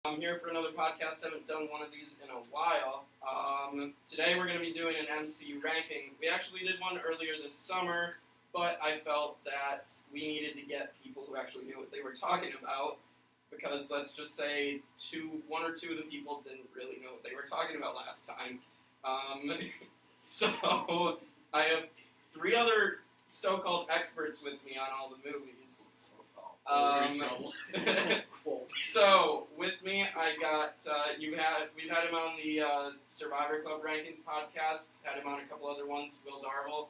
I'm here for another podcast. I haven't done one of these in a while. Today we're going to be doing an MCU ranking. We actually did one earlier this summer, but I felt that we needed to get people who actually knew what they were talking about, because let's just say one or two of the people didn't really know what they were talking about last time. So I have three other so-called experts with me on all the movies. So with me, I got we've had him on the Survivor Club Rankings podcast. Had him on a couple other ones. Will Dyrval.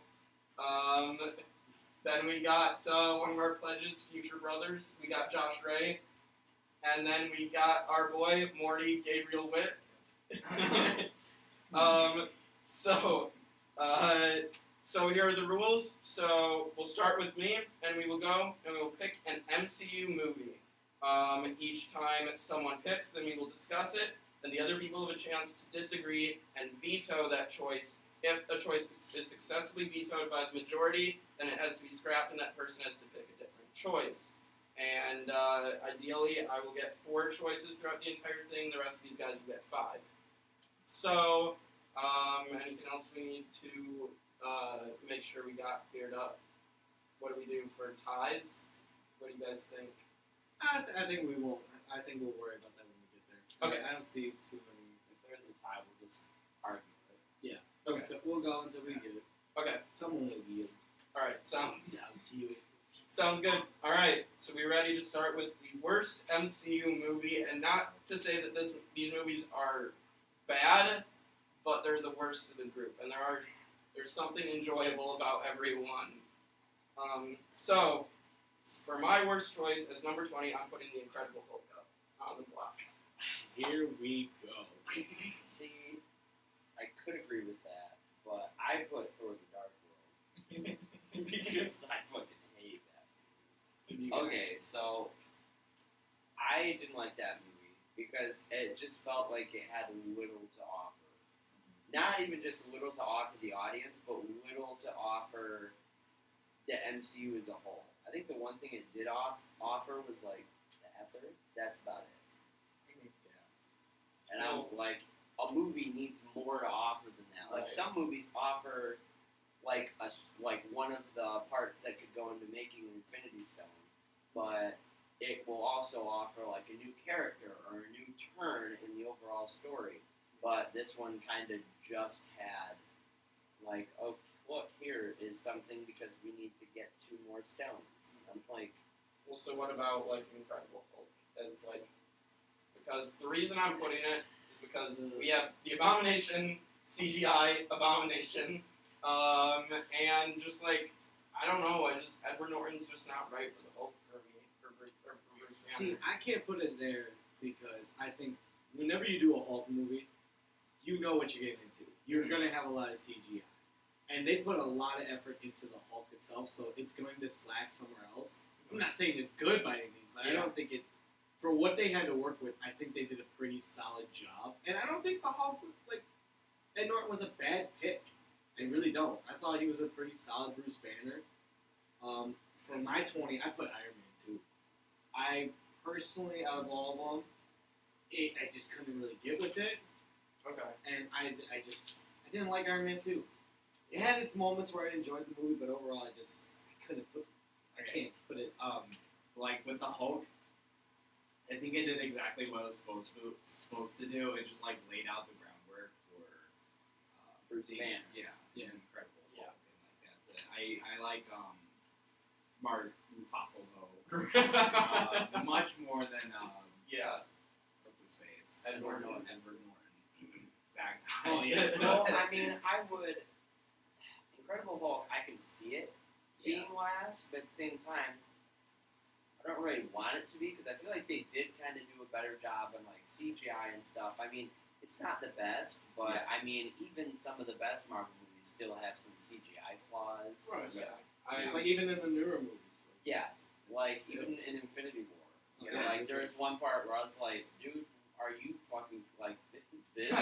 Then we got one of our pledges, Future Brothers. We got Josh Ray, and then we got our boy Morty Gabriel Witt. So here are the rules. So we'll start with me, and we will go and we will pick an MCU movie. Each time someone picks, then we will discuss it, and the other people have a chance to disagree and veto that choice. If a choice is successfully vetoed by the majority, then it has to be scrapped, and that person has to pick a different choice. And ideally, I will get 4 choices throughout the entire thing. The rest of these guys will get 5. So, anything else we need to make sure we got cleared up? What do we do for ties? What do you guys think? I think we won't. I think we'll worry about that when we get there. Okay. I don't see too many. If there is a tie, we'll just argue it. Yeah. Okay. So we'll go until we get it. Okay. Someone will be it. All right. Sounds good. All right. So we're ready to start with the worst MCU movie, and not to say that these movies are bad, but they're the worst of the group, and there's something enjoyable about every one. So, for my worst choice as number 20, I'm putting The Incredible Hulk up on the block. Here we go. See, I could agree with that, but I put Thor: The Dark World because I fucking hate that movie. Okay, so I didn't like that movie because it just felt like it had little to offer. Not even just little to offer the audience, but little to offer the MCU as a whole. I think the one thing it did offer was, like, the ether. That's about it. Yeah. And I'm like, a movie needs more to offer than that. Like, some movies offer, like, one of the parts that could go into making an Infinity Stone, but it will also offer, like, a new character or a new turn in the overall story. But this one kind of just had, like, oh, look, here is something because we need to get 2 more stones. I'm like, well, so what about, like, Incredible Hulk? It's like, because the reason I'm putting it is because we have the Abomination, CGI Abomination, and just, like, I don't know, Edward Norton's just not right for the Hulk for me, for Bruce Banner. See, I can't put it there because I think whenever you do a Hulk movie, you know what you're getting into. You're going to have a lot of CGI. And they put a lot of effort into the Hulk itself, so it's going to slack somewhere else. I'm not saying it's good by any means, but I don't think it... For what they had to work with, I think they did a pretty solid job. And I don't think the Hulk, like, Ed Norton was a bad pick. I really don't. I thought he was a pretty solid Bruce Banner. For my 20, I put Iron Man 2. I personally, out of all of them, I just couldn't really get with it. Okay. And I didn't like Iron Man 2. It had its moments where I enjoyed the movie, but overall I can't put it. Like with the Hulk, I think it did exactly what it was supposed to do. It just like laid out the groundwork for Bruce Banner. Yeah, Incredible Hulk, and like that's it. I like Mark Ruffalo much more than what's his face? Edward Norton. That guy. Oh yeah. Well, I mean, I would. Incredible Hulk, I can see it being last, but at the same time, I don't really want it to be because I feel like they did kind of do a better job on like CGI and stuff. I mean, it's not the best, but I mean, even some of the best Marvel movies still have some CGI flaws. Right. Yeah. Like even in the newer movies. Yeah, like even in Infinity War. Like there was one part where I was like, dude, are you fucking like this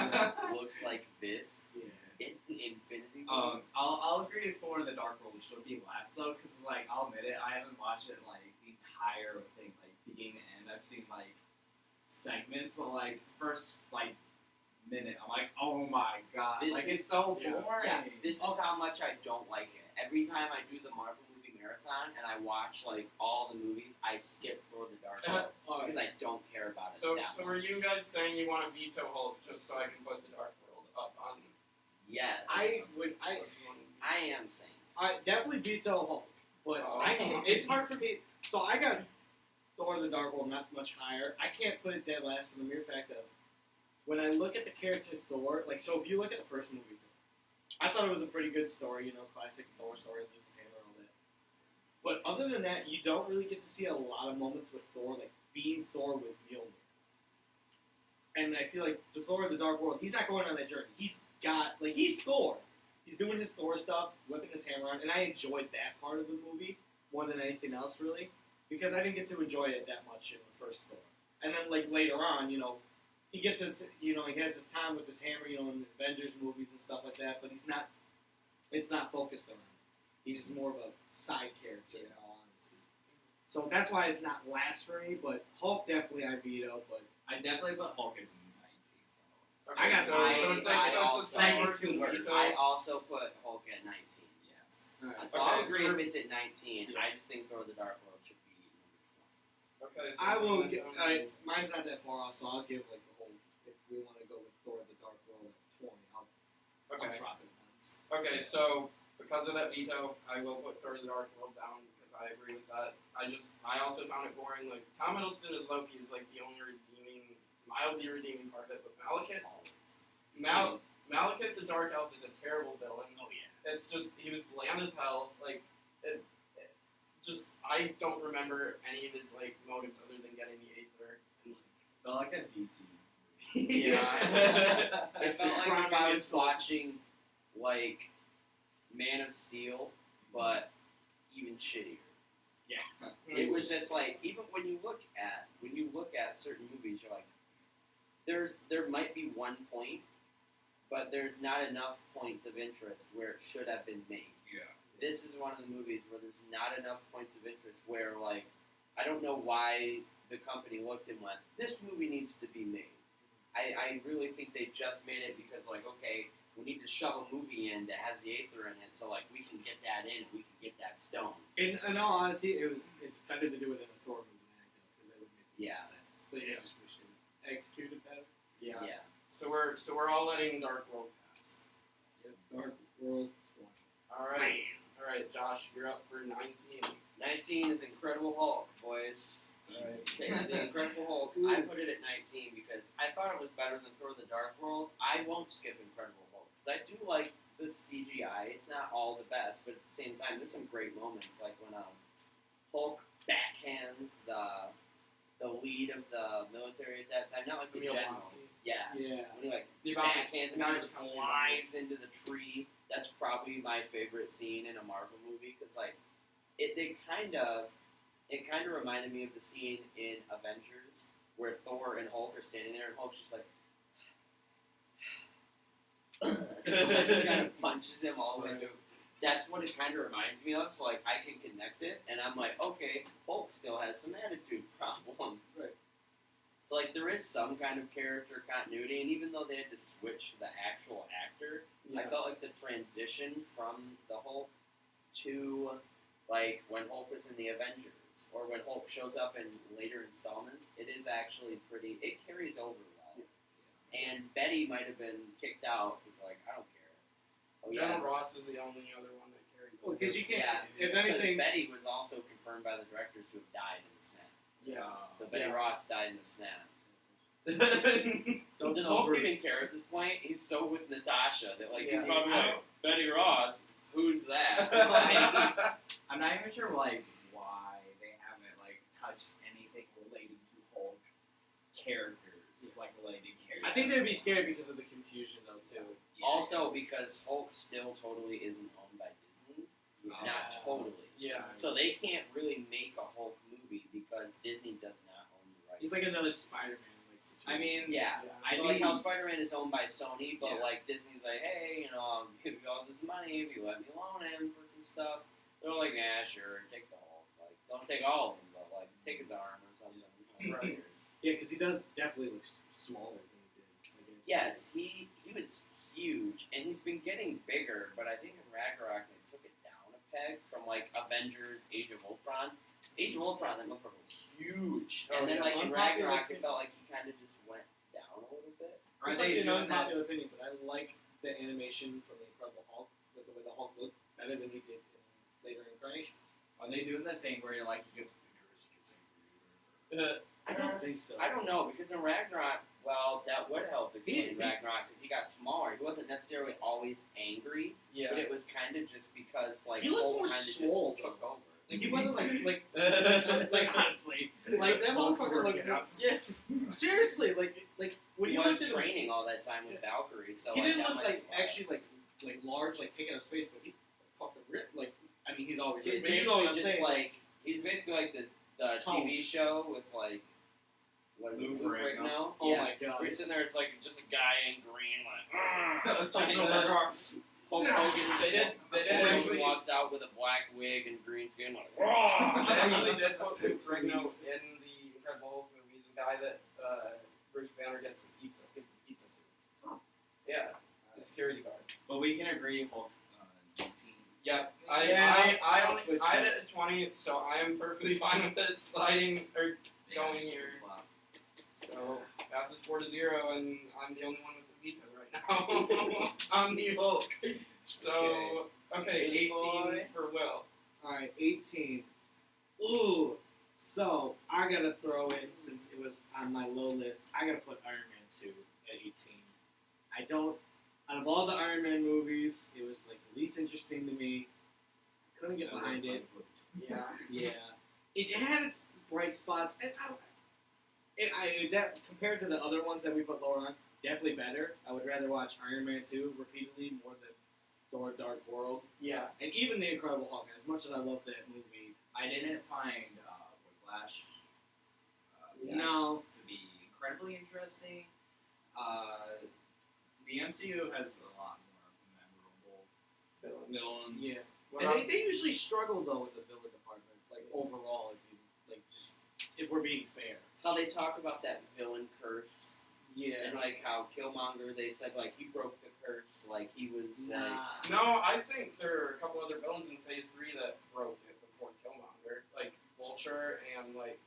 looks like this? Yeah. In Infinity War. I'll agree with Thor: The Dark World should be last though, because like I'll admit it, I haven't watched it like the entire thing, like beginning to end. I've seen like segments, but like the first like minute, I'm like, oh my god, This like is- it's so yeah. boring. Yeah, this is how much I don't like it. Every time I do the Marvel movie marathon and I watch like all the movies, I skip Thor: The Dark World because I don't care about it. So, that so much. are you guys saying you want to veto Hulk just so I can put the Dark World up on? Yes, I so it's one- I am saying. I definitely veto Hulk, but Oh. I can't, it's hard for me. So I got Thor: The Dark World not much higher. I can't put it dead last for the mere fact of when I look at the character Thor. Like, so if you look at the first movie, I thought it was a pretty good story. Classic Thor story, loses his hammer and all that. But other than that, you don't really get to see a lot of moments with Thor, like being Thor with Mjolnir. And I feel like the Thor: The Dark World, he's not going on that journey. He's Thor. He's doing his Thor stuff, whipping his hammer around, and I enjoyed that part of the movie more than anything else, really, because I didn't get to enjoy it that much in the first Thor. And then, like, later on, he gets his, he has his time with his hammer, in the Avengers movies and stuff like that, but it's not focused on him. He's just more of a side character, in all honesty. So that's why it's not last for me, but Hulk definitely I veto, but I definitely put Hulk as 19. Okay, I got so mine. it's I like also- second worst. veto. I also put Hulk at 19. Yes. Alright. So I'll Okay, agree so- if it's at 19. Yeah. I just think Thor: The Dark World should be number 20. Okay, so I will we're get. going Mine's not that far off, so I'll give like the whole. If we want to go with Thor: The Dark World at 20, I'll Okay. drop it once. Okay, so because of that veto, I will put Thor: The Dark World down because I agree with that. I also found it boring. Like Tom Hiddleston as Loki is like the only mildly redeeming part of it, but Malekith the Dark Elf is a terrible villain. Oh yeah. It's just he was bland as hell. Like just I don't remember any of his like motives other than getting the Aether. Felt like a DC. Yeah. I It's felt the like crime if I was insult. watching like Man of Steel, but even shittier. Yeah. It was just like even when you look at certain movies, you're like, there might be one point, but there's not enough points of interest where it should have been made. Yeah. This is one of the movies where there's not enough points of interest where like I don't know why the company looked and went, this movie needs to be made. I really think they just made it because like, okay, we need to shove a movie in that has the Aether in it, so like we can get that in, we can get that stone. In all honesty, it's better to do it in a Thor movie than anything else because that would make more Yeah. sense. But I just wish they executed better. Yeah. Yeah. So we're all letting Dark World pass. Dark World 20. All right. All right, Josh, you're up for 19. 19 is Incredible Hulk, boys. Alright. Okay, so the Incredible Hulk, I put it at 19 because I thought it was better than Thor: The Dark World. I won't skip Incredible Hulk because I do like the CGI. It's not all the best, but at the same time, there's some great moments, like when Hulk backhands the lead of the military at that time, not like the Emil general. Blonsky. Yeah. Yeah. When he like The amount of- backhands him and just flies into the tree. That's probably my favorite scene in a Marvel movie because like it kind of reminded me of the scene in Avengers where Thor and Hulk are standing there and Hulk's just like just kind of punches him all the way through. That's what it kind of reminds me of. So like I can connect it and I'm like, okay, Hulk still has some attitude problems. Right. So like there is some kind of character continuity, and even though they had to switch the actual actor, I felt like the transition from the Hulk to like when Hulk was in the Avengers or when Hulk shows up in later installments, it is actually pretty. It carries over well. And Betty might have been kicked out because like I don't care. Oh, General Ross is the only other one that carries. Well, because you can't. Yeah, If because anything, Betty was also confirmed by the directors to have died in the snap. Yeah. So Betty Ross died in the snap. don't Does tell Hulk even Bruce. care at this point? He's so with Natasha that like he's Yeah. probably like Betty Ross. Who's that? I'm not even sure like why they haven't like touched anything related to Hulk characters, like related characters. I think they'd be scared because of the confusion, though, too. Yeah. Also, because Hulk still totally isn't owned by Disney. Not totally. Yeah. So they can't really make a Hulk movie because Disney does not own the rights. He's like another Spider-Man. Like, situation. I mean, Yeah. I So like think how Spider-Man is owned by Sony, but Yeah. like Disney's like, hey, I'll give you all this money if you let me loan him for some stuff. They're like, yeah, sure, take the Hulk. Like, don't take all of him, but like take his arm or something. Right. Yeah, because he does definitely look smaller than he did. Yes, he was huge, and he's been getting bigger, but I think in Ragnarok they took it down a peg from like Avengers: Age of Ultron. Age of Ultron, that motherfucker was huge, and then like in Ragnarok, it felt like he kind of just went down a little bit. Are they doing that? Unpopular opinion, but I like the animation from the Incredible Hulk, with the way the Hulk looked better than he did in later incarnations. Are they doing the thing where you're like, you get I don't think so. I don't know, because in Ragnarok, well, that would help explain Ragnarok, because he got smaller. He wasn't necessarily always angry, but it was kind of just because, like, he looked more swole, took over. Like, he wasn't like honestly, like, that motherfucker looked, yeah, seriously, like, when he you was looked at training all that time with Valkyrie, so he like, didn't look like, actually, like large, like, taking up space, but he fucking ripped, like, I mean, he's always ripped, but you know what I'm saying. Like, he's basically like the TV show with, like, Lou Ferrigno. Oh my god. We're sitting there, it's like just a guy in green, like, Hulk Hogan. They did actually walks out with a black wig and green skin, like, they actually did put Lou Ferrigno in the Incredible Hulk movie. He's a guy that Bruce Banner gets the pizza to. Oh. Yeah, the security guard. But we can agree, Hulk 18. Yep. I had it at 20, so I am perfectly fine with it sliding or going here. So passes 4-0, and I'm the only one with the veto right now. I'm the Hulk. So okay, 18 for Will. All right, 18. Ooh. So I gotta throw in, since it was on my low list, I gotta put Iron Man 2 at 18. I don't. Out of all the Iron Man movies, it was like the least interesting to me. I couldn't get behind it. Yeah. Yeah. It had its bright spots, and compared to the other ones that we put lower on, definitely better. I would rather watch Iron Man 2 repeatedly more than Thor: Dark World. Yeah. And even The Incredible Hulk. As much as I love that movie, I didn't find Whiplash no to be incredibly interesting. The MCU has a lot more memorable villains. Yeah. And they usually struggle though in the villain department, like overall, if we're being fair. How they talk about that villain curse. Yeah. And like how Killmonger, they said like he broke the curse, like he was. No, I think there are a couple other villains in Phase 3 that broke it before Killmonger, like Vulture and like.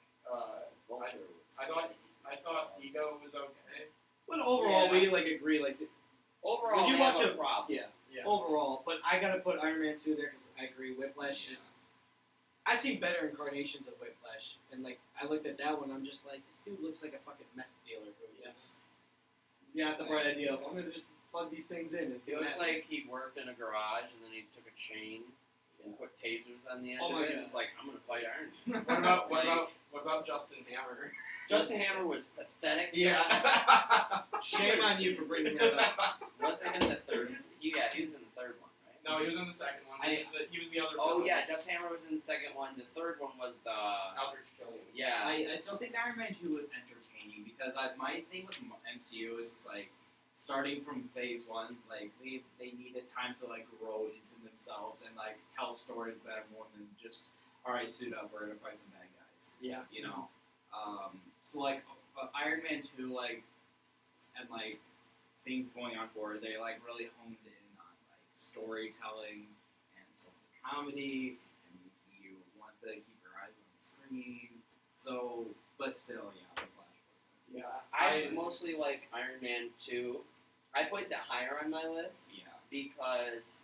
Vulture I thought Ego was okay. But overall, we like agree. Like overall, you watch a problem. Yeah. Overall, but I gotta put Iron Man 2 there because I agree. Whiplash is. I've seen better incarnations of Whiplash, and like I looked at that one, I'm just like, this dude looks like a fucking meth dealer who just got the bright idea of I'm gonna just plug these things in and see. It looks like he worked in a garage and then he took a chain and put tasers on the end of it and was like, I'm gonna fight Iron Man. What about Justin Hammer? Justin Hammer was pathetic. Yeah. Shame on you for bringing that up. Wasn't him the third? Yeah, he was in the third one, right? No, he was in the second one. He was the other. Oh yeah, Justin Hammer was in the second one. The third one was the Aldrich Killian. Yeah. I still think Iron Man 2 was entertaining because my thing with MCU is just like starting from Phase 1, like they needed time to like grow into themselves and like tell stories that are more than just alright, suit up, we're gonna fight some bad guys. Yeah. You know. So like Iron Man 2, like and like things going on for it, they like really honed in on like storytelling and some of the comedy, and you want to keep your eyes on the screen. So, but still, yeah, the Flash was. Yeah, I mostly like Iron Man 2. I placed it higher on my list. Yeah, because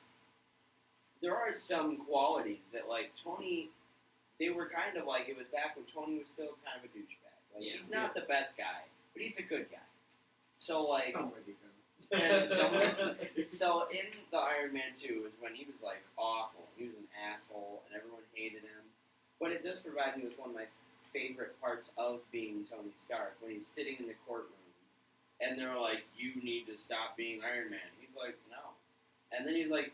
there are some qualities that like Tony. They were kind of like, it was back when Tony was still kind of a douchebag. Like, he's not the best guy, but he's a good guy. So, like... Somewhere deep So, in the Iron Man 2 was when he was, like, awful. He was an asshole, and everyone hated him. But it does provide me with one of my favorite parts of being Tony Stark, when he's sitting in the courtroom, and they're like, you need to stop being Iron Man. He's like, no. And then he's like,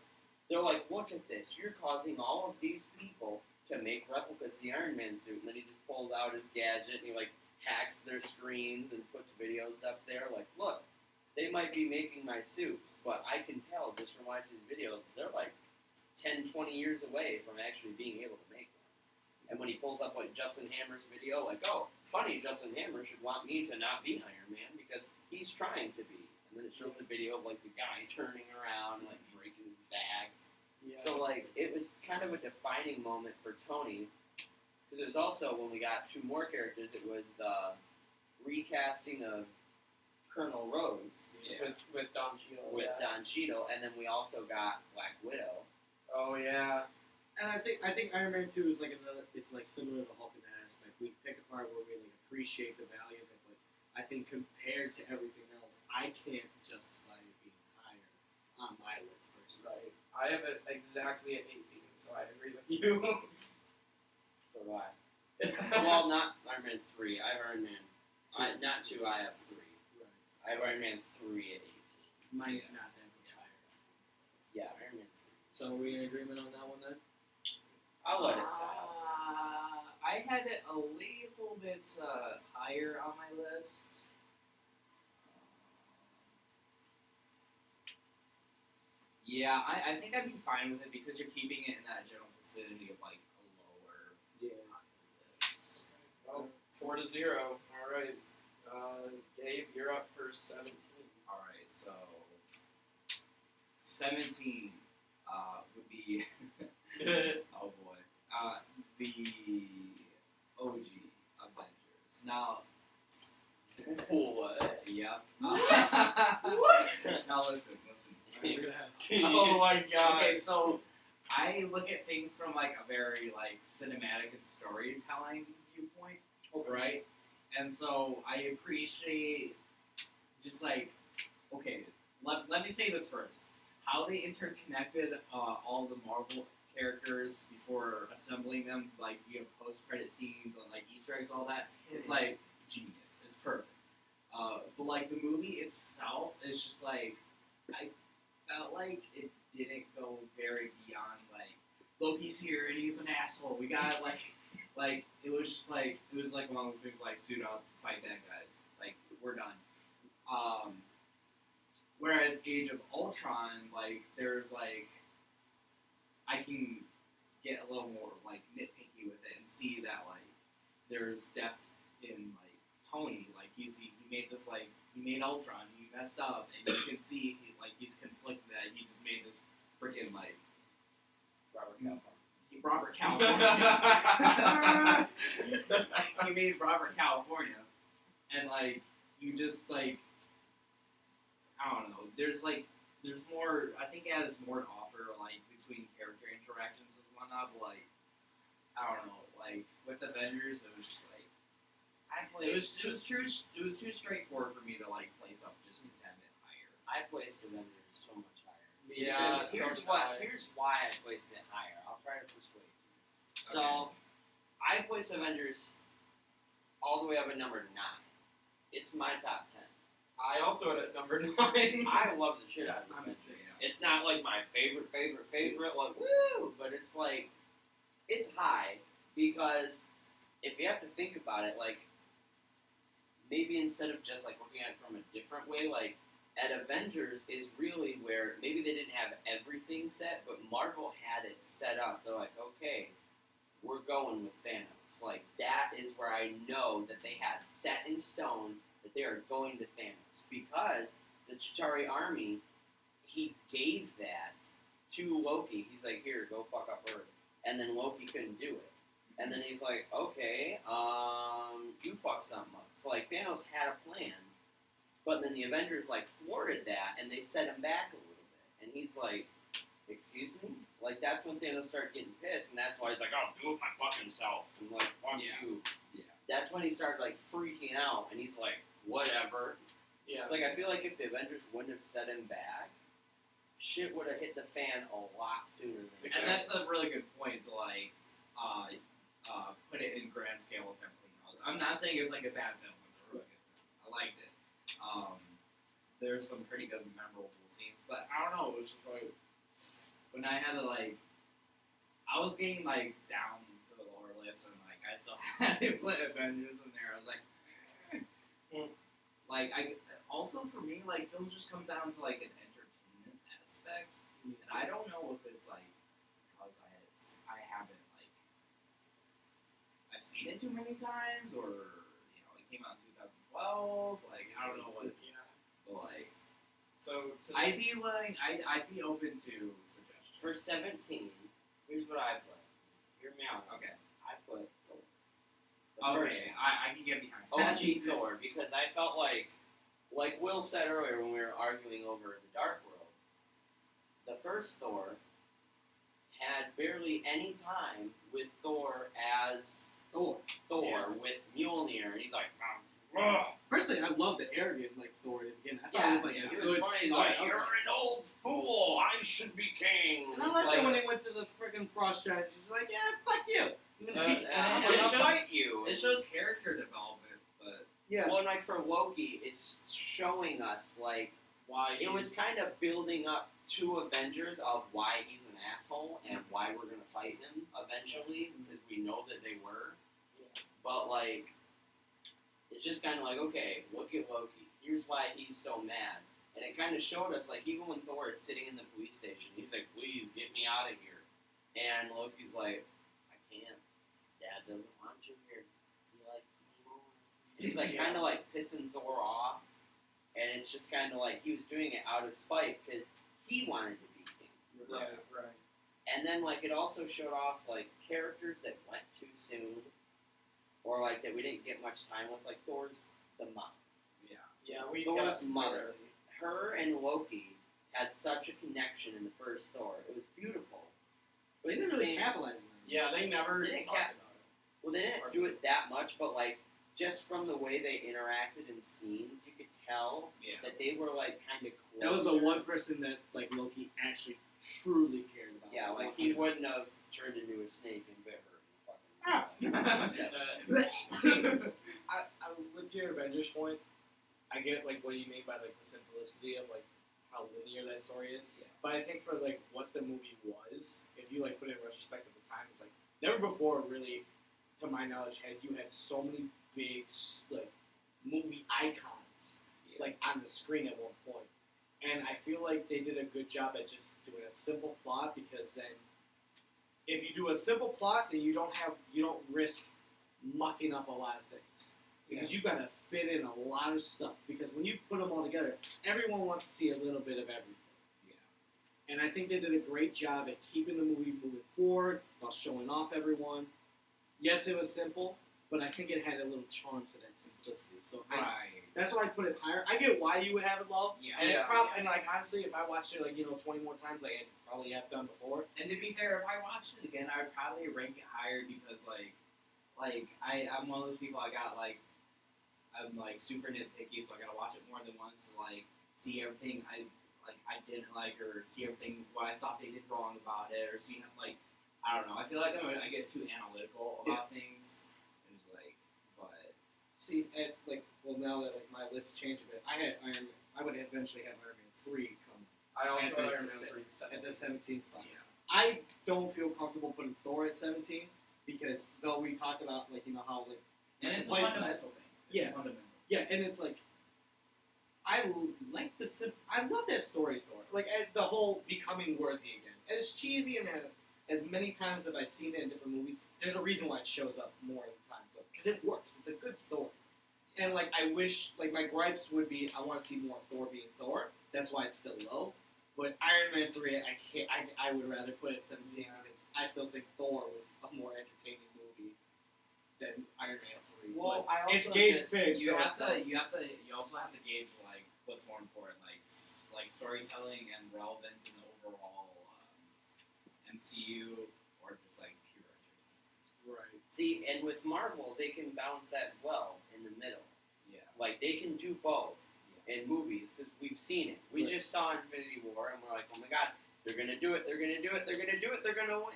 they're like, look at this. You're causing all of these people to make replicas of the Iron Man suit, and then he just pulls out his gadget and he like hacks their screens and puts videos up there. Like, look, they might be making my suits, but I can tell just from watching these videos, they're like 10, 20 years away from actually being able to make one. And when he pulls up like Justin Hammer's video, like, oh, funny, Justin Hammer should want me to not be Iron Man because he's trying to be. And then it shows a video of like the guy turning around and like breaking his back. Yeah. So like it was kind of a defining moment for Tony. Because it was also when we got 2 more characters, it was the recasting of Colonel Rhodes with Don Cheadle. with Don Cheadle, and then we also got Black Widow. Oh yeah. And I think Iron Man 2 is like another. It's like similar to Hulk in that aspect. We pick a part where we like appreciate the value of it, but I think compared to everything else, I can't justify it being higher on my list personally. Right. I have it exactly at 18, so I agree with you. So do I. Well, not Iron Man 3. I have Iron Man. Not 2. I have 3. Right. I have Iron Man 3 at 18. Mine's not that much higher. Yeah, Iron Man 3. So are we in agreement on that one then? I'll let it pass. I had it a little bit higher on my list. Yeah, I think I'd be fine with it because you're keeping it in that general vicinity of like a lower list. Well, 4-0. All right. Gabe, you're up for 17. All right, so 17 would be oh boy, the OG Avengers. Now, What? yep. What? Now listen. Oh my god. Okay, so I look at things from like a very like cinematic and storytelling viewpoint, right? And so I appreciate just like, okay, let me say this first. How they interconnected all the Marvel characters before assembling them, like via post-credit scenes and like Easter eggs, all that. It's like genius. It's perfect. But like the movie itself is just like, I felt like it didn't go very beyond like Loki's here and he's an asshole. We got like it was just like one of those things like suit up, fight bad guys. Like we're done. Whereas Age of Ultron, like there's like I can get a little more like nitpicky with it and see that like there's depth in like Tony. Like he made this like he made Ultron. He messed up, and you can see he's conflicted that he just made this freaking like Robert California. He made Robert California, and like you just like I don't know. There's more. I think it has more to offer like between character interactions and whatnot. But like I don't know. Like with Avengers, it was just like it was too straightforward for me to like place up just a tad bit higher. I placed Avengers so much higher. Yeah, Because so here's why I placed it higher. I'll try to persuade you. So Okay. I placed Avengers all the way up at number 9. It's my top 10. I also had it at number 9. I love the shit out of I'm a Avengers. 6. It's not like my favorite, like woo, but it's like it's high because if you have to think about it, like maybe instead of just like looking at it from a different way, like at Avengers is really where maybe they didn't have everything set, but Marvel had it set up. They're like, okay, we're going with Thanos. Like that is where I know that they had set in stone that they are going to Thanos because the Chitauri army, he gave that to Loki. He's like, here, go fuck up Earth. And then Loki couldn't do it. And then he's like, okay, you fuck something up. So like Thanos had a plan, but then the Avengers like thwarted that and they set him back a little bit. And he's like, excuse me? Like that's when Thanos started getting pissed, and that's why he's like, I'll do it my fucking self. And like, fuck you. Yeah. That's when he started like freaking out, and he's like, whatever. Yeah. It's like I feel like if the Avengers wouldn't have set him back, shit would have hit the fan a lot sooner than And that's a really good point to like put it in grand scale with everything else. I'm not saying it's like a bad film. It's a really good film. I liked it. There's some pretty good memorable scenes, but I don't know. It was just like when I had to like, I was getting like down to the lower list, and like I still had to put Avengers in there. I was like, like I also for me like films just come down to like an entertainment aspect, and I don't know if it's like because I haven't like I've seen it too many times, or 12. Like, I don't know what. Yeah. But, like, So I'd be willing. I'd be open to suggestions. For 17, here's what I put. Hear me out. Okay. I put Thor. The first Okay, one. I can get behind that. OG Thor, because I felt like Will said earlier when we were arguing over the Dark World, the first Thor had barely any time with Thor as Thor Yeah. with Mjolnir, and he's like, Personally, I love the arrogant Thor at the beginning. I thought it was like a it good was funny. start. Like, I was you're like- an old fool. I should be king. And I It's liked like, it when they went to the friggin' Frost Giants. She's like, yeah, fuck you. I'm it gonna shows- fight you. It shows character development, but Yeah. Well, like for Loki, it's showing us like why it was kind of building up to Avengers of why he's an asshole and why we're gonna fight him eventually because we know that they were. But like, it's just kind of like, okay, look at Loki. Here's why he's so mad, and it kind of showed us like even when Thor is sitting in the police station, he's like, please get me out of here, and Loki's like, I can't. Dad doesn't want you here. He likes me more. And he's like kind of like pissing Thor off. And it's just kind of like he was doing it out of spite because he wanted to be king. right. And then like it also showed off like characters that went too soon, or like that we didn't get much time with, like Thor's the mom. yeah. Yeah, we Thor's got mother. Her and Loki had such a connection in the first Thor. It was beautiful. But They at the didn't really same- capitalize on that. Yeah, they never They didn't talked cap- about it. Well, they didn't do it that much, but like just from the way they interacted in scenes, you could tell Yeah. that they were like kind of close. That was the one person that like Loki actually truly cared about. Yeah, like he wouldn't have turned into a snake and bit her. Ah. With your Avengers point, I get like what you mean by like the simplicity of like how linear that story is. Yeah. But I think for like what the movie was, if you like put it in retrospect of the time, it's like never before really, to my knowledge, had so many big like movie icons like on the screen at one point. And I feel like they did a good job at just doing a simple plot, because then if you do a simple plot, then you don't risk mucking up a lot of things, because you got to fit in a lot of stuff, because when you put them all together, everyone wants to see a little bit of everything. Yeah. And I think they did a great job at keeping the movie moving forward while showing off everyone. Yes, it was simple, but I think it had a little charm to that simplicity. So Right. that's why I put it higher. I get why you would have it low. Yeah. And Yeah, and like honestly, if I watched it 20 more times, like I probably have done before. And to be fair, if I watched it again, I would probably rank it higher because I'm one of those people. I'm like super nitpicky, so I gotta watch it more than once to like see everything I didn't like, or see everything what I thought they did wrong about it, or see like I don't know. I feel like I get too analytical about things. It's like, but See, now that my list changed a bit, I would eventually have Iron Man 3 come I also And had the Iron Man se- 3 at the 17 spot. yeah, I don't feel comfortable putting Thor at 17, because though we talked about how and it's a Lights- fundamental thing. It's Yeah. a fundamental. yeah, and it's like I like I love that story Thor, the whole becoming worthy again. As cheesy and as many times as I've seen it in different movies, there's a reason why it shows up more times, because it works. It's a good story. And I wish, my gripes would be, I want to see more Thor being Thor. That's why it's still low. But Iron Man 3, I can't. I would rather put it at 17, because I still think Thor was a more entertaining movie than Iron Man 3. Well, But I also it's Gabe's just- pick. You so have it's to. not- You also have to gauge what's more important, like storytelling and relevance in the overall MCU, or just pure entertainment. Right. See, and with Marvel, they can balance that well in the middle. Yeah. They can do both in movies, because we've seen it. We Right. just saw Infinity War, and we're like, oh my god, they're gonna do it, they're gonna do it, they're gonna do it, they're gonna win.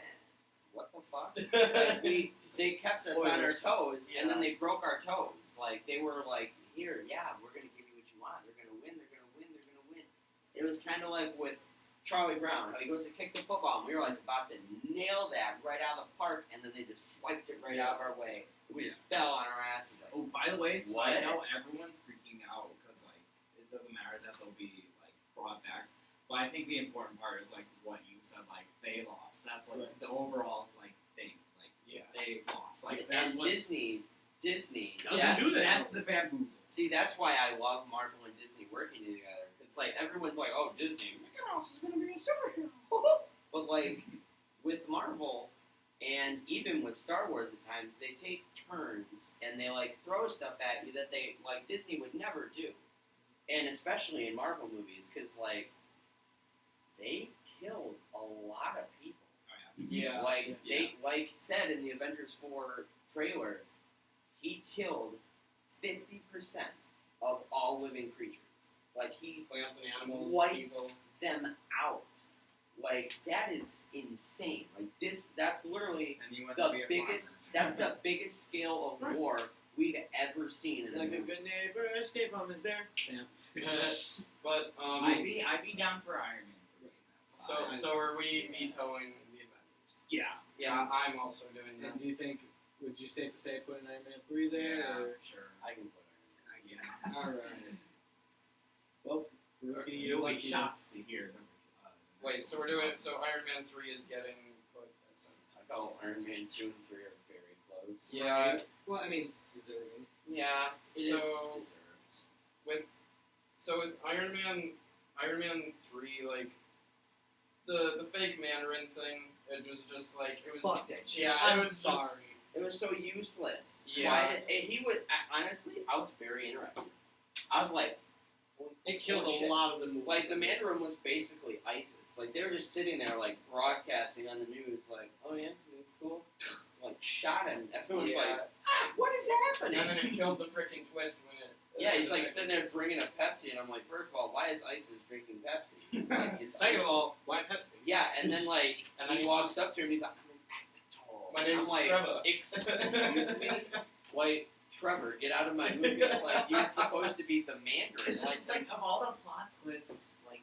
What the fuck? They kept us on our Spoilers. toes, and then Yeah. they broke our toes. They were like, here, yeah, we're gonna give you what you want. They're gonna win, they're gonna win, they're gonna win. It was kind of like with Charlie Brown, how he goes to kick the football, and we were about to nail that right out of the park, and then they just swiped it right out of our way. We just fell on our asses. Oh, by the way, What? side note, everyone's freaking out because it doesn't matter that they'll be brought back. But I think the important part is what you said, they lost. That's Right. the overall thing. Yeah. They lost. And That's what's Disney Disney. Doesn't do that. That's the bamboozle. See, that's why I love Marvel and Disney working together. It's like everyone's like, "Oh, Disney, Mickey Mouse is gonna be a superhero," but like with Marvel and even with Star Wars, at times they take turns and they like throw stuff at you that they like Disney would never do, and especially in Marvel movies because like they killed a lot of people. Yeah. They like said in the Avengers 4 trailer, he killed 50% of all living creatures. Like he Plants and animals, wiped people. them out. Like that is insane. Like that's literally And you went the to be a biggest. farmer. That's the biggest scale of Right. war we've ever seen in a Like a movie. good neighbor, State Farm is there. Stamp. But I'd be down for Iron Man 3. so are we vetoing the Avengers? Yeah. Yeah, I'm also doing that. And do you think? Would you safe to say putting Iron Man 3 there? Yeah, Or? sure. I can put Iron Man. Yeah. All right. Well, Rookie, you're You'll be lucky. shocked to hear. Wait, so we're doing. So Iron Man 3 is getting put at some time. Oh, Iron Man 2 and 3 are very close. Yeah. Well, I mean, deserving. Yeah. It So- is deserved. So with Iron Man 3, like the fake Mandarin thing, it was just like it was. Fuck that shit. Yeah, I'm it was sorry. just- It was so useless. Yes. Why did, and he would honestly, I was very interested. I was like, It killed holy a shit. lot of the movie. Like the Mandarin was basically ISIS. Like they were just sitting there, like broadcasting on the news, like, "Oh yeah, it's cool." Like shot him. Everyone's Yeah. like, "What is happening?" And then it killed the freaking twist when it. Yeah, he's like sitting there drinking a Pepsi, and I'm like, first of all, why is ISIS drinking Pepsi? Like, it's Second of ISIS. all, why Pepsi? Yeah, and then like, And then he he's walks just- up to him, he's like, "I'm an actor." My name's I'm like, Trevor. Excuse me, like Trevor, get out of my movie. Like you're supposed to be the Mandarin. It's just like of all the plot twists, like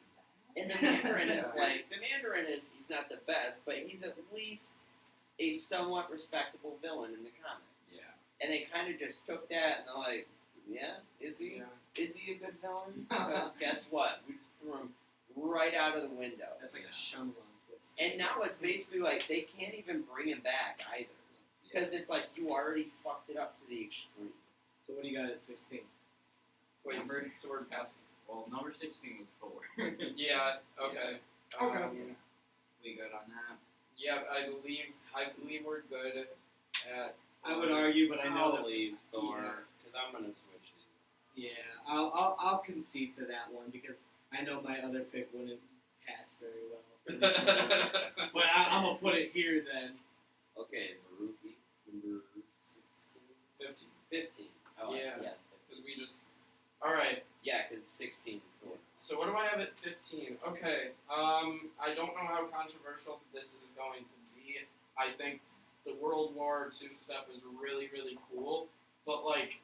that. And the Mandarin is like he's not the best, but he's at least a somewhat respectable villain in the comics. Yeah. And they kind of just took that and they're like, yeah, is he? Yeah. Is he a good villain? Because guess what? We just threw him right out of the window. That's like a Shyamalan twist. And now it's basically like they can't even bring him back either. Because it's like you already fucked it up to the extreme. So what do you got at 16? Wait, Number- so we're passing. Well, number 16 was Thor. Yeah. Okay. Okay. We good on that? Yeah, I believe we're good at. I would argue, but I know that. leave Thor Yeah. because I'm gonna switch these. Yeah, I'll concede to that one because I know my other pick wouldn't pass very well. But I'm gonna put it here then. Okay, Baruchi, number 16. 15. Oh, Yeah. yeah. Because we just. All right. Yeah, because 16 is Thor. So what do I have at 15? Okay. I don't know how controversial this is going to be. I think the World War II stuff is really, really cool. But like,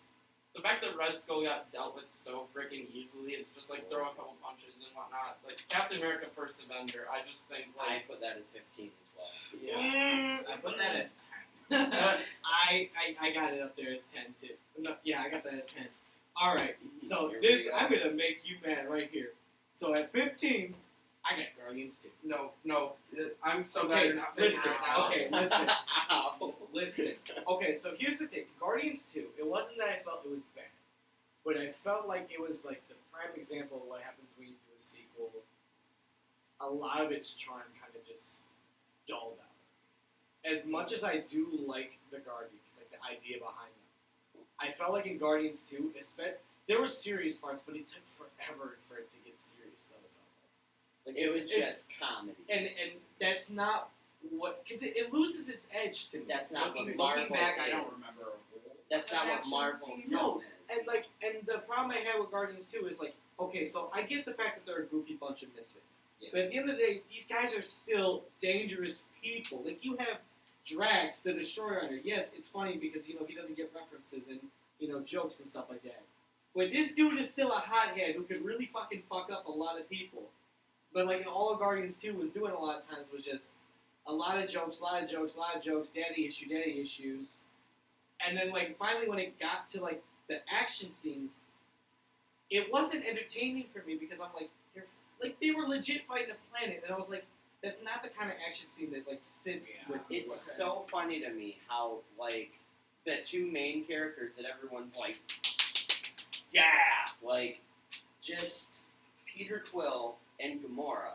the fact that Red Skull got dealt with so freaking easily, it's just like throw a couple punches and whatnot. Like Captain America: First Avenger, I just think I like put that as 15 as well. yeah. I put that as 10. But I got it up there as 10 too. No, yeah, I got that at 10. All right, so Here we this go. I'm gonna make you mad right here. So at 15, I got Guardians 2. no, I'm so glad Okay, you're not picking listen. it now. Okay, listen. Ow. Listen. Okay, so here's the thing. Guardians 2, it wasn't that I felt it was bad, but I felt like it was like the prime example of what happens when you do a sequel. A lot of its charm kind of just dulled out. As much as I do like the Guardians, like the idea behind them, I felt like in Guardians 2, there were serious parts, but it took forever for it to get serious. Though it felt like. Like, it was just comedy. And that's not what, because it loses its edge to me. That's not what Looking Marvel back, I is. don't remember. That's not what Action Marvel scenes? film is. And the problem I had with Guardians 2 is like, okay, so I get the fact that they're a goofy bunch of misfits. Yeah. But at the end of the day, these guys are still dangerous people. Like, you have Drax, the Destroyer Hunter. Yes, it's funny because, he doesn't get references and, jokes and stuff like that. But this dude is still a hothead who could really fucking fuck up a lot of people. But, like, in all of Guardians 2 was doing a lot of times was just a lot of jokes, daddy issues. And then, like, finally when it got to, like, the action scenes, it wasn't entertaining for me because I'm like, they were legit fighting a planet, and I was like, that's not the kind of action scene that, like, sits Yeah. with It's so funny to me how, like, the two main characters that everyone's like, yeah, like just Peter Quill and Gamora,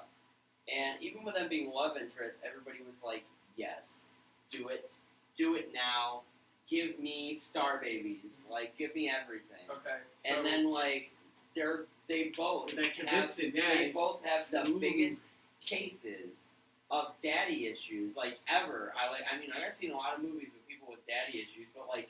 and even with them being love interests, everybody was like, yes, do it now, give me star babies, like give me everything, Okay. So, and then like they both have the biggest cases of daddy issues like ever. I mean I've seen a lot of movies with people with daddy issues, but like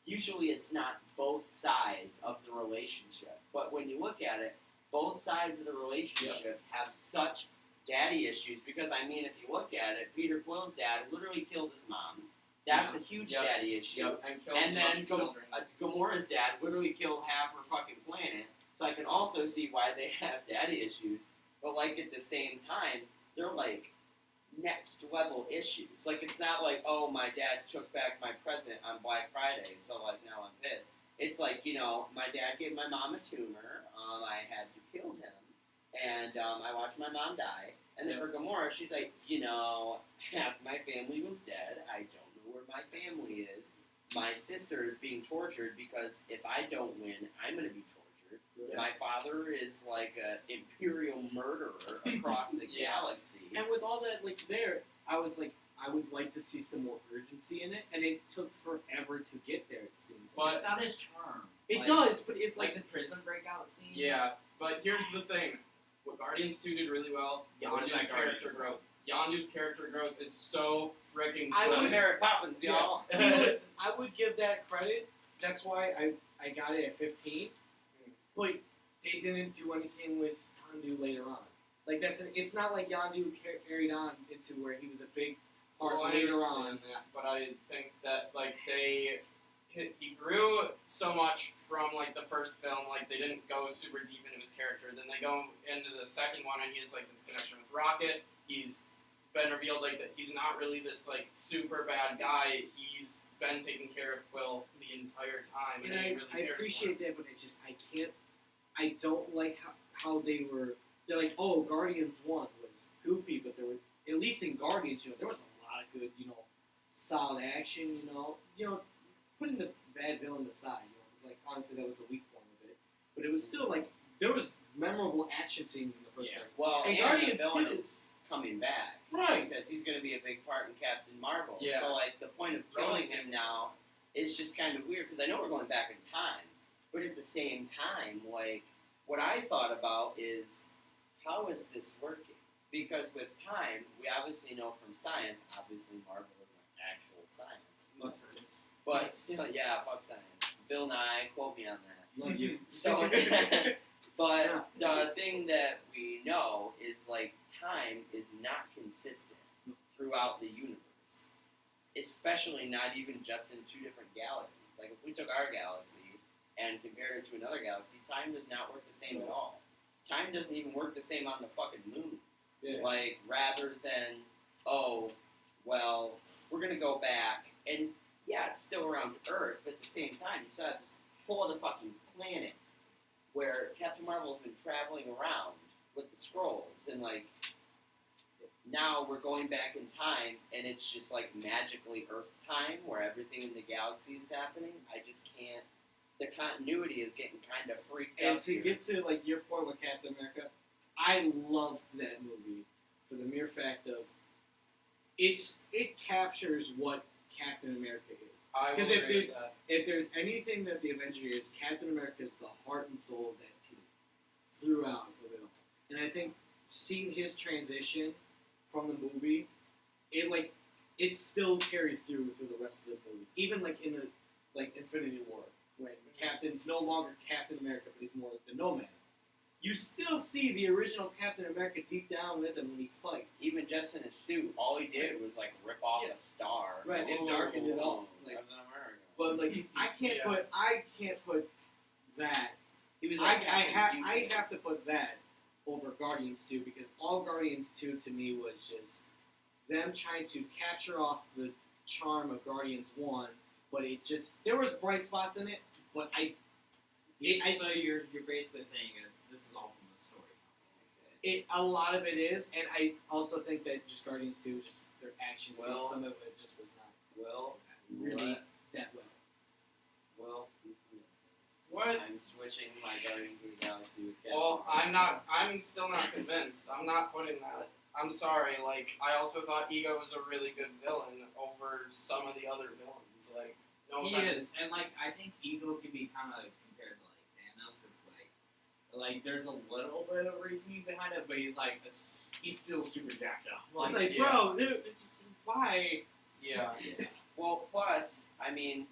usually it's not both sides of the relationship. But when you look at it, both sides of the relationship have such daddy issues because I mean if you look at it, Peter Quill's dad literally killed his mom. That's a huge daddy issue. Yep, And then children. Gamora's dad literally killed half her fucking planet. So I can also see why they have daddy issues. But like at the same time, they're like next level issues. Like it's not like, oh, my dad took back my present on Black Friday, so like now I'm pissed. It's like, you know, my dad gave my mom a tumor. I had to kill him, and I watched my mom die. And then for Gamora, she's like, you know, half my family was dead. I don't know where my family is. My sister is being tortured because if I don't win, I'm going to be tortured. Yeah. My father is like an imperial murderer across the galaxy. And with all that, like, I was like, I would like to see some more urgency in it, and it took forever to get there, it seems. But it's not his charm. It does, but it, like the prison breakout scene. Yeah, but here's the thing. What Guardians 2 did really well, Yondu's character growth. Yondu's character growth is so freaking I good. would- Mary Poppins, y'all. See, listen, I would give that credit. That's why I got it at 15. But they didn't do anything with Yondu later on. Like it's not like Yondu carried on into where he was a big part Well, I later understand on. that, but I think that like he grew so much from like the first film. Like they didn't go super deep into his character. Then they go into the second one, and he has like this connection with Rocket. He's been revealed like that he's not really this like super bad guy. He's been taking care of Quill the entire time, And he I really cares appreciate that, but I don't like how they're like, oh, Guardians 1 was goofy, but there were, at least in Guardians, there was a lot of good, solid action, putting the bad villain aside, it was like, honestly, that was the weak point of it. But it was still like, there was memorable action scenes in the first Guardians. Well, and the Guardians villain 2 is coming back. Right. Because he's going to be a big part in Captain Marvel. Yeah. So, like, the point of killing him now is just kind of weird, because I know we're going back in time, but at the same time, like, what I thought about is, how is this working? Because with time, we obviously know from science, obviously Marvel isn't actual science. Fuck science. But still, yeah, fuck science. Bill Nye, quote me on that. Love you. So, but the thing that we know is, like, time is not consistent throughout the universe. Especially not even just in two different galaxies. Like, if we took our galaxy and compared it to another galaxy, time does not work the same at all. Time doesn't even work the same on the fucking moon. Yeah. Like, rather than, oh, well, we're going to go back, and yeah, it's still around Earth, but at the same time, you still have this whole other fucking planet where Captain Marvel's been traveling around with the Skrulls, and, like, now we're going back in time, and it's just, like, magically Earth time, where everything in the galaxy is happening. I just can't. The continuity is getting kind of freaked out. And to get to, like, your point with Captain America, I loved that movie for the mere fact of it captures what Captain America is. Because if there's anything that the Avenger is, Captain America is the heart and soul of that team throughout of it all. And I think seeing his transition from the movie, it still carries through the rest of the movies. Even like in Infinity War, when Captain's no longer Captain America, but he's more like the Nomad. You still see the original Captain America deep down with him when he fights. Even just in his suit, all he did was, like, rip off a star. Right, and darkened it all. Like, Captain America. but like, I can't put that. He was I like have to put that over Guardians 2, because all Guardians 2 to me was just them trying to capture off the charm of Guardians 1, but there was bright spots in it, but so you're basically saying this is all from the story. a lot of it is, and I also think that just Guardians 2, just their action scenes, some of it just was not Well, really that well. Well, you've convinced me. What? I'm switching my Guardians of the Galaxy with Captain Well, America. I'm still not convinced. I'm not putting that. I'm sorry. Like, I also thought Ego was a really good villain over some of the other villains. Like, no He offense. is, and like I think Ego can be kind of compared to like Thanos, because like there's a little bit of reasoning behind it, but he's like he's still super jacked up. It's like, yeah. bro, dude, why? Yeah. Well, plus, I mean,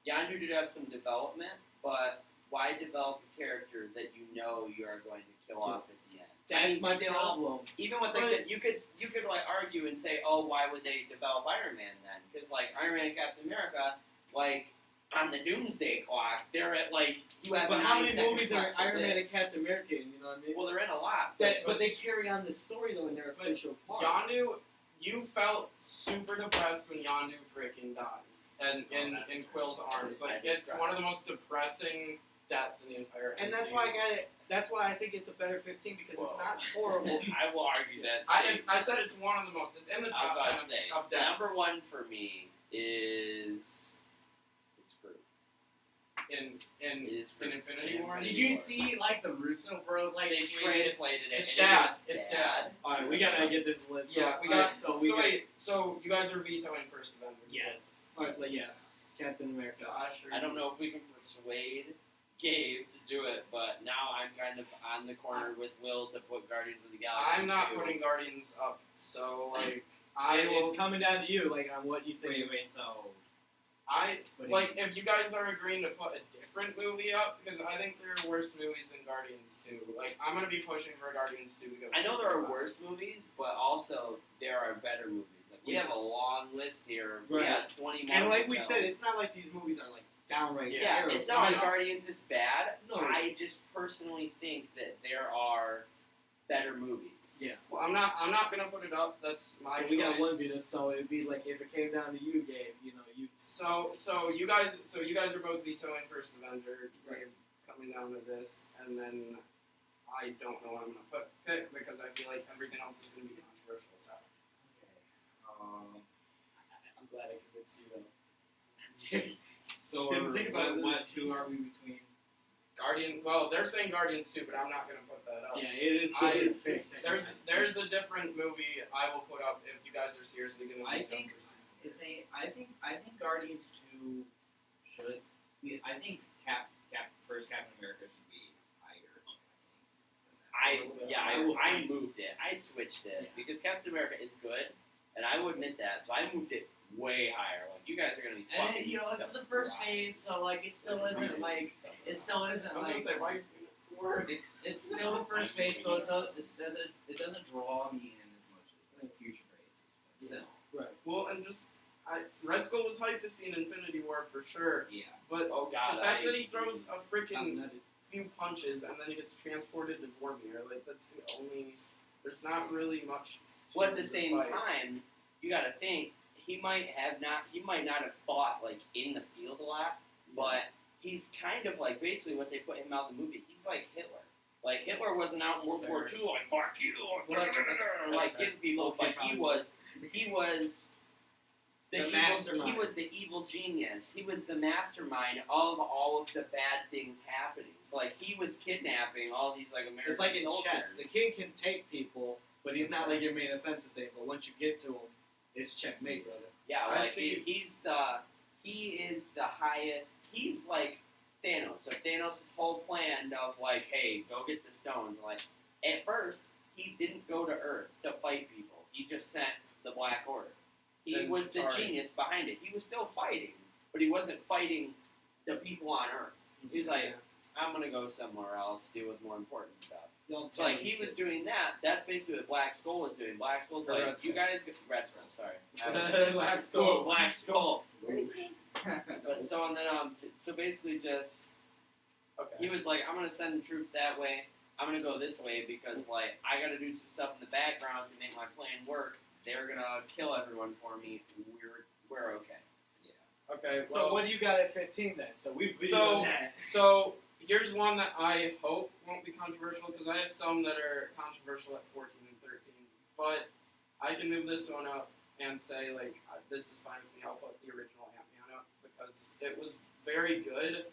Yondu did have some development, but why develop a character that you know you are going to kill off at the end? That's my still, problem. Even with like, you could like argue and say, oh, why would they develop Iron Man then? Because like Iron Man and Captain America, like on the Doomsday Clock, they're at like you have. But 9 how many seconds movies are left to Iron Man live. and Captain America in? You know what I mean? Well, they're in a lot. But they carry on the story though, and they're a crucial part. Yondu, you felt super depressed when Yondu freaking dies, and in Quill's arms. Like, it's one of the most depressing deaths in the entire. And that's MCU. why I got it. That's why I think it's a better 15 because it's not horrible. I will argue that. I said it's one of the most. It's in the I was top about 10 to say, of deaths. number one for me is it's Groot. in It is Groot. Infinity War. Did you see like the Russo bros like They tweeted- translated it. It's and Dad. was It's Dad. All right, we gotta get this list. Yeah, we got. So So you guys are vetoing First Avengers. Yes. All right, yeah, Captain America. Gosh, I don't know if we can persuade Gabe to do it, but now I'm kind of on the corner with Will to put Guardians of the Galaxy. I'm not 2. putting Guardians up. So like, I It's will. coming down to you, like on what you think. Wait, so I What do like if you guys are agreeing to put a different movie up, because I think there are worse movies than Guardians 2. Like, I'm gonna be pushing for Guardians 2 to go. I know super there are high. worse movies, but also there are better movies. Like, we have a long list here. We Right. got 20 more. And like we films. said, it's not like these movies are like downright Yeah, Yeah, terrible. it's not like No. Guardians is bad. No. I just personally think that there are better movies. Yeah. Well, I'm not gonna put it up. That's my So choice. we got one veto, so it'd be like if it came down to you, Gabe, you know, you. So you guys are both vetoing First Avenger. Right. Coming down to this, and then I don't know what I'm gonna pick because I feel like everything else is gonna be controversial. So. I'm glad I convinced you though. So Didn't think about what this. two are we between? Well, they're saying Guardians 2, but I'm not gonna put that up. Yeah, it is. I- It is big. There's a different movie I will put up if you guys are seriously gonna. I veto think- First Avenger. I think Guardians 2 should be. I think first Captain America should be higher. I moved it. I switched it Yeah. because Captain America is good, and I will admit that. So I moved it way higher. Like, you guys are gonna be And fucking. you know, it's the first phase, so like it still isn't like it still isn't I was like gonna say why. it's still the first phase, so it doesn't draw me in as much as like future phases, but still, Right. Well, and just Red Skull was hyped to see an Infinity War for sure, yeah. but Oh God! the fact I- that he throws a freaking Nutted. few punches and then he gets transported to Vormir, like that's the only. There's not really much. to Well, at the same fight. time, you got to think he might not have fought like in the field a lot, but he's kind of like basically what they put him out in the movie. He's like Hitler. Like Hitler wasn't out in World War II like fuck you, Well, that's like fair. getting people, but he was The evil, mastermind. he was the evil genius. He was the mastermind of all of the bad things happening. So like he was kidnapping all these like American It's like in soldiers. chess. The king can take people, but he's not like your main offensive thing. But once you get to him, it's checkmate, brother. Yeah, I like see. he is the highest. He's like Thanos. So Thanos' whole plan of like, hey, go get the stones. Like at first, he didn't go to Earth to fight people. He just sent the Black Order. He Then was the Chitauri. genius behind it. He was still fighting, but he wasn't fighting the people on Earth. He was like, I'm gonna go somewhere else, deal with more important stuff. So like he was doing that. That's basically what Black Skull was doing. Black Skull's Or like, Red you Skull. guys, Red Skull, sorry. Black Skull. Black Skull. Racist. But so and then so basically just Okay. he was like, I'm gonna send the troops that way. I'm gonna go this way because like I gotta do some stuff in the background to make my plan work. They're gonna kill everyone for me. We're okay. Okay. So Well, what do you got at 15 then? So we've So- that. So here's one that I hope won't be controversial because I have some that are controversial at 14 and 13. But I can move this one up and say like this is fine with me. I'll put the original Ant-Man up because it was very good,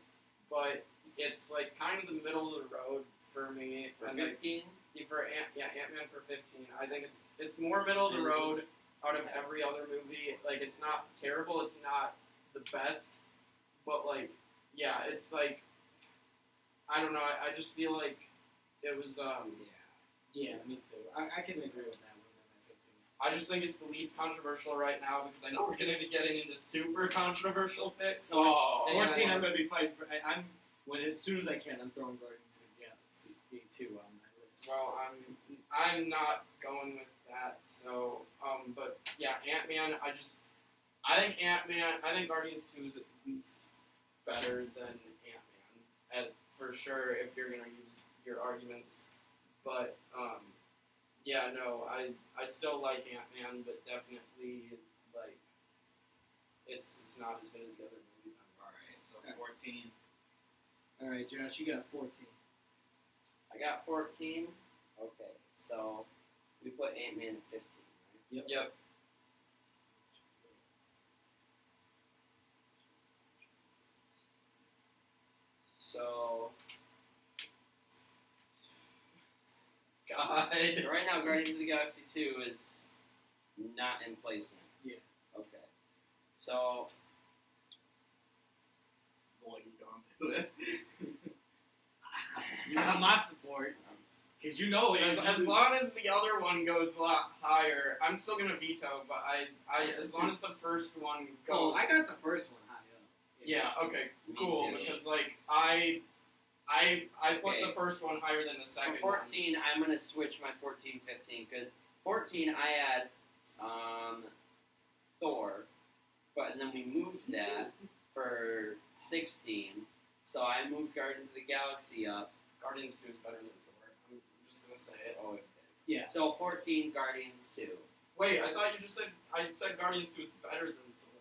but it's like kind of the middle of the road for me. For And, like, 15? Ant-Man for 15. I think it's more middle of the road out of every other movie. Like, it's not terrible, it's not the best, but like, yeah, it's like, I don't know. I just feel like it was. Yeah, me too. I can agree with that one. I just think it's the least controversial right now because I know we're going to be getting into super controversial picks. Oh, And- 14, I'm gonna be fighting for. As soon as I can, I'm throwing Guardians of the Galaxy B2 on my list. Well, I'm not going with that. So, but yeah, Ant-Man. I think Guardians 2 is at least better than Ant-Man, for sure. If you're gonna use your arguments, but yeah, no, I still like Ant-Man, but definitely like it's not as good as the other movies. Alright, so 14. All right, Josh, you got 14. I got 14. Okay, so we put Ant-Man at 15, right? Yep. So, God. so right now, Guardians of the Galaxy 2 is not in placement. Yeah. Okay. So, Boy, you don't do it. You got my support, because you know it. As long as the other one goes a lot higher, I'm still gonna veto. But I as long as the first one goes. Oh, I got the first one high up. Yeah. Okay. Me Cool. too. Because like I put Okay. the first one higher than the second. For 14, one. I'm going to switch my 14, 15, because 14, I had Thor, and then we moved that for 16, so I moved Guardians of the Galaxy up. Guardians 2 is better than Thor. I'm just gonna say it. Oh, it is. Yeah. So 14, Guardians 2. Wait, I thought you just said I said Guardians 2 is better than Thor.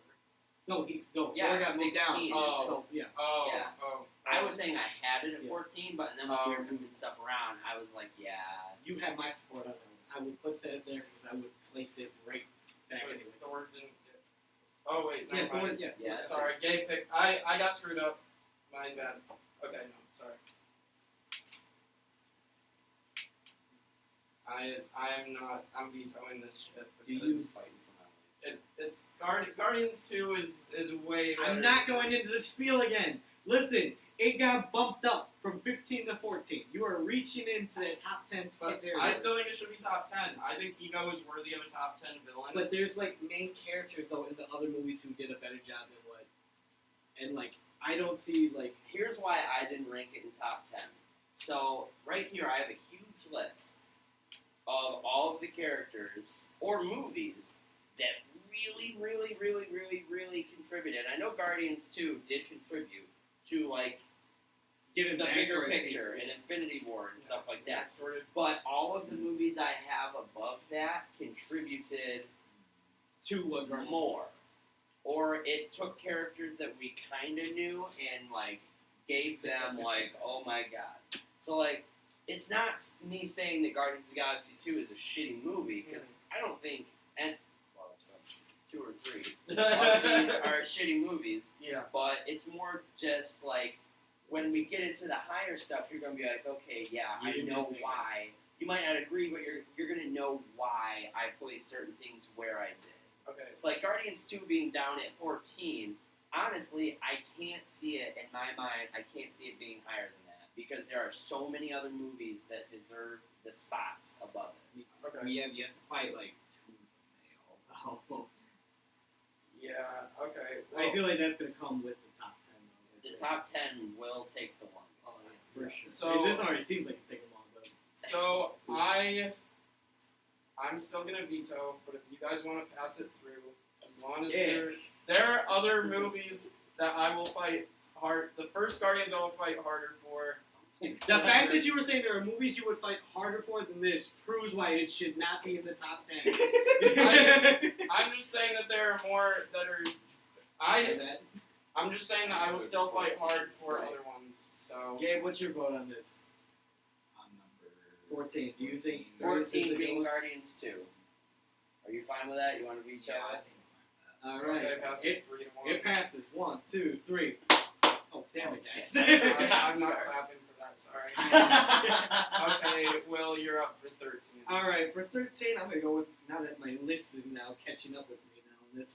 No, Yeah, Thor got moved down. 16 is- So yeah. Oh. Yeah. Oh. I was saying I had it at Yeah. 14, but then when we were moving stuff around, I was like, yeah. You had my support on that one. I would put that there because I would place it right back Wait, anyways. Thor didn't get. Oh wait, Yeah, never mind. Yeah, that's Sorry, Gabe picked. I got screwed up. My bad. Okay, no, sorry. I'm vetoing this shit Do you because fighting for my life. it's Guardians 2 is way better. I'm not going into the spiel again. Listen, it got bumped up from 15 to 14. You are reaching into that top 10 But there. I still think it should be top 10. I think Ego is worthy of a top 10 villain. But there's like main characters though in the other movies who did a better job than what, and like I don't see like Here's why I didn't rank it in top 10. So, right here, I have a huge list of all of the characters or movies that really, really, really, really, really contributed. I know Guardians 2 did contribute to, like, given the the bigger backstory. picture and Infinity War and stuff like that. Backstory. But all of the movies I have above that contributed to what Guardians more. was. Or it took characters that we kind of knew and, like, gave them, like, oh my god. So, like, it's not me saying that Guardians of the Galaxy 2 is a shitty movie, because I don't think, well, so 2 or 3 of these are shitty movies, Yeah. but it's more just, like, when we get into the higher stuff, you're going to be like, okay, yeah, I You know did make why. You might not agree, but you're going to know why I place certain things where I did. Okay. It's like Guardians 2 being down at 14. Honestly, I can't see it in my mind. I can't see it being higher than that because there are so many other movies that deserve the spots above it. Okay. You have to fight like two male. Oh. Yeah. Okay. I feel like that's gonna come with the top 10. The top 10 will take the longest. Oh, yeah, for sure. So- I mean, this already seems like it's taking long, but So I'm still gonna veto, but if you guys want to pass it through, as long as there are other movies that I will fight hard. The first Guardians I will fight harder for. the fact that you were saying there are movies you would fight harder for than this proves why it should not be in the top 10. I'm just saying that there are more that are. I'm just saying that I will still fight hard for other ones. So. Gabe, what's your vote on this? On number 14. Do you think 14 being Guardians 2. Are you fine with that? You want to veto Yeah, I it? think I'm fine with that. All right. Okay, passes 3-1. It passes. 1, 2, 3. Oh, damn it, guys. I'm not Sorry. clapping for that. Sorry. Okay, Will, you're up for 13. All right, for 13, I'm gonna go with, now that my list is now catching up with me now, and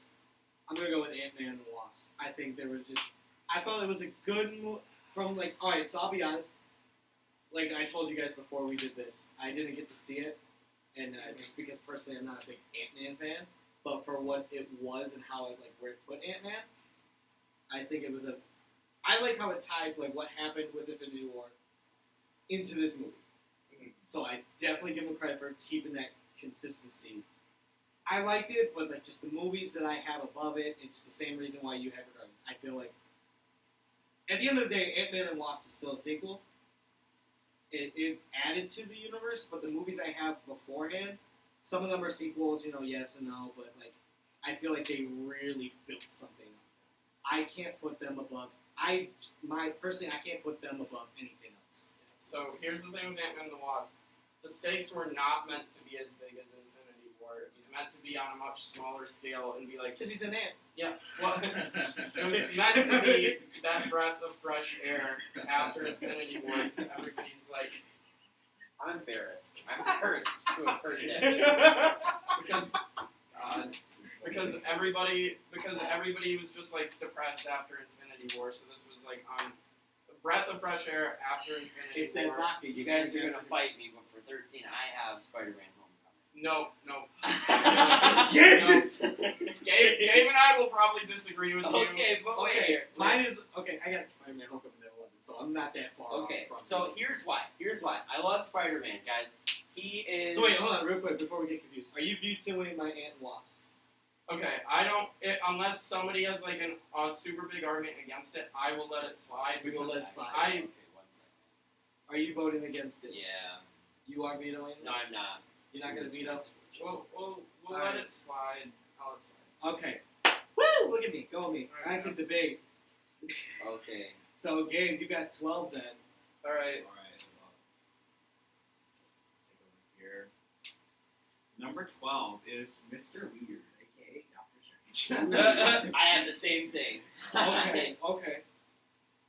I'm gonna go with Ant-Man and the Wasp. I think I felt it was a good move from like. All right, so I'll be honest. Like I told you guys before we did this, I didn't get to see it, and just because personally I'm not a big Ant-Man fan, but for what it was and how it like where it put Ant-Man, I think it was I like how it tied like what happened with Infinity War into this movie. So I definitely give him credit for keeping that consistency. I liked it, but like just the movies that I have above it, it's the same reason why you have Guardians. I feel like at the end of the day, Ant-Man and Wasp is still a sequel. It added to the universe, but the movies I have beforehand, some of them are sequels, yes and no, but like I feel like they really built something up. I can't put them above. Personally, I can't put them above anything else. So here's the thing with Ant-Man and the Wasp. The stakes were not meant to be as big as Infinity War. It was meant to be on a much smaller scale and be like... Because he's an ant. Yeah, well, it was meant to be that breath of fresh air after Infinity War, because everybody's like... I'm embarrassed. I'm cursed to have heard that. Because everybody was just like depressed after Infinity War, so this was like on a breath of fresh air after Infinity It's War. that rocket. You guys are gonna fight me, but for 13, I have Spider-Man Homecoming. No. Gabe Gabe and I will probably disagree with you. Okay, but wait. Okay, mine is okay. I got Spider-Man Homecoming at 11, so I'm not that far. Okay, off from so here's why. I love Spider-Man, guys. He is. So wait, hold on, real quick before we get confused. Are you viewing my Ant and Wasp? Okay, unless somebody has like a super big argument against it, I will let it slide. We will because let it slide. Okay, 1 second. Are you voting against it? Yeah. You are vetoing it? No, I'm not. You're not gonna veto? We'll let it slide. I'll let it slide. Okay. Woo! Look at me. Go with me. I Alright, can debate. Okay. So, Gabe, you got 12 then. All right. Alright, well, let's take a look here. Number 12 is Mr. Weird, aka Dr. Strange. I have the same thing. Okay.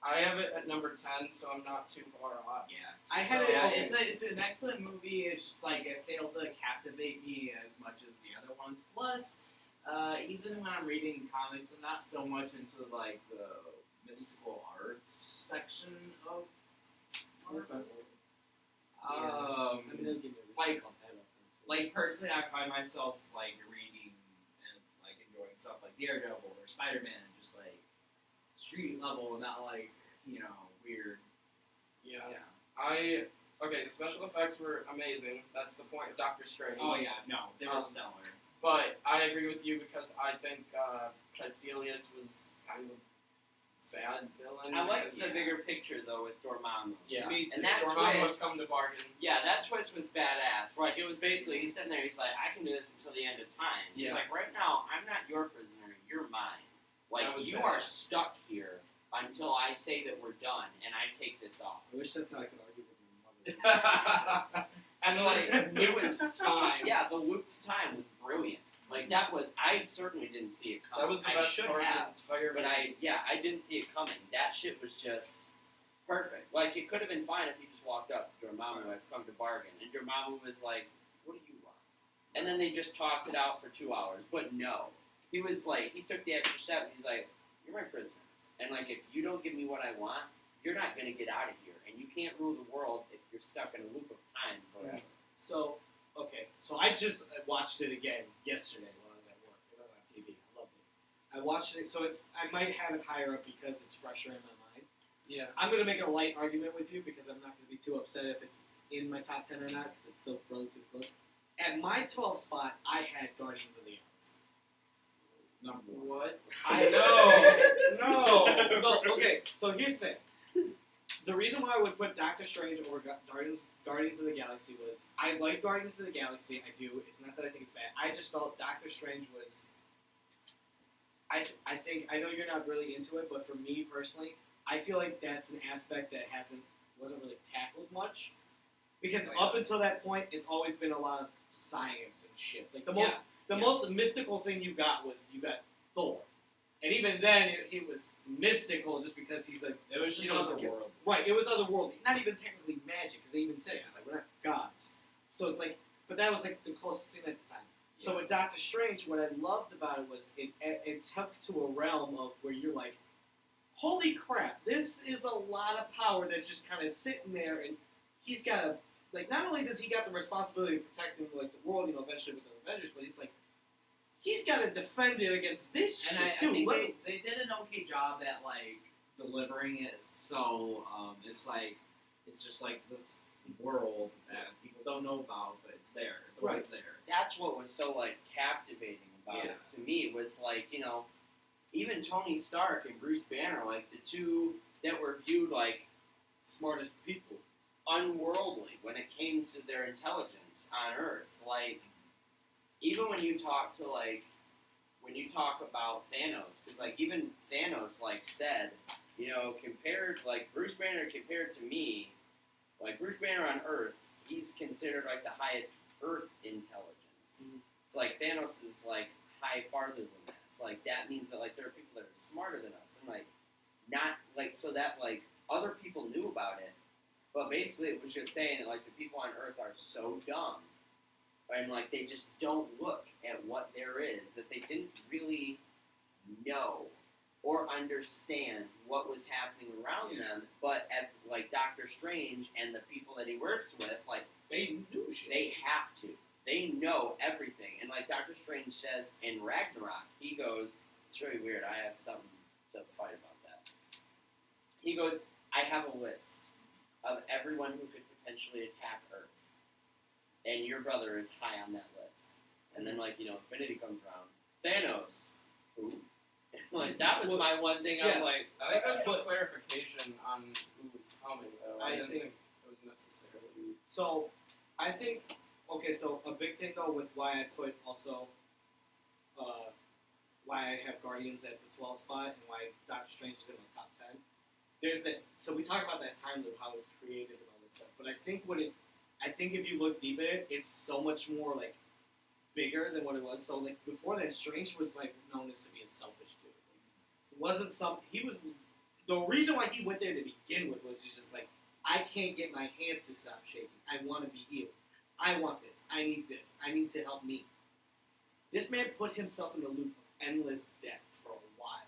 I have it at number 10, so I'm not too far off. Yeah, I had so, it- okay. It's an excellent movie. It's just like it failed to captivate me as much as the other ones. Plus, even when I'm reading comics, I'm not so much into like the mystical arts section of Marvel. I mean, they'll give you a like- bump that up. Like personally, I find myself like reading and like enjoying stuff like Daredevil or Spider-Man, just like street level and not like weird. Yeah. Yeah. Okay, the special effects were amazing. That's the point of Doctor Strange. Oh yeah, no, they were stellar. But I agree with you because I think Caecilius was kind of a bad villain. I like the because- bigger picture though with Dormammu. Yeah. Me too. And that Dormammu twist, has come to bargain. yeah, that twist was badass. Like it was basically he's sitting there, he's like, I can do this until the end of time. He's Yeah. like, right now, I'm not your prisoner, you're mine. Like That was you are badass. stuck here until I say that we're done and I take this off. I wish that's how I could argue with my mother. And it was time. Yeah, the loop to time was brilliant. Like that was, I certainly didn't see it coming. That was the I best should part have. of the entire But movie. I didn't see it coming. That shit was just perfect. Like, it could have been fine if he just walked up to Dormammu, I've come to bargain. And Dormammu was like, what do you want? And then they just talked it out for 2 hours. But no. He was like, he took the extra step and he's like, you're my prisoner. And like, if you don't give me what I want, you're not going to get out of here. And you can't rule the world if you're stuck in a loop of time forever. So, okay. So I just watched it again yesterday when I was at work. It was on TV. I loved it. I watched it, so I might have it higher up because it's fresher in my mind. Yeah. I'm going to make a light argument with you because I'm not going to be too upset if it's in my top 10 or not because it's still relatively close. At my 12th spot, I had Guardians of the Galaxy. Number 1. What? I know. No. No, okay, so here's the thing. The reason why I would put Doctor Strange over Guardians of the Galaxy was I like Guardians of the Galaxy. I do. It's not that I think it's bad. I just felt Doctor Strange was. I think I know you're not really into it, but for me personally, I feel like that's an aspect that wasn't really tackled much. Because up until that point, it's always been a lot of science and shit. Like the most mystical thing you got was you got Thor. And even then, it was mystical just because he's like, It was just you know, otherworldly. right, it was otherworldly. Not even technically magic, because they even said it's like, we're not gods. So it's like, but that was like the closest thing at the time. So with Doctor Strange, what I loved about it was it took to a realm of where you're like, holy crap, this is a lot of power that's just kind of sitting there, and he's got to, like, not only does he got the responsibility of protecting, like, the world, you know, eventually with the Avengers, but it's like, he's got to defend it against this And shit, I too. think they did an okay job at, like, delivering it, so it's just like this world that people don't know about, but it's there. It's always there. That's what was so like captivating about it to me. Was like, you know, even Tony Stark and Bruce Banner, like the two that were viewed like Smartest people. unworldly when it came to their intelligence on Earth. Like, even when you talk about Thanos, because like even Thanos like said, you know, compared like Bruce Banner compared to me, like Bruce Banner on Earth, he's considered like the highest Earth intelligence. So like Thanos is like high farther than that. So like that means that like there are people that are smarter than us, and like not like so that like other people knew about it, but basically it was just saying that like the people on Earth are so dumb, and like they just don't look at what there is, that they didn't really know or understand what was happening around them. But at like Doctor Strange and the people that he works with, like They knew shit. they have to. They know everything. And like Doctor Strange says in Ragnarok, he goes, it's really weird, I have something to fight about that. He goes, I have a list of everyone who could potentially attack Earth. And your brother is high on that list. And then like, you know, Infinity comes around. Thanos. Who? Like that was my one thing. I was like, I think that's just clarification on who was coming, though. I didn't think it was necessarily. So, I think, okay, so a big thing, though, with why I put also, why I have Guardians at the 12th spot and why Doctor Strange is in my top 10, there's that, so we talk about that time loop, how it was created and all this stuff, but I think if you look deep at it, it's so much more, like, bigger than what it was. So, like, before that, Strange was, like, known as to be a selfish dude. Like, it wasn't the reason why he went there to begin with was he's just like, I can't get my hands to stop shaking. I want to be healed. I want this. I need this. I need to help me. This man put himself in the loop of endless death for a while.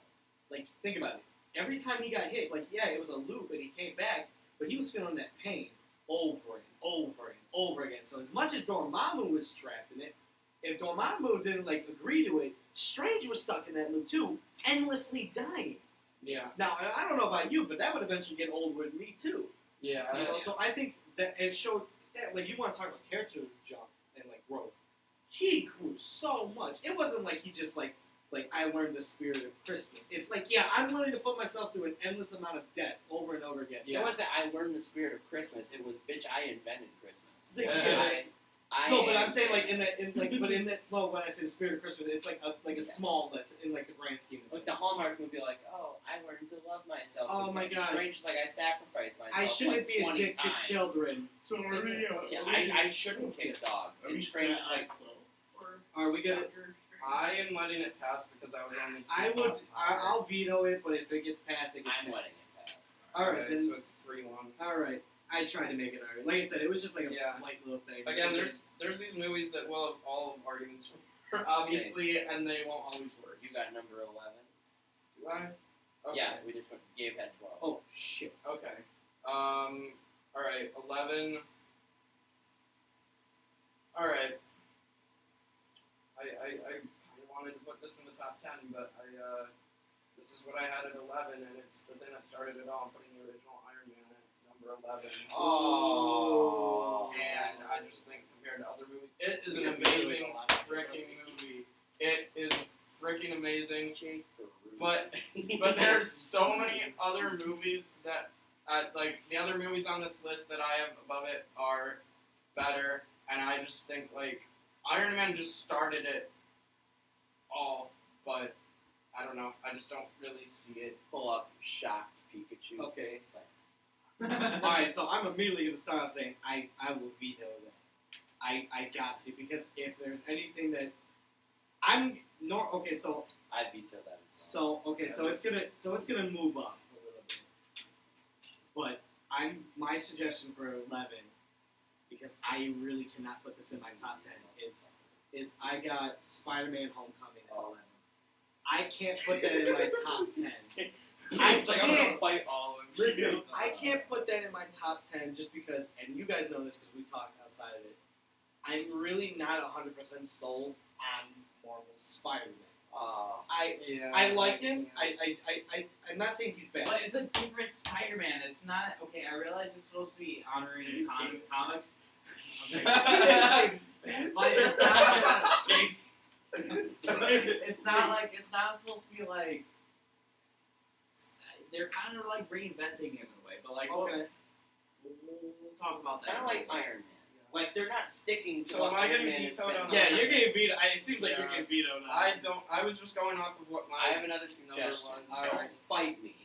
Like, think about it. Every time he got hit, like, yeah, it was a loop and he came back, but he was feeling that pain over and over and over again. So as much as Dormammu was trapped in it, if Dormammu didn't, like, agree to it, Strange was stuck in that loop too, endlessly dying. Yeah. Now, I don't know about you, but that would eventually get old with me too. Yeah. You know, so I think that it showed that, like, you want to talk about character jump and like growth. He grew so much. It wasn't like he just like I learned the spirit of Christmas. It's like, yeah, I'm willing to put myself through an endless amount of death over and over again. it wasn't I learned the spirit of Christmas. It was, bitch, I invented Christmas. Yeah. I No, but am I'm saying like well, when I say the spirit of Christmas, it's like a small lesson in like the grand scheme of like things. the Hallmark would be like, oh, I learned to love myself. Oh my God. Strange is like I sacrificed myself. I shouldn't like be 20 addicted to times. children. Sorry. Yeah, I shouldn't kick dogs. And Strange is like, Are we gonna? I am letting it pass because I was only two I would. spots higher. I'll veto it, but if it gets passed, it gets I'm letting passed. it pass. All right, Okay, then. so it's 3-1. All right. I tried to make it alright. Like I said, it was just like a Yeah. light little thing. Again, there's these movies that will have all of arguments for, obviously, and they won't always work. You got number 11. Do I? Okay. Yeah, we just went. Gabe had 12. Oh shit. Okay. Alright, 11. Alright. I kind of wanted to put this in the top 10, but this is what I had at 11, and it's the thing that started it all. I'm putting the original Iron Man at number 11. Oh. And I just think compared to other movies, it is an amazing freaking movie. It is freaking amazing. Jake Borucki. But there's so many other movies that, like, the other movies on this list that I have above it are better, and I just think, like, Iron Man just started it all, but I don't know. I just don't really see it. Pull up shocked Pikachu. Okay. Face, like, Alright, so I'm immediately going to start off saying I will veto that. I got to, because if there's anything that Okay, so I veto that as well. so it's gonna move up a little bit. But my suggestion for 11, because I really cannot put this in my top 10, is I got Spider-Man: Homecoming at 11. I can't put that in my top 10. I'm gonna fight all of you. Listen, I can't put that in my top 10 just because, and you guys know this because we talked outside of it, I'm really not 100% sold on Marvel's Spider-Man. I like him. I'm not saying he's bad. But it's a different Spider-Man. It's not okay. I realize it's supposed to be honoring comics. Okay. But it's not. It's not supposed to be like. They're kind of like reinventing him in a way, but like Okay. we'll talk about that. Kind of like Iron Man. Like they're not sticking to So what am I Iron getting Man has vetoed been on doing. Yeah, you're getting vetoed. It seems like Yeah. you're getting vetoed. I was just going off of what my. I have another suggestion. ones. Don't fight me.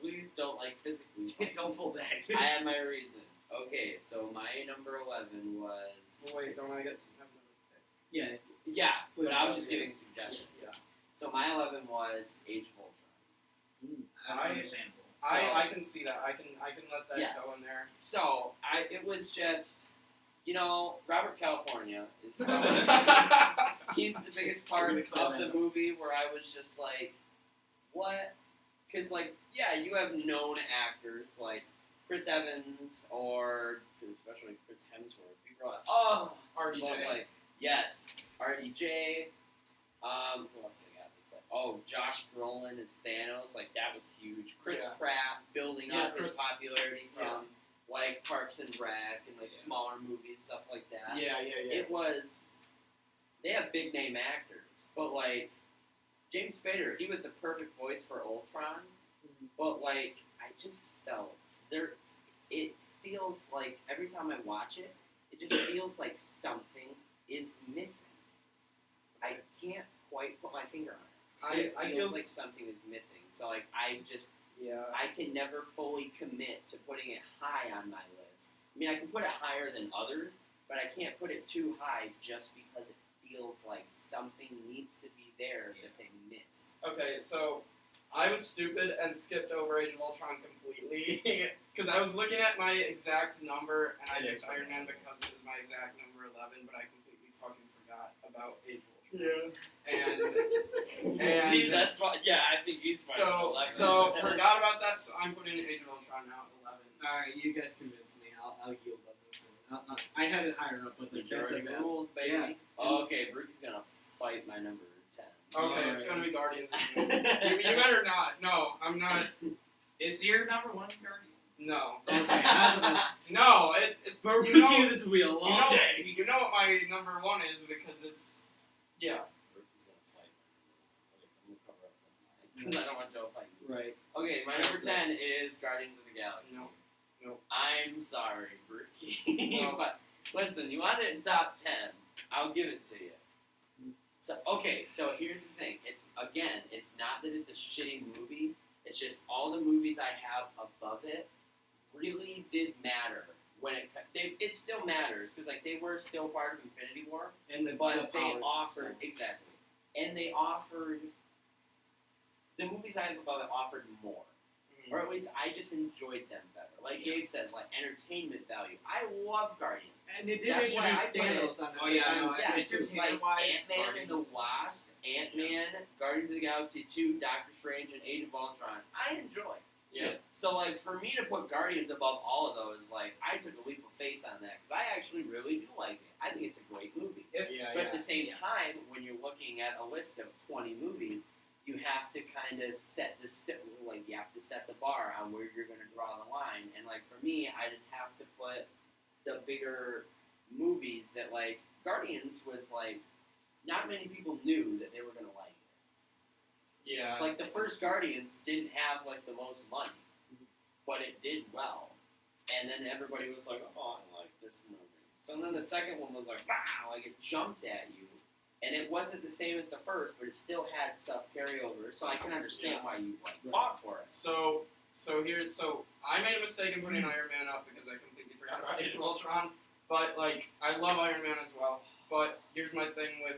Please don't physically fight Don't pull that. me. I had my reasons. Okay, so my number 11 was Wait, don't I get to have another pick? yeah, but I was just giving suggestions. Yeah. So my 11 was Age of Ultron. I- Understandable. I can see that. I can let that Yes. go in there. So it was just, Robert California is he's the biggest part of the movie where I was just like, what? Because you have known actors like Chris Evans or especially Chris Hemsworth. People are like, oh, RDJ. well, yes, RDJ. Who else they got? It's Josh Brolin as Thanos. That was huge. Chris Yeah. Pratt building Yeah, up his popularity from Parks and Rec and smaller movies, stuff like that. Yeah. It was. They have big name actors, but James Spader, he was the perfect voice for Ultron. But I just felt there. It feels like every time I watch it, it just feels like something is missing. I can't quite put my finger on it. It I feels feel like something is missing. So Yeah. I can never fully commit to putting it high on my list. I mean, I can put it higher than others, but I can't put it too high just because it feels like something needs to be there that they miss. Okay, so I was stupid and skipped over Age of Ultron completely because I was looking at my exact number and I picked Iron Man because it was my exact number 11, but I completely fucking forgot about Age of Ultron. And See, that's why. Yeah, I think he's so forgot about that. So I'm putting Age of Ultron now at 11. All right, you guys convinced me. I'll yield on this one. I had it higher up, but that's Majority a rules, baby. Yeah. Okay, Brooke's gonna fight my number 10. Okay, it's gonna be Guardians. You better not. No, I'm not. Is your number one Guardians? No. Okay, No. but You know- this will be a long day. You know what my number 1 is because it's Brooke's gonna fight my number 1. Okay, so I'm gonna cover up some of mine because I don't want Joe fighting me. Right. Okay, my number 10 is Guardians of the Galaxy. No. I'm sorry, Brookie. No. But listen, you want it in top 10, I'll give it to you. So here's the thing. It's not that it's a shitty movie. It's just all the movies I have above it really did matter when it still matters because they were still part of Infinity War, but they offered and they offered the movies I have above it offered more. Or at least I just enjoyed them better. Like Gabe says, entertainment value. I love Guardians. And they did That's why introduce I put Thanos on Oh, yeah, I know. Yeah, Entertainment-wise, Ant-Man and the Guardians. Wasp, Ant-Man, Guardians of the Galaxy 2, Doctor Strange, and Age of Ultron, I enjoy. Yeah. So, for me to put Guardians above all of those, I took a leap of faith on that, because I actually really do like it. I think it's a great movie. But at the same time, when you're looking at a list of 20 movies, you have to kind of set the you have to set the bar on where you're going to draw the line. And for me, I just have to put the bigger movies that Guardians was not many people knew that they were going to like it. Yeah. It's the first Guardians didn't have the most money, but it did well. And then everybody was like, oh, I like this movie. So then the second one was wow, it jumped at you. And it wasn't the same as the first, but it still had stuff carry over. So I can understand why you fought for it. So I made a mistake in putting Iron Man up because I completely forgot about Age of Ultron. But like, I love Iron Man as well. But here's my thing with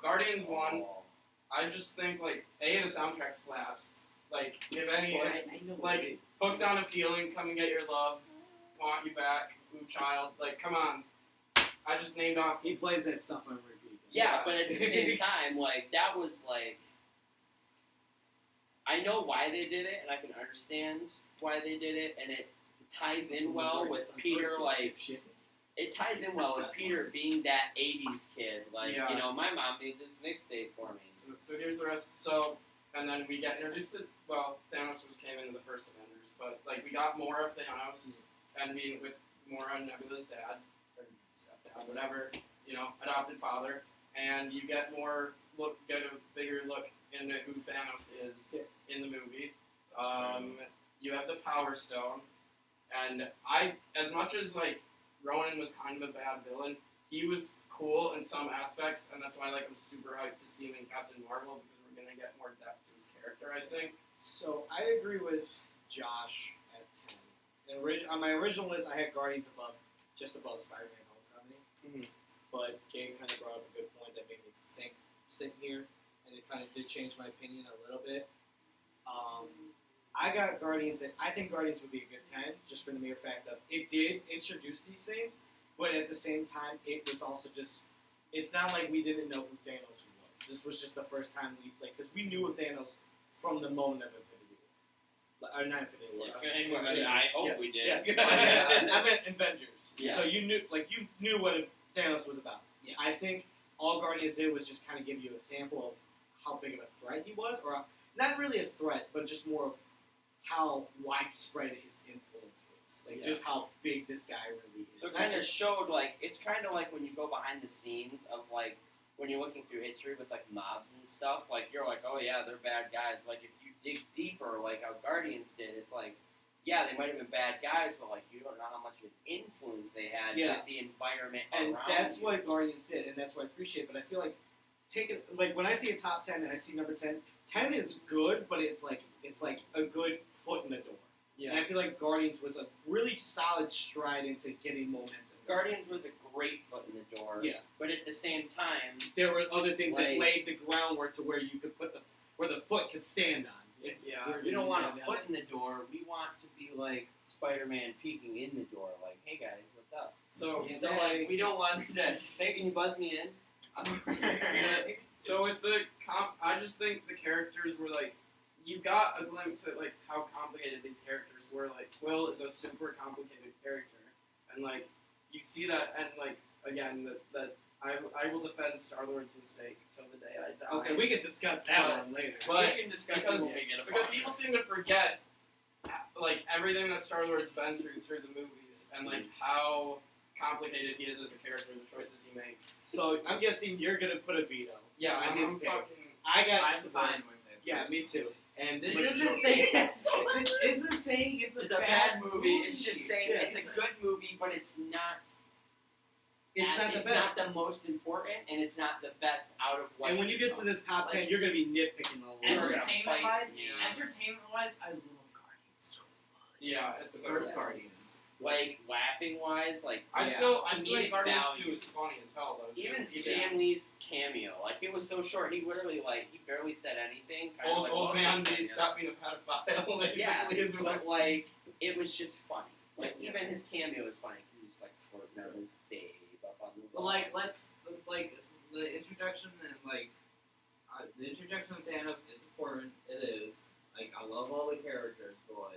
Guardians 1. I just think like the soundtrack slaps. Like if any, I know what like it is. Hooked on a Feeling, Come and Get Your Love, Want You Back, Ooh Child. Like come on, I just named off. He plays that stuff on repeat. Yeah, but at the same time, like that was like, I know why they did it, and I can understand why they did it, and it ties in well with Peter. Like it ties in well with Peter being that '80s kid. Like Yeah. you know, my mom made this mixtape for me. So here's the rest. And then we get introduced to Thanos came into the first Avengers, but like we got more of Thanos and being with more on Nebula's dad or stepdad, whatever, adopted father, and you get a bigger look into who Thanos is in the movie. You have the Power Stone, and as much as like Ronan was kind of a bad villain, he was cool in some aspects, and that's why like I'm super hyped to see him in Captain Marvel because we're gonna get more depth to his character, I think. So I agree with Josh at 10. On my original list, I had Guardians just above Spider-Man Homecoming. Mhm. But Gabe kind of brought up a good point that made me think sitting here, and it kind of did change my opinion a little bit. I got Guardians, and I think Guardians would be a good 10, just for the mere fact of it did introduce these things, but at the same time, it was also just, it's not like we didn't know who Thanos was. This was just the first time because we knew of Thanos from the moment of Infinity War. Not Infinity War. I hope we did. Yeah. I meant Avengers. Yeah. So you knew what Thanos was about. Yeah. I think all Guardians did was just kind of give you a sample of how big of a threat he was, or not really a threat, but just more of how widespread his influence is. Just how big this guy really is. So it kind of showed, like, it's kind of like when you go behind the scenes of, like, when you're looking through history with, like, mobs and stuff, like, you're like, oh, yeah, they're bad guys. Like, if you dig deeper, like how Guardians did, it's like, yeah, they might have been bad guys, but, like, you don't know how much of an influence they had with the environment and around that's you. what Guardians did, and that's what I appreciate. But I feel like when I see a top 10 and I see number 10, 10 is good, but it's like a good foot in the door. Yeah. And I feel like Guardians was a really solid stride into getting momentum. Guardians was a great foot in the door. Yeah. But at the same time, There were other things that Like- laid the groundwork to where you could put where the foot could stand on. we don't want a foot in the door. We want to be like Spider-Man peeking in the door. Like, hey guys, what's up? So Like, we don't want that. Hey, can you buzz me in? So with I just think the characters were like, you got a glimpse at like how complicated these characters were. Like Will is a super complicated character, and like you see that, and like again that I will defend Star-Lord's mistake till the day I die. Okay, we can discuss that one later. But we can discuss because- it when we get a because podcast. people seem to forget like everything that Star-Lord's been through the movies, and like how complicated he is as a character, and the choices he makes. So I'm guessing you're gonna put a veto. Yeah, on I'm his pick. fucking. I got I'm fine with it. Yeah, me too. And This Like, isn't saying This isn't saying it's it's a bad movie. It's just saying Yeah, it's a good movie, but it's not. It's not the it's best. not the most important, and it's not the best out of what's. And when you get to this top 10, you're gonna be nitpicking a lot. Entertainment-wise, Yeah. I love Guardians so much. Yeah, it's The first Yes. Guardian. like laughing wise, like I Yeah. still think Comedic Guardians value. 2 is funny as hell though. even too. Stan Lee's cameo, like it was so short. He literally he barely said anything. Kind Old, of like old most man of his needs cameo. stop being a pedophile. Basically, Yeah, is what. but like it was just funny. Like Yeah. even his cameo was funny because he was like flirting on his babe up on the But wall. let's the introduction and the introduction of Thanos is important. It is. Like I love all the characters, but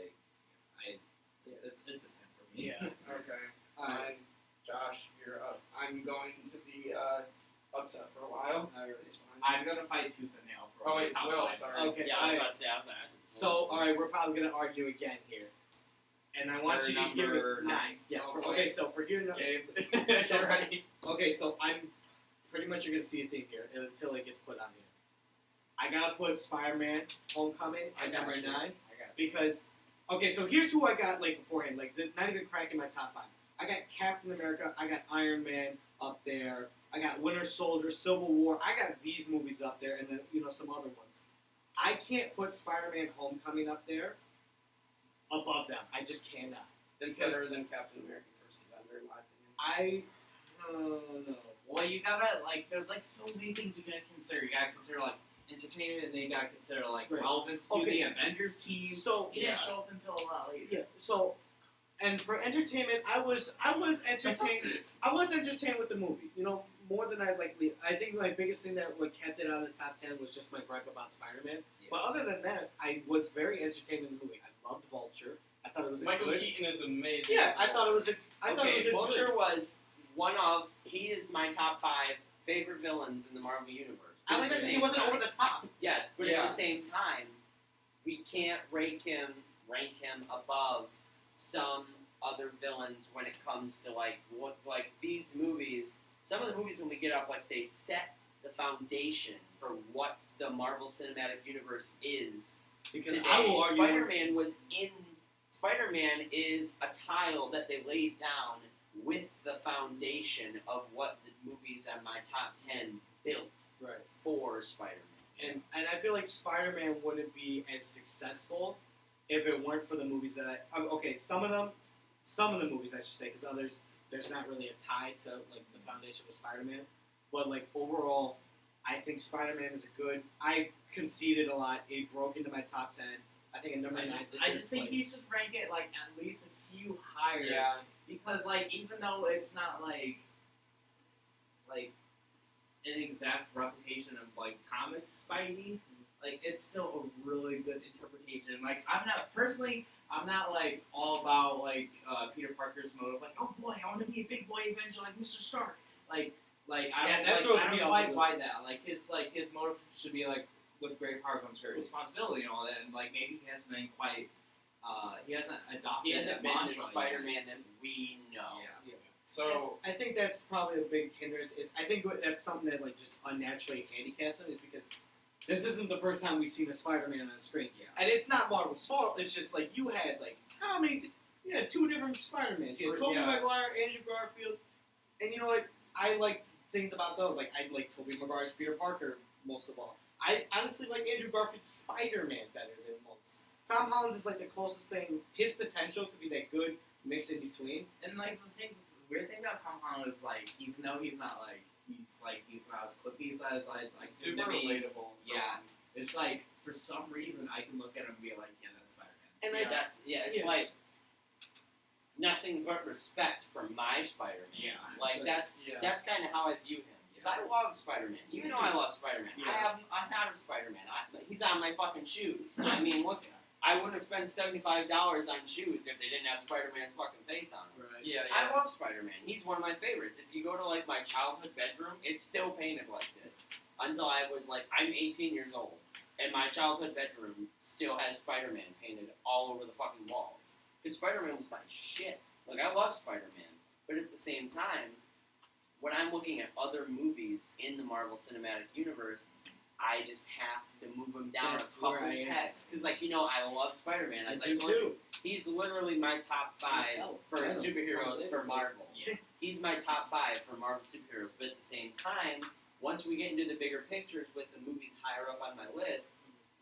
it's a 10 for me. Yeah. Okay. Josh, you're up. I'm going to be upset for a while. It's fine. I'm gonna fight tooth and nail for. Oh wait, it's top Will. five. Sorry. Okay. yeah, I was about to say, I was like, So, all right, we're probably gonna argue again here, and I want For you to hear number me. 9. Yeah. Okay. Okay. So for here, Gabe. Sorry. okay. So I'm pretty much you're gonna see a theme here until it gets put on here. I gotta put Spider-Man: Homecoming at number 9 I got because okay. So here's who I got like beforehand. Like not even cracking my top 5. I got Captain America. I got Iron Man up there. I got Winter Soldier, Civil War. I got these movies up there, and then some other ones. I can't put Spider-Man: Homecoming up there above them. I just cannot. It's better than Captain America: First Avenger, in my opinion. I don't know. Well, you gotta like. There's like so many things you gotta consider. You gotta consider like entertainment, and then you gotta consider like Right. relevance to Okay. the Avengers team. So It didn't show up until a lot later. yeah, so and for entertainment, I was entertained. I was entertained with the movie. You know, more than I likely. I think my biggest thing that what kept it out of the top 10 was just my gripe about Spider-Man. Yeah. But other than that, I was very entertained in the movie. I loved Vulture. I thought it was a Michael good. Keaton is amazing. Yeah, as I thought it was Vulture. a. I thought it was a Vulture good. was one of. He is my top 5 favorite villains in the Marvel universe. I But like at that the he same wasn't time- over the top. Yes, but Yeah. at the same time, we can't rank him above some other villains when it comes to like what like these movies. Some of the movies when we get up, like they set the foundation for what the Marvel Cinematic Universe is Because today. I will argue. Spider-Man was in. Spider-Man is a tile that they laid down with the foundation of what the movies on my top 10 built Right. for Spider-Man. And I feel like Spider-Man wouldn't be as successful if it weren't for the movies that okay, some of the movies I should say, because others there's not really a tie to like the foundation of Spider-Man, but like overall, I think Spider-Man is a good. I conceded a lot. It broke into my top 10. I think a number 9. I just think you should rank it like at least a few higher. Yeah. Because like even though it's not like an exact replication of like comics Spidey, like it's still a really good interpretation. Like I'm not like all about like Peter Parker's motive. Like oh boy, I want to be a big boy Avenger like Mr. Stark. Like I Yeah, don't, that like, throws I me don't off quite a buy that. Like his motive should be like with great power comes great responsibility and all that. And like maybe he hasn't been quite. He hasn't adopted. He hasn't that been the mantra yet. Spider-Man that we know. Yeah. So I think that's probably a big hindrance. I think that's something that like just unnaturally handicaps him is because this isn't the first time we've seen a Spider-Man on screen, Yeah. and it's not Marvel's fault. It's just like you had like how many? You had 2 different Spider-Mans. You had Tobey Yeah. Maguire, Andrew Garfield, and you know like I like things about those. Like I like Tobey Maguire's Peter Parker most of all. I honestly like Andrew Garfield's Spider-Man better than most. Tom Holland's is like the closest thing. His potential could be that good mix in between. And like the weird thing about Tom Holland is like even though he's not as quippy as like super to me, relatable. Yeah. It's like for some reason I can look at him and be like, yeah, that's Spider-Man. And Yeah, it's Yeah. like nothing but respect for my Spider-Man. Yeah. Like that's kind of how I view him. Because I love Spider-Man. You know I love Spider-Man. Yeah. I have a Spider-Man. He's on my fucking shoes. I mean, look, I wouldn't have spent $75 on shoes if they didn't have Spider-Man's fucking face on them. Right. Yeah, I love Spider-Man. He's one of my favorites. If you go to like my childhood bedroom, it's still painted like this. Until I was like, I'm 18 years old, and my childhood bedroom still has Spider-Man painted all over the fucking walls. Because Spider-Man was my shit. Like I love Spider-Man, but at the same time, when I'm looking at other movies in the Marvel Cinematic Universe, I just have to move him down That's a couple where I am. pegs. Because, like, you know, I love Spider-Man. I As do told too. you, he's literally my top 5 for Venom. superheroes for Marvel. Yeah. He's my top 5 for Marvel superheroes. But at the same time, once we get into the bigger pictures with the movies higher up on my list,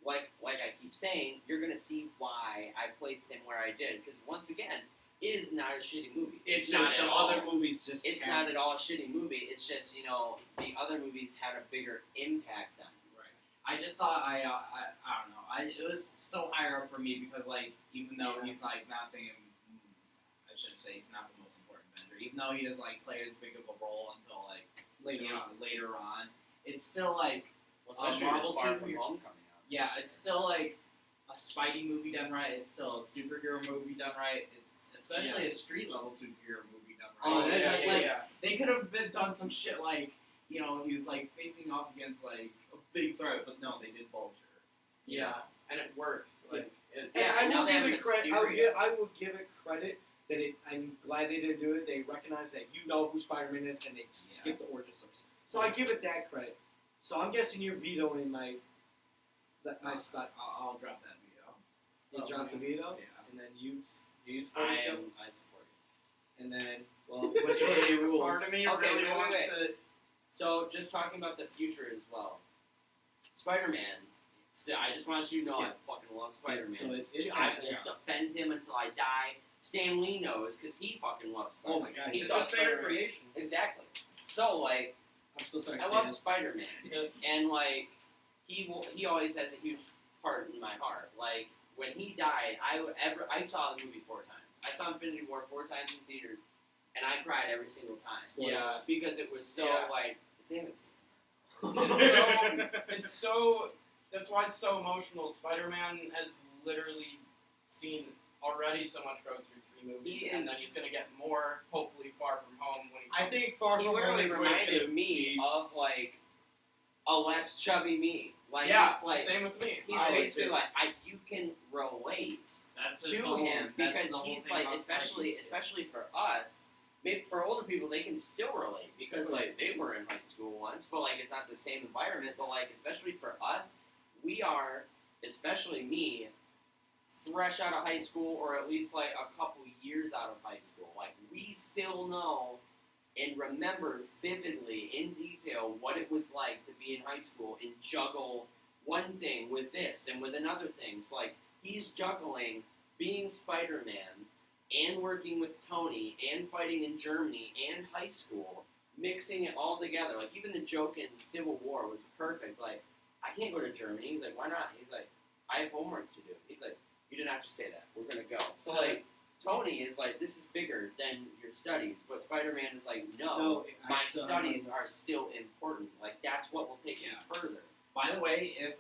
like I keep saying, you're going to see why I placed him where I did. Because, once again, it is not a shitty movie. It's not just at the all. other movies just. It's not at all a shitty movie. It's just, you know, the other movies had a bigger impact on me. Right. I just thought I don't know. It was so higher up for me because like even though he's like not the I shouldn't say he's not the most important Avenger. Even though he doesn't like play as big of a role until like later on, it's still like Especially Marvel with Far From superhero- Home coming out. yeah, it's still like a Spidey movie done right. It's still a superhero movie done right. It's especially a street level superhero movie done right. Oh, It's yeah, like, they could have done some shit like, you know, he was like facing off against like a big threat, but no, they did Vulture. Yeah, and it worked. Like, it, And Yeah, I now will they give have it credit. Mysterio. I will give it credit that I'm glad they didn't do it. They recognize that you know who Spider-Man is, and they just skip the origin stories. So I give it that credit. So I'm guessing you're vetoing my spot. I'll drop that video. You dropped the veto, Yeah. and then you support I yourself, support it. and then what's your rules? part of me Okay, really wait, wants wait. to. So, just talking about the future as well. Spider-Man, So I just want you to know Yeah. I fucking love Spider-Man. So I will defend him until I die. Stan Lee knows because he fucking loves Oh Spider-Man. my God, He It's thought his favorite Spider-Man- creation. Exactly. So like, I'm so sorry. I love Spider-Man, and like, he always has a huge part in my heart. Like when he died, I saw the movie 4 times. I saw Infinity War 4 times in theaters, and I cried every single time. Yeah. Because it was so Yeah. like, damn it. It's so. That's why it's so emotional. Spider-Man has literally seen already so much growth through 3 movies, He and is- then he's gonna get more. Hopefully, Far From Home. When he I think Far He From Home literally is where it's reminded gonna me be. of like a less chubby me. Like yeah, it's like same with me. he's I would basically too. like you can relate That's to his whole, him that's because the whole he's thing like about Spidey. especially for us. Maybe for older people they can still relate because like they were in high school once, but like it's not the same environment. But like especially for us, we are, especially me, fresh out of high school or at least like a couple years out of high school. Like we still know and remember vividly in detail what it was like to be in high school and juggle one thing with this and with another thing. So like he's juggling being Spider-Man and working with Tony and fighting in Germany and high school, mixing it all together. Like even the joke in Civil War was perfect. Like, I can't go to Germany. He's like, why not? He's like, I have homework to do. He's like, you didn't have to say that. We're gonna go. So like, Tony is like, this is bigger than your studies. But Spider-Man is like, no, my studies are still important. Like that's what will take me further. By the way, if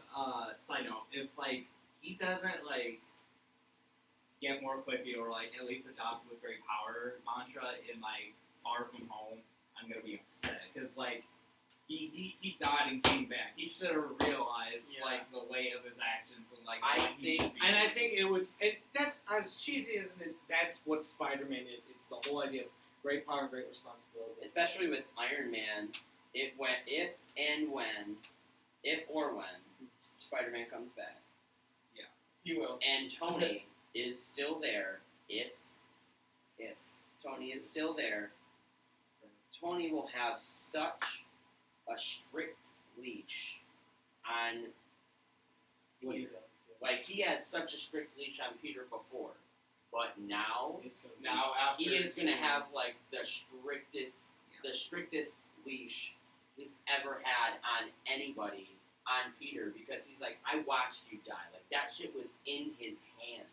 side note, if like he doesn't like get more quickly or like at least adopt with great power mantra in like Far From Home, I'm gonna be upset because like he died and came back. He should have realized like the weight of his actions and like I what he should think- be And I doing. think it would. That's as cheesy as it is. That's what Spider-Man is. It's the whole idea of great power and great responsibility. Especially with Iron Man, if or when Spider-Man comes back. He will. And Tony is still there. If Tony is still there, Tony will have such a strict leash on What he Peter. does. Like he had such a strict leash on Peter before, but now It's gonna be. Now after he is going to seeing- have like the strictest leash he's ever had on anybody on Peter because he's like, I watched you die. Like that shit was in his hands.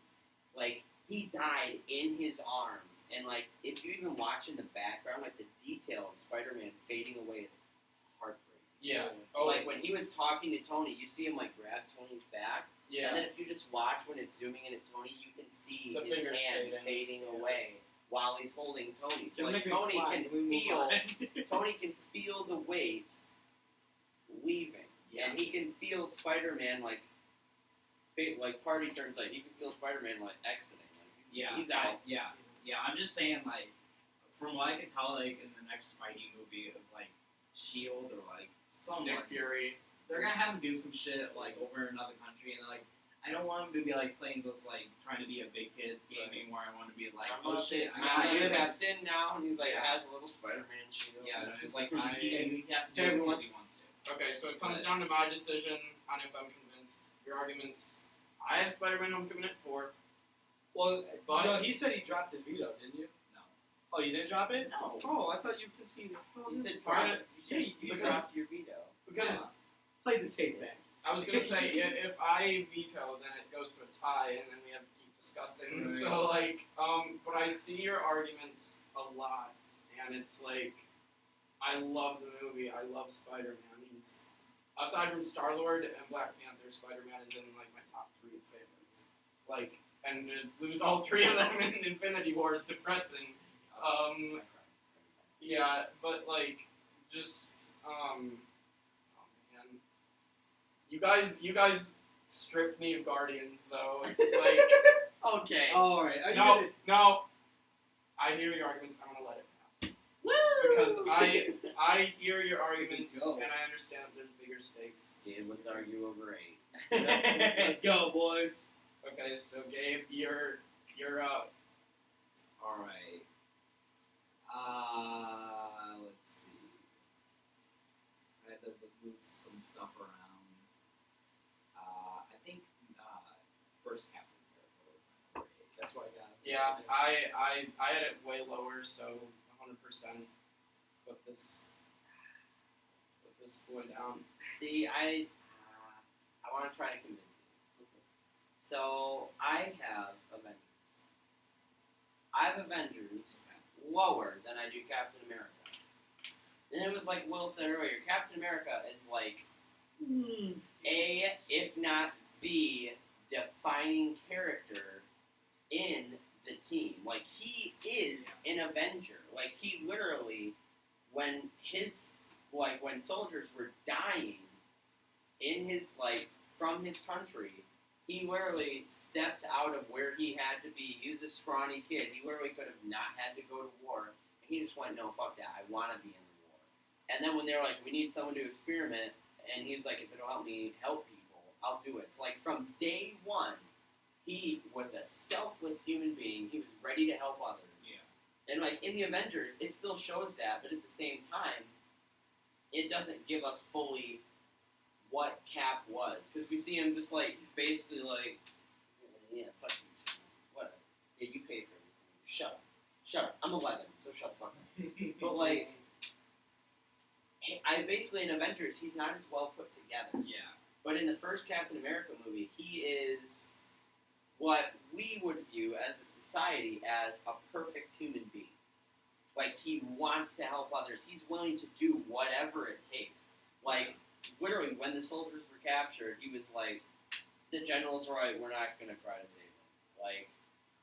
Like he died in his arms, and like if you even watch in the background, like the detail of Spider-Man fading away is heartbreaking. Yeah. Like when he was talking to Tony, you see him like grab Tony's back, Yeah. and then if you just watch when it's zooming in at Tony, you can see The his fingers hand fading. fading away while he's holding Tony. So Don't like make me Tony cry. can Can we move feel on? Tony can feel the weight leaving, and he can feel Spider-Man like party turns. Like he can feel Spider-Man like exiting. Like he's out. Yeah. I'm just saying, like, from what I can tell, like in the next Spidey movie of like Shield or like someone, Nick Fury. they're gonna have him do some shit like over in another country, and like I don't want him to be like playing this like trying to be a big kid gaming where I want to be like, oh shit, I'm I a gotta captain now, and he's like Yeah. has a little Spider-Man shield. Yeah, and it's like I- he has to do it because he wants to. Okay, so it comes down to my decision on if I'm convinced. Your arguments. I have Spider-Man Homecoming at 4. Well, But- no, he said he dropped his veto, didn't you? No. Oh, you didn't drop it? No. Oh, I thought you conceded. Oh, You said Part drop of- it. You because- dropped your veto. Because play the tape back. I was gonna say if I veto, then it goes to a tie, and then we have to keep discussing. Right. So like, but I see your arguments a lot, and it's like, I love the movie. I love Spider-Man. He's aside from Star-Lord and Black Panther, Spider-Man is in like my top 3 favorites. Like, and to lose all 3 of them in Infinity War is depressing. Yeah, but like, just oh man, you guys stripped me of Guardians though. It's like Okay. All right. no. I hear your arguments. I'm gonna let it pass because I hear your arguments Go. and I understand there's bigger stakes. Gabe, let's argue over 8. Let's go, boys. Okay, so Gabe, you're up. All right. Let's see. I had to move some stuff around. think first Captain America was my number 8. That's what I got. Yeah, I had it way lower, so 100% put this boy down. See, I want to try to convince you. Okay. So I have Avengers. I have Avengers lower than I do Captain America. And it was like Will said earlier, Captain America is like a, if not the, defining character in the team. Like, he is an Avenger. Like, he literally, when soldiers were dying in his, like, from his country, he literally stepped out of where he had to be. He was a scrawny kid. He literally could have not had to go to war. And he just went, no, fuck that. I want to be in the war. And then when they were like, we need someone to experiment, and he was like, if it'll help me help people, I'll do it. So, like, from day one, he was a selfless human being. He was ready to help others. Yeah. And, like, in the Avengers, it still shows that, but at the same time, it doesn't give us fully what Cap was. Because we see him just, like, he's basically like, yeah, fuck you, whatever. Yeah, you pay for everything. Shut up. Shut up. I'm 11, so shut the fuck up. But, like, I basically, in Avengers, he's not as well put together. Yeah. But in the first Captain America movie, he is what we would view as a society as a perfect human being. Like, he wants to help others. He's willing to do whatever it takes. Like, literally, when the soldiers were captured, he was like, the generals were like, we're not going to try to save them. Like,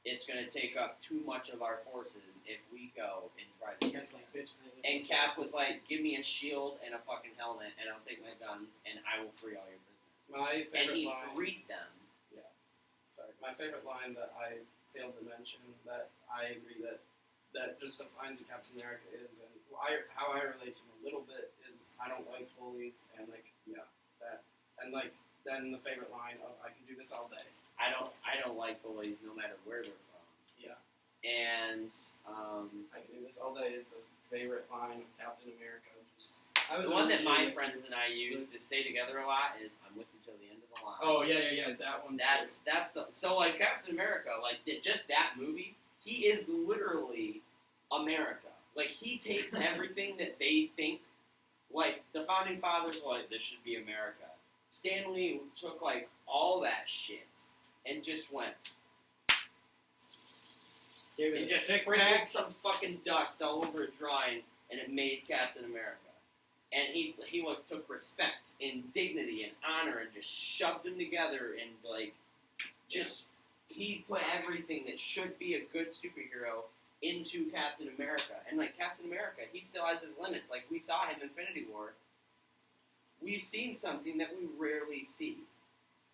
it's going to take up too much of our forces if we go and try to save Cap's them. like, bitch. And Cap was like, give me a shield and a fucking helmet, and I'll take my guns, and I will free all your prisoners. My And favorite he line. freed them. Sorry, my favorite line that I failed to mention that I agree that just defines who Captain America is, and how I relate to him a little bit is I don't like bullies, and like that, and like then the favorite line of I can do this all day. I don't like bullies no matter where they're from. Yeah. And I can do this all day is the favorite line of Captain America. Just the one that my friends and I use to stay together a lot is "I'm with you till the end of the line." oh yeah, that one. That's the so like Captain America, like just that movie. He is literally America. Like, he takes everything that they think. Like, the founding fathers were like, this should be America. Stan Lee took like all that shit and just went. And just sprinkled some fucking dust all over a drawing, and it made Captain America. And he like, took respect and dignity and honor and just shoved them together and like just he put everything that should be a good superhero into Captain America. And like Captain America, he still has his limits. Like, we saw him in Infinity War. We've seen something that we rarely see.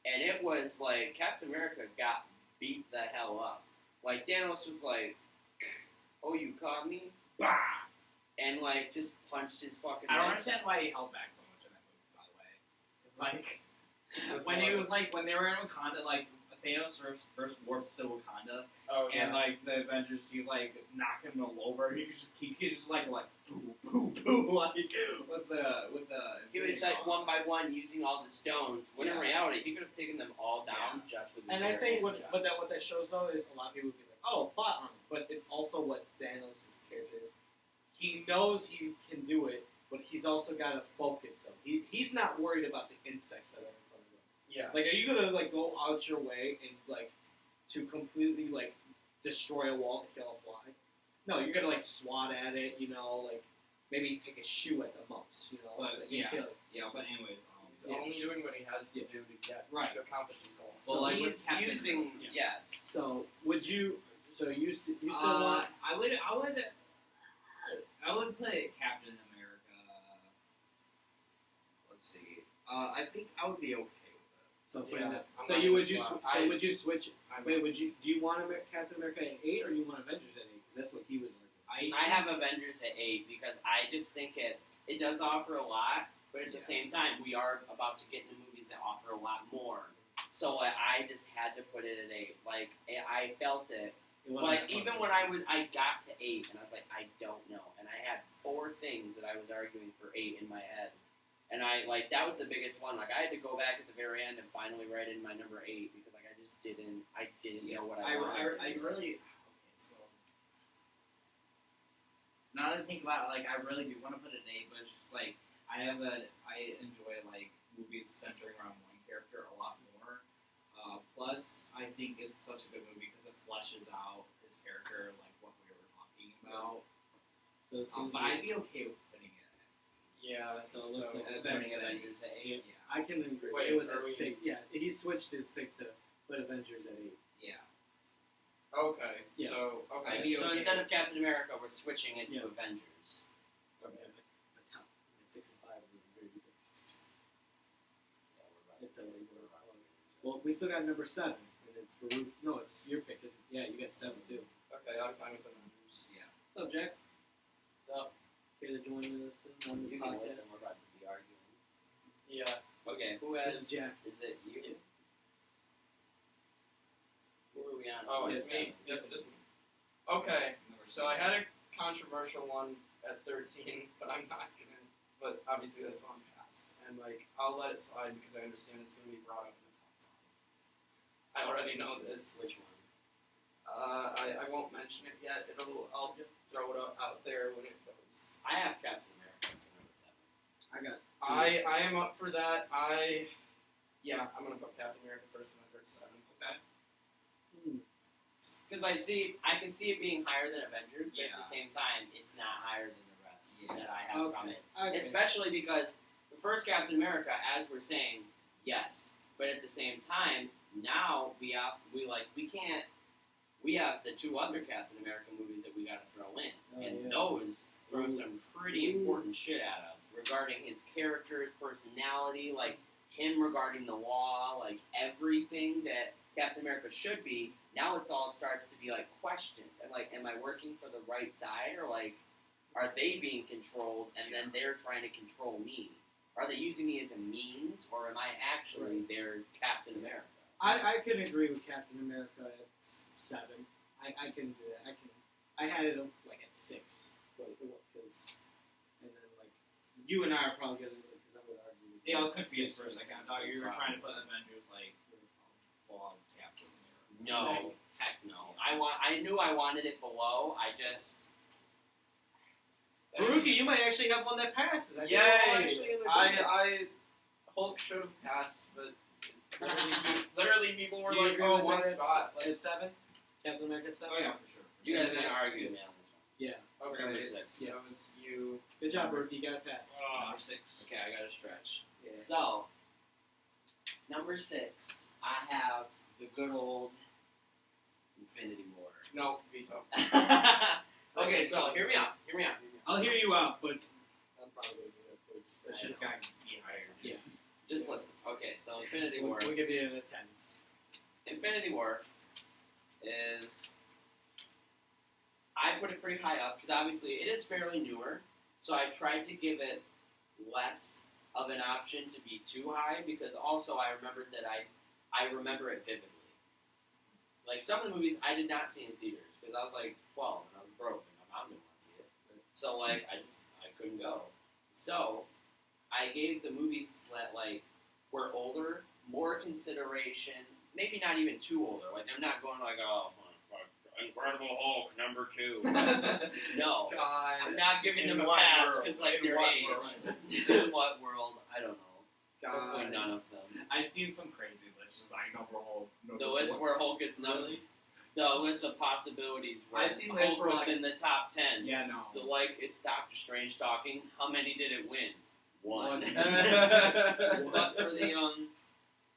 And it was like Captain America got beat the hell up. Like, Thanos was like, oh, you caught me? Bah! And, like, just punched his fucking I don't head. understand why he held back so much in that movie, by the way. It's like, when he was like, when they were in Wakanda, like, Thanos first warped to Wakanda, Oh yeah. and like the Avengers, he's like knocking them all over. He could just like boo boo boo like with the. He was like one by one using all the stones. When in Yeah. reality, he could have taken them all down just with. And his I bare think hands. what that shows though is a lot of people would be like, oh, plot armor, but it's also what Thanos' character is. He knows he can do it, but he's also got to focus though. He's not worried about the insects that are in front of him. Yeah. Like, are you gonna like go out your way and like to completely like destroy a wall to kill a fly? No, you're gonna like swat at it. You know, like maybe take a shoe at the most. You know, But, and you yeah. kill it. Yeah, but anyways, He's only doing what he has to do to get Right. to accomplish his goals. Well, So like with he's Captain using America, yes. So would you? So you still want? I would put Captain America. Let's see. I think I would be okay with it. So Yeah, that, I'm so not you gonna would you swap. so would you switch? I'm- Wait, would you? Do you want Captain America at 8 or you want Avengers at 8? Because that's what he was arguing. I have Avengers at 8 because I just think it does offer a lot, but at the same time, we are about to get into movies that offer a lot more. So I just had to put it at 8. Like, I felt it. It wasn't But that fun. even when I got to 8, and I was like, I don't know. And I had 4 things that I was arguing for 8 in my head. And I like that was the biggest one. Like I had to go back at the very end and finally write in my number 8 because like I didn't know what I wanted. I really. Okay, so now that I think about it, like I really do want to put an 8, but it's just like I enjoy like movies centering around one character a lot more. Plus, I think it's such a good movie because it fleshes out his character, like what we were talking about. So it seems But I'd be okay with putting it at. Yeah, So it looks like Putting Avengers. Avengers at 8. Yeah. I can agree. Wait, it was are at we- 6. Yeah, he switched his pick to put Avengers at 8. Yeah. Okay. Yeah. So okay. I'd be So okay. instead of Captain America, we're switching it Yeah. to Avengers. Okay. My top 6 and 5 are very good. Yeah, we're about It's to a get- labor. we're about to get- Well, we still got number 7, and it's Baruch. No, it's your pick, isn't it? Yeah, you got 7 too. Okay, I'm fine with the numbers. What's up, Jack? So Care to join us on this you can podcast? listen. We're about to be arguing. Yeah. Okay, who This has? is Jack. Is it you? Who are we on? Oh, Who it's is me. that? Yes, it is me. Okay. So I had a controversial one at 13, but I'm not gonna. But obviously that's on past, and like I'll let it slide because I understand it's gonna be brought up in the top 5. I already know this. Which one? I won't mention it yet. I'll throw it out there when it goes. I have Captain America at number 7. I got. I am up for that. I'm gonna put Captain America first and then 7. Hmm. Because I can see it being higher than Avengers, but at Yeah. the same time, it's not higher than the rest Yeah. that I have from it. Okay. Especially because the first Captain America, as we're saying, yes, but at the same time, now we have the 2 other Captain America movies that we got to throw in, and yeah. those throw Ooh. some pretty important shit at us regarding his character, his personality, like him regarding the law, like everything that Captain America should be. Now it's all starts to be like questioned, and like, am I working for the right side, or like, are they being controlled, and then they're trying to control me? Are they using me as a means, or am I actually their Captain America? I can agree with Captain America at 7. I can do that. I had it like at 6, because and then like you and I are probably gonna because I would argue. See, I was it's confused 6 for a second. I thought you were trying to put Avengers like below Captain America. No, heck no. I knew I wanted it below. I just Barucki, you might actually have one that passes. I think Yay! we're all actually in agreement. I Hulk should have passed, but literally people were Do you like, agree "Oh, with one that? spot." It's 7. Captain America 7. Oh yeah, for sure. you guys are gonna argue me on this one. Yeah. Okay, Number 6. so it's you. Good job, Barucki. You got it passed. Number 6. Okay, I gotta stretch. Yeah. So, number 6, I have the good old Infinity War. No, veto. Okay, so hear me out. Hear me out. I'll hear you out, but I'm probably going to do that too. It's just got to be higher. Yeah. Just listen. Okay, so Infinity We'll War. give you an 10. Infinity War is. I put it pretty high up because obviously it is fairly newer, so I tried to give it less of an option to be too high because also I remembered that I remember it vividly. Like some of the movies I did not see in theaters because I was like 12 and I was broke and my mom didn't want to see it. So like I couldn't go. So I gave the movies that like were older more consideration. Maybe not even too older. Like I'm not going like Incredible Hulk number 2. No, God. I'm not giving them a what pass world? because like In their what age. world? In what world? I don't know. Hopefully God. none of them. I've seen some crazy lists, just like number Hulk. The list where Hulk is Really? the list of possibilities where I've seen lists Hulk where, was like- in the top 10. Yeah, no. So like it's Doctor Strange talking. How many did it win? One. One. But for the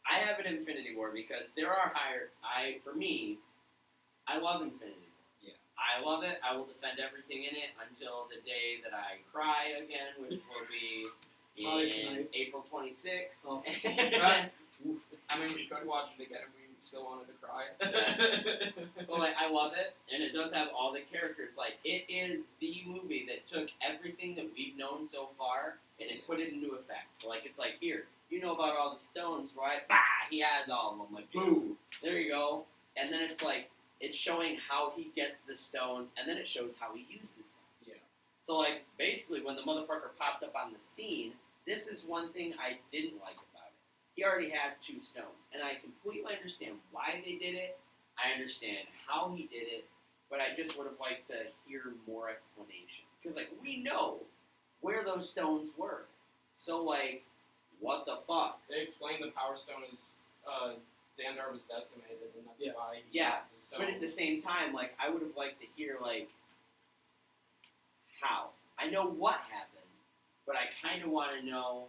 I have an Infinity War because there are higher. For me, I love Infinity War. Yeah. I love it. I will defend everything in it until the day that I cry again, which will be Probably in tonight. April 26th. Oh. I mean, we could watch it again if we still wanted to cry. Well, like, I love it, and it does have all the characters. Like, it is the movie that took everything that we've known so far and it put it into effect. So, like, it's like, here, you know about all the stones, right? Bah! He has all of them. Like, boo! There you go. And then it's like, it's showing how he gets the stones, and then it shows how he uses them. Yeah. So, like, basically, when the motherfucker popped up on the scene, this is one thing I didn't like about it. He already had 2 stones, and I completely understand why they did it. I understand how he did it, but I just would have liked to hear more explanation. Because, like, we know where those stones were. So, like, what the fuck? They explained the Power Stone is Xandar was decimated, and that's why he Yeah, got the stone. but at the same time, like, I would have liked to hear, like, how. I know what happened, but I kind of want to know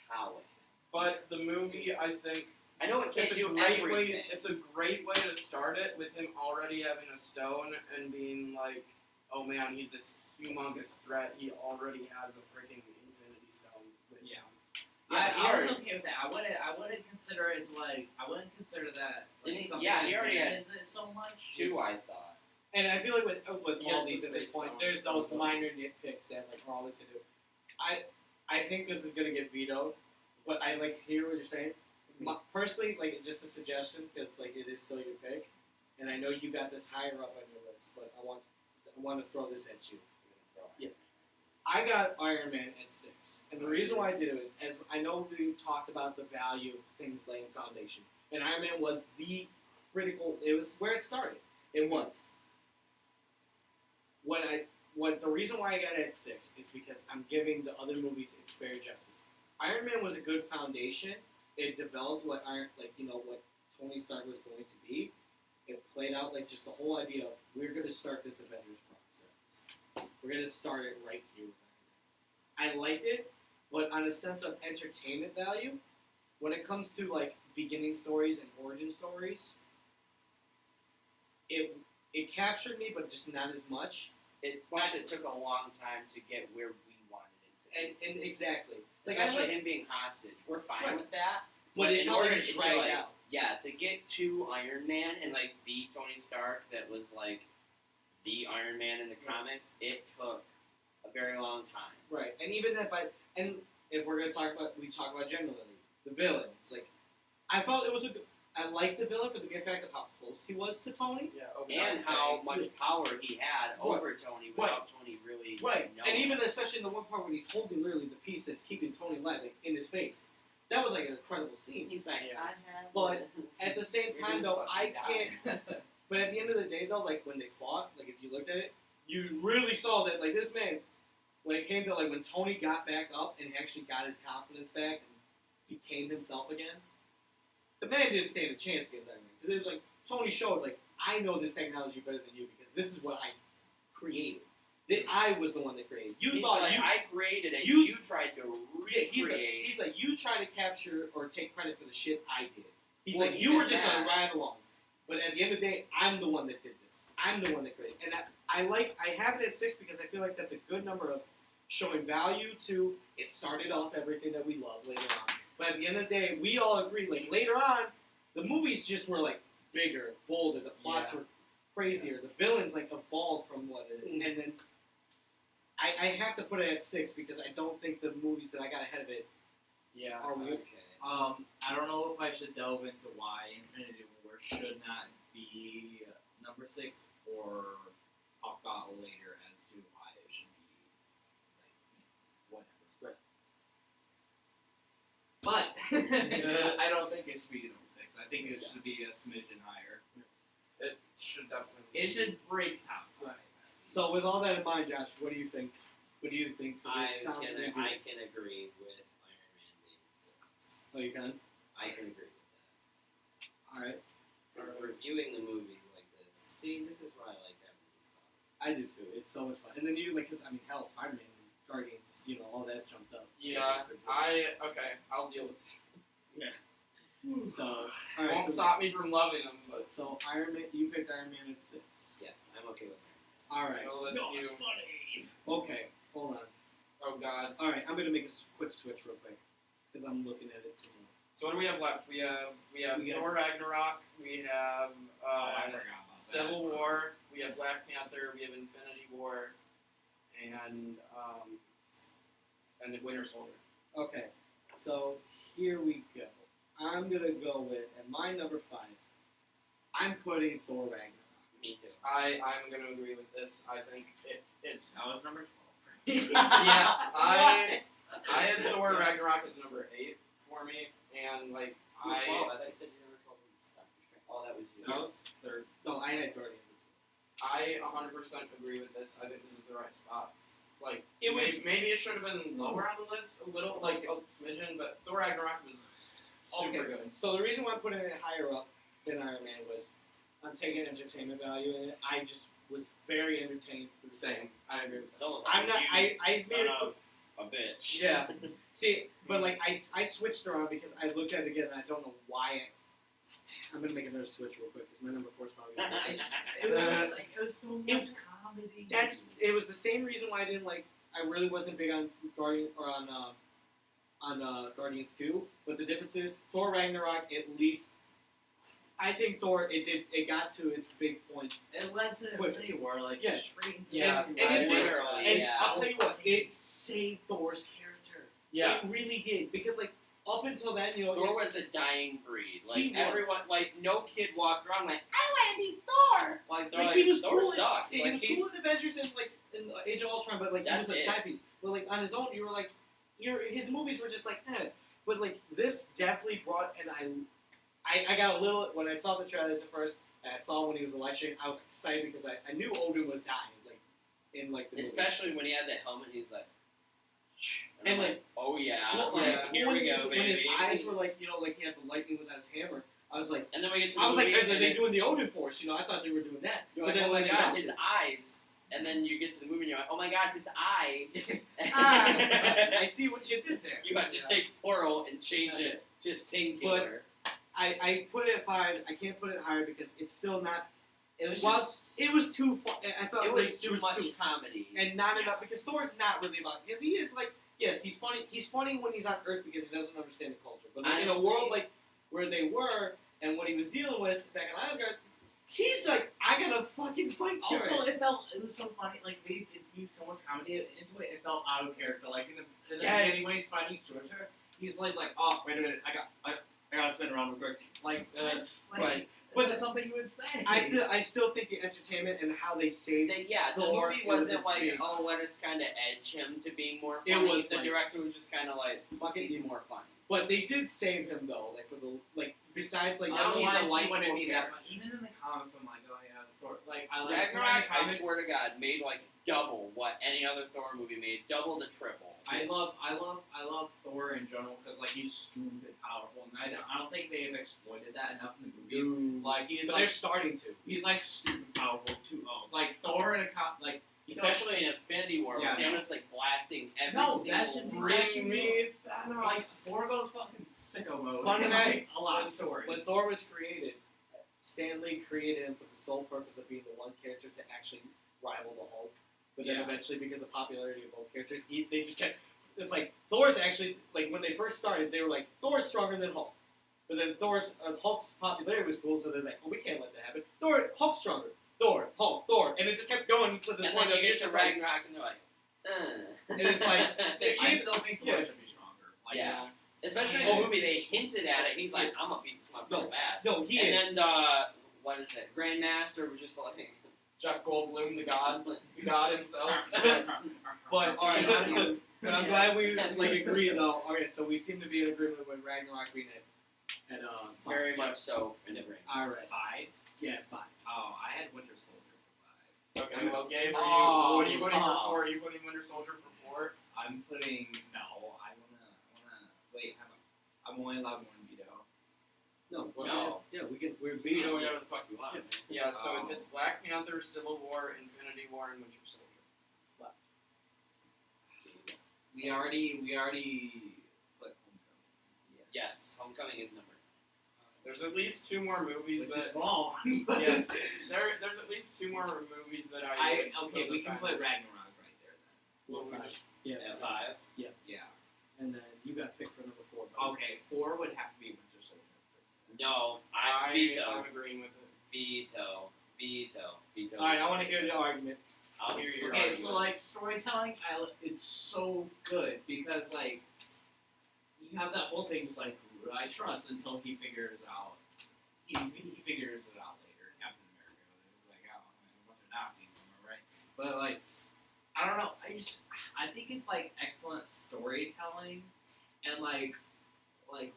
how it happened. But the movie, I think, I know it can't it's a do great everything. way. It's a great way to start it with him already having a stone and being like, "Oh man, he's this humongous threat. He already has a freaking Infinity Stone with Yeah. him." I was okay with that. I wouldn't consider it like I wouldn't consider that Didn't like he- something yeah, that he already had advances it so much. 2, I thought. And I feel like with He all gets these the at this space point, stone. there's those minor nitpicks that like we're always gonna do. I think this is gonna get vetoed, but I like hear what you're saying. Personally, like just a suggestion because like it is still your pick, and I know you got this higher up on your list, but I want to throw this at you. Yeah. I got Iron Man at 6, and the reason why I did it is, as I know we talked about the value of things laying foundation, and Iron Man was the critical. It was where it started. It was. What the reason why I got it at 6 is because I'm giving the other movies its fair justice. Iron Man was a good foundation. It developed what what Tony Stark was going to be. It played out like just the whole idea of we're going to start this Avengers process. We're going to start it right here with Iron Man. I liked it, but on a sense of entertainment value, when it comes to like beginning stories and origin stories, it captured me, but just not as much. Plus, it took a long time to get where we wanted it to be. And exactly, like Especially him being hostage. We're fine Right. with that. but it in felt order like it to, dragged like, out. Yeah, to get to Iron Man and like the Tony Stark that was like the Iron Man in the comics, it took a very long time. Right, and even that, and if we're gonna talk about, we talk about generally the villains. Like, I felt it was I liked the villain for the mere fact of how close he was to Tony. Yeah, And how much power he had over Tony without Tony really Right, knowing. and even especially in the one part when he's holding literally the piece that's keeping Tony alive, like, in his face. That was like an incredible scene. He's like, Yeah. I have But this. At the same You're time, gonna though, I fucking can't. But at the end of the day, though, like when they fought, like if you looked at it, you really saw that like this man, when it came to like when Tony got back up and actually got his confidence back and became himself again, the man didn't stand a chance against Iron Man because it was like Tony showed like I know this technology better than you because this is what I created. That I was the one that created. You He's thought like, you. I created it. you- You tried to recreate. He's like you try to capture or take credit for the shit I did. He's Well, like you even were just that- a ride along. But at the end of the day, I'm the one that did this. I'm the one that created. And I have it at 6 because I feel like that's a good number of showing value to. It started off everything that we love later on. But at the end of the day, we all agree. Like later on, the movies just were like bigger, bolder. The plots were crazier. The villains like evolved from what it is. And then I have to put it at 6 because I don't think the movies that I got ahead of it Yeah. are weird. Okay. I don't know if I should delve into why Infinity War should not be number 6 or talk about it later as to why it should be like whatever. But I don't think it should be number 6. I think it should be a smidgen higher. It should definitely. It should break top 5. So with all that in mind, Josh, what do you think? What do you think? 'Cause I it sounds can like you I can agree with Iron Man being 6. Oh, you can? I can agree with that. All right. Because reviewing the movies like this, see, this is why I like having these talks. I do too. It's so much fun. And then you, like, because, I mean, hell, Spider-Man, Guardians, you know, all that jumped up. Yeah, okay, I'll deal with it. So, all It right. won't So, stop me from loving them, but. so Iron Man, you picked Iron Man at 6. Yes, I'm okay with that. All right. So let's do. funny. Okay, hold on. Oh God. All right, I'm going to make a quick switch real quick because I'm looking at it. Somewhere. So what do we have left? We have We got- Thor Ragnarok. We have I forgot about Civil War. We have Black Panther. We have Infinity War, and the Winter Soldier. Okay, so here we go. I'm going to go with, at my number 5, I'm putting Thor Ragnarok. Me too. I'm gonna agree with this. I think it's That was number Yeah, I had Thor Ragnarok as number 8 for me, and like I I thought you said your number 12 was Doctor Strange. Oh, that was you. That was third. No, I had Guardians. 100% agree with this. I think this is the right spot. Like It was- maybe it should have been lower on the list a little, like a smidgen, but Thor Ragnarok was super Okay. good. So the reason why I'm putting it higher up than Iron Man was I'm taking entertainment value in it. I just was very entertained. Through the Same, I agree with that. So I'm not. I son made it. of a bitch. Yeah. See, but like I switched around because I looked at it again and I don't know why. I'm gonna make another switch real quick because my number 4 is probably. Gonna I be just, it was just like, it was so It- much comedy. It was the same reason why I didn't like. I really wasn't big on Guardian or on Guardians 2, but the difference is Thor Ragnarok at least. I think Thor it got to its big points. It led to Quick. Infinity War, like Yeah. straight into Yeah, and it did. literally, And yeah. I'll tell you what, it saved Thor's character. Yeah. It really did because like up until then, you know, Thor was a dying breed. Like He was. everyone, like no kid walked around like I want to be Thor. Like they're like, like, he was Thor cool. sucks. He Like was he's cool in Avengers and like in Age of Ultron, but like he That's was a it. side piece. But like on his own, you were like, his movies were just like, eh. But like this definitely brought, and I got a little when I saw the trailers at first. And I saw when he was lecturing, I was excited because I knew Odin was dying, like in like the movie. especially when he had that helmet. He's like, And, I'm like, oh yeah, Well, like, yeah. here when we his, go, when his baby. eyes were like, you know, like he had the lightning without his hammer. I was like, and then we get to the are movie, they and doing the it's- Odin Force? You know, I thought they were doing that. You're But like, then oh my when they god, watched his it- eyes. And then you get to the movie and you're like, oh my god, his eye. I see what you did there. You had to take plural and change it to singular. I put it at 5. I can't put it higher because it's still not. It was Well, just. it was too far. I thought It was like, too much comedy. and not enough because Thor's not really about because he is like yes he's funny when he's on Earth because he doesn't understand the culture but like, in a Honestly- world like where they were and what he was dealing with back in Asgard he's like I gotta fucking fight your Also, ass. it was so funny. Like they infused so much comedy into it. It felt out of character. Like in the Yes. beginning when he's fighting Sorcerer, he's like, oh wait a minute, I gotta spin around real quick. Like that's like right. but But- something you would say. I still think the entertainment and how they saved Yeah, the Thor, movie it was wasn't a like, big- oh, let us kind of edge him to being more It funny. was The like- director was just kind of like, fucking he's more funny. but they did save him though like for the like besides like now Otherwise, he's a he likable wouldn't be that character. funny. Even in the comics, I'm like, oh yeah, it's Thor. Like I like Ragnarok, the I comics. swear to God, made like double what any other Thor movie made, double to triple. I love Thor in general because like he's stupid powerful, and I don't think they've exploited that enough in the movies. Like he is But they're like starting to. he's like stupid powerful too. Oh, it's like Thor in a like Especially in Infinity War, Yeah, where no. Thanos like blasting every No, single that should be- Bring me like Thanos. Thor goes fucking sicko mode. Fun in, fact, like, a lot of stories. When Thor was created, Stan Lee created him for the sole purpose of being the one character to actually rival the Hulk. But then Yeah. eventually, because of the popularity of both characters, they just kept. It's like Thor's actually like when they first started, they were like Thor's stronger than Hulk. But then Hulk's popularity was cool, so they're like, well, we can't let that happen. Hulk's stronger. Thor, Hulk, Thor, and it just kept going to this And point. then That you you're get to just like, Ragnarok and they're like, And it's like- I still think Thor Yeah. should be stronger. Like, yeah. Especially in Oh. the movie, they hinted at it. He's like, Yes. I'm gonna beat this motherfucker No, bad. no, he and is. then what is it? Grandmaster was just like, Jeff Goldblum, the god himself. But all right, but I'm glad we like agree though. Okay, so we seem to be in agreement with Ragnarok being at very five. much so in the ring. All right, 5. yeah, 5. Oh, I had Winter Soldier for 5. Okay, well, Gabe, Oh, what are you putting oh. for 4? Are you putting Winter Soldier for 4? I'm putting no. I wanna wait. I'm only allowed one veto. No, No. yeah, we're You beating know whatever the fuck you want. man. Yeah, so Oh. it's Black Panther, Civil War, Infinity War, and Winter Soldier left. We already put Homecoming. Yes, Homecoming is number. There's at least 2 more movies Which is that. wrong. Yeah, there's at least 2 more movies that I. Okay, we can put Ragnarok right there Well, we just, Yeah, At 5. then. Yeah. and then you got picked for number 4. Okay, 4 would have to be Winter Soldier. No, I veto. I'm agreeing with it. Veto. All right, I want to hear the argument. I'll hear your Okay, argument. so like storytelling, it's so good because like you have that whole thing. It's like who do I trust until he figures out. He figures it out later. Captain America, it was like oh, a bunch of Nazis, am I right? But like I don't know. I think it's like excellent storytelling, and like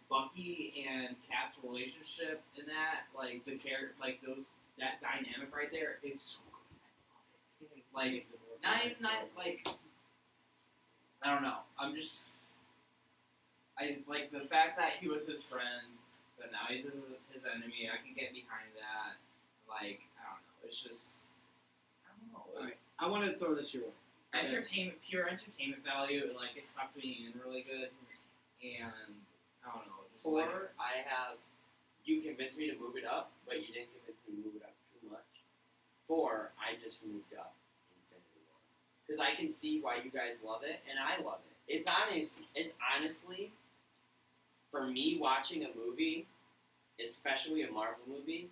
Bucky and Cap's relationship in that, like the character, like that dynamic right there. It's so good. I love it. Like like I don't know. I like the fact that he was his friend, but now he's his enemy. I can get behind that. Like I don't know. It's just I don't know. All right, I want to throw this your way. Pure entertainment value. Like it sucked me in really good, and I don't know. Just like, 4, I have. You convinced me to move it up, but you didn't convince me to move it up too much. 4, I just moved up Infinity War because I can see why you guys love it, and I love it. It's honestly, for me watching a movie, especially a Marvel movie,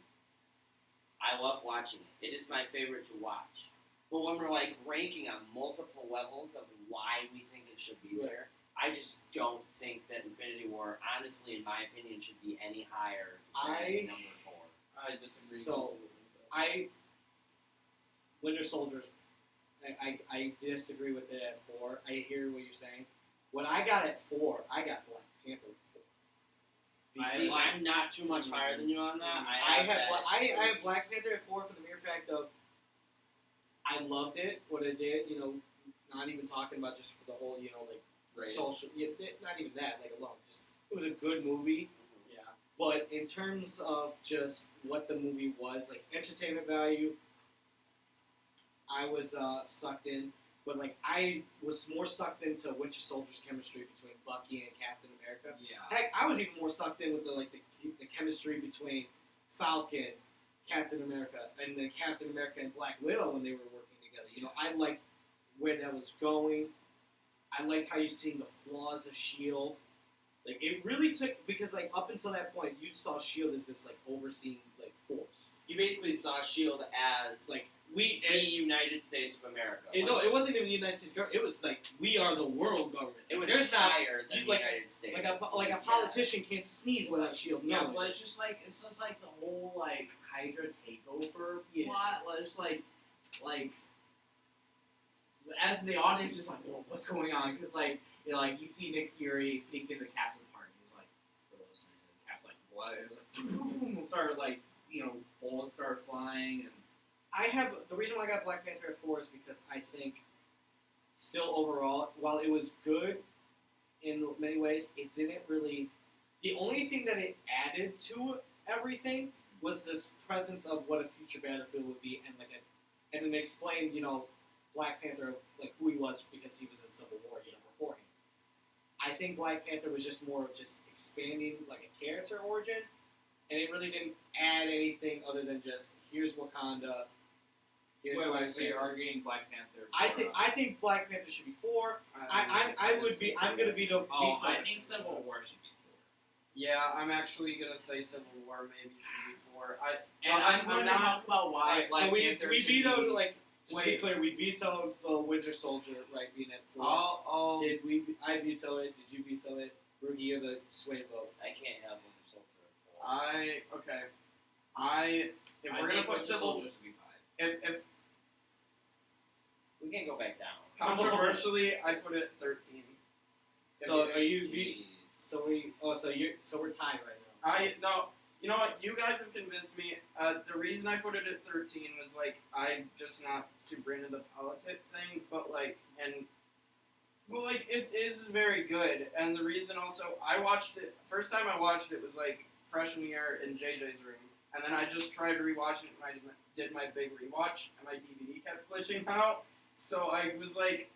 I love watching it. It is my favorite to watch. But when we're like ranking on multiple levels of why we think it should be there, I just don't think that Infinity War, honestly, in my opinion, should be any higher than number 4. I disagree. So, Winter Soldiers, I disagree with it at 4. I hear what you're saying. When I got at 4, I got Black Panther at 4. I'm not too much higher than you on that. I have Black Panther at 4 for the mere fact of I loved it, what it did, not even talking about just for the whole, like, social, not even that, like, alone, just, it was a good movie. Yeah. But in terms of just what the movie was, like, entertainment value, I was sucked in, but, like, I was more sucked into Winter Soldier's chemistry between Bucky and Captain America. Yeah. Heck, I was even more sucked in with the chemistry between Falcon, Captain America, and then Captain America and Black Widow when they were working together. I liked where that was going. I liked how you seen the flaws of S.H.I.E.L.D. Like, it really took, because, like, up until that point, you saw S.H.I.E.L.D. as this, like, overseeing, like, force. You basically saw S.H.I.E.L.D. as Like, the United States of America. No, it wasn't even the United States government. It was, like, we are the world government. It was There's higher than the like, United States. Like a politician can't sneeze without S.H.I.E.L.D. Yeah, knowing but it. it's just like the whole like Hydra takeover Yeah. plot. Well, it's like as the audience, just like, whoa, what's going on? Because like you see Nick Fury sneak into Cap's apartment. He's like, they're listening, and Cap's like, what? It was like, boom, started like bullets started flying, and The reason why I got Black Panther at 4 is because I think still overall, while it was good in many ways, it didn't really. The only thing that it added to everything was this presence of what a future Battlefield would be, and and then explain, Black Panther, like who he was because he was in Civil War, beforehand. I think Black Panther was just more of just expanding like a character origin, and it really didn't add anything other than just here's Wakanda. Here's wait, so you're arguing Black Panther? I think Black Panther should be 4. I'm gonna veto. Oh, I think Civil War should be 4. Yeah, I'm actually gonna say Civil War maybe should be 4. I'm going to talk about why Black so we Panther we should vetoed be. Just to be clear, we vetoed the Winter Soldier being at 4. Did we? I veto it. Did you veto it? Rudy, you're the sway vote. I can't have Winter Soldier at 4. If we're gonna put Civil, Soldiers to be 5. if We can't go back down. controversially, I put it at 13. So are you? Jeez. So we're tied right now. You know what? You guys have convinced me. The reason I put it at 13 was like I'm just not super into the politic thing, but it is very good. And the reason also I watched it first time I watched it was like freshman year in JJ's room, and then I just tried rewatching it and I did my big rewatch, and my DVD kept glitching out. So I was like,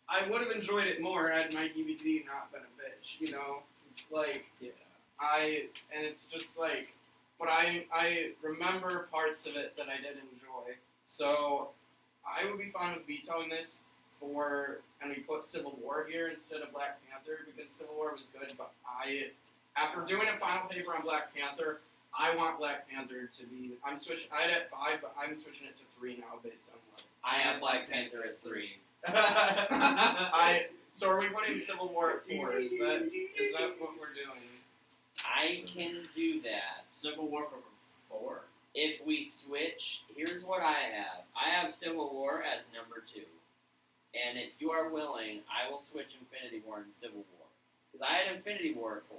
I would have enjoyed it more had my DVD not been a bitch, and it's just like, but I remember parts of it that I did enjoy. So I would be fine with vetoing this and we put Civil War here instead of Black Panther because Civil War was good, but after doing a final paper on Black Panther, I want Black Panther to be, I had it at 5, but I'm switching it to 3 now based on what. I have Black Panther at 3. So are we putting Civil War at 4? Is that what we're doing? I can do that. Civil War for 4. If we switch, here's what I have. I have Civil War as number 2. And if you are willing, I will switch Infinity War and Civil War. Because I had Infinity War at 4.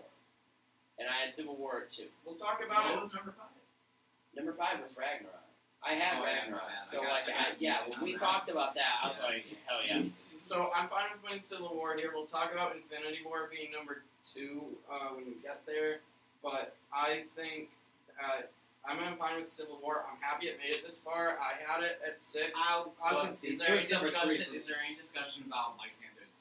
And I had Civil War at 2. We'll talk about What it. was number 5? Number 5 was Ragnarok. I had Oh, yeah, Ragnarok. I So, got when we Ragnarok. talked about that, I was Yeah. like, hell yeah. So I'm fine with winning Civil War here. We'll talk about Infinity War being number 2 when we get there. But I think I'm fine with Civil War. I'm happy it made it this far. I had it at 6. I'll But concede. Is there any Here's number 3 discussion? for me. Is there any discussion about Black Panther's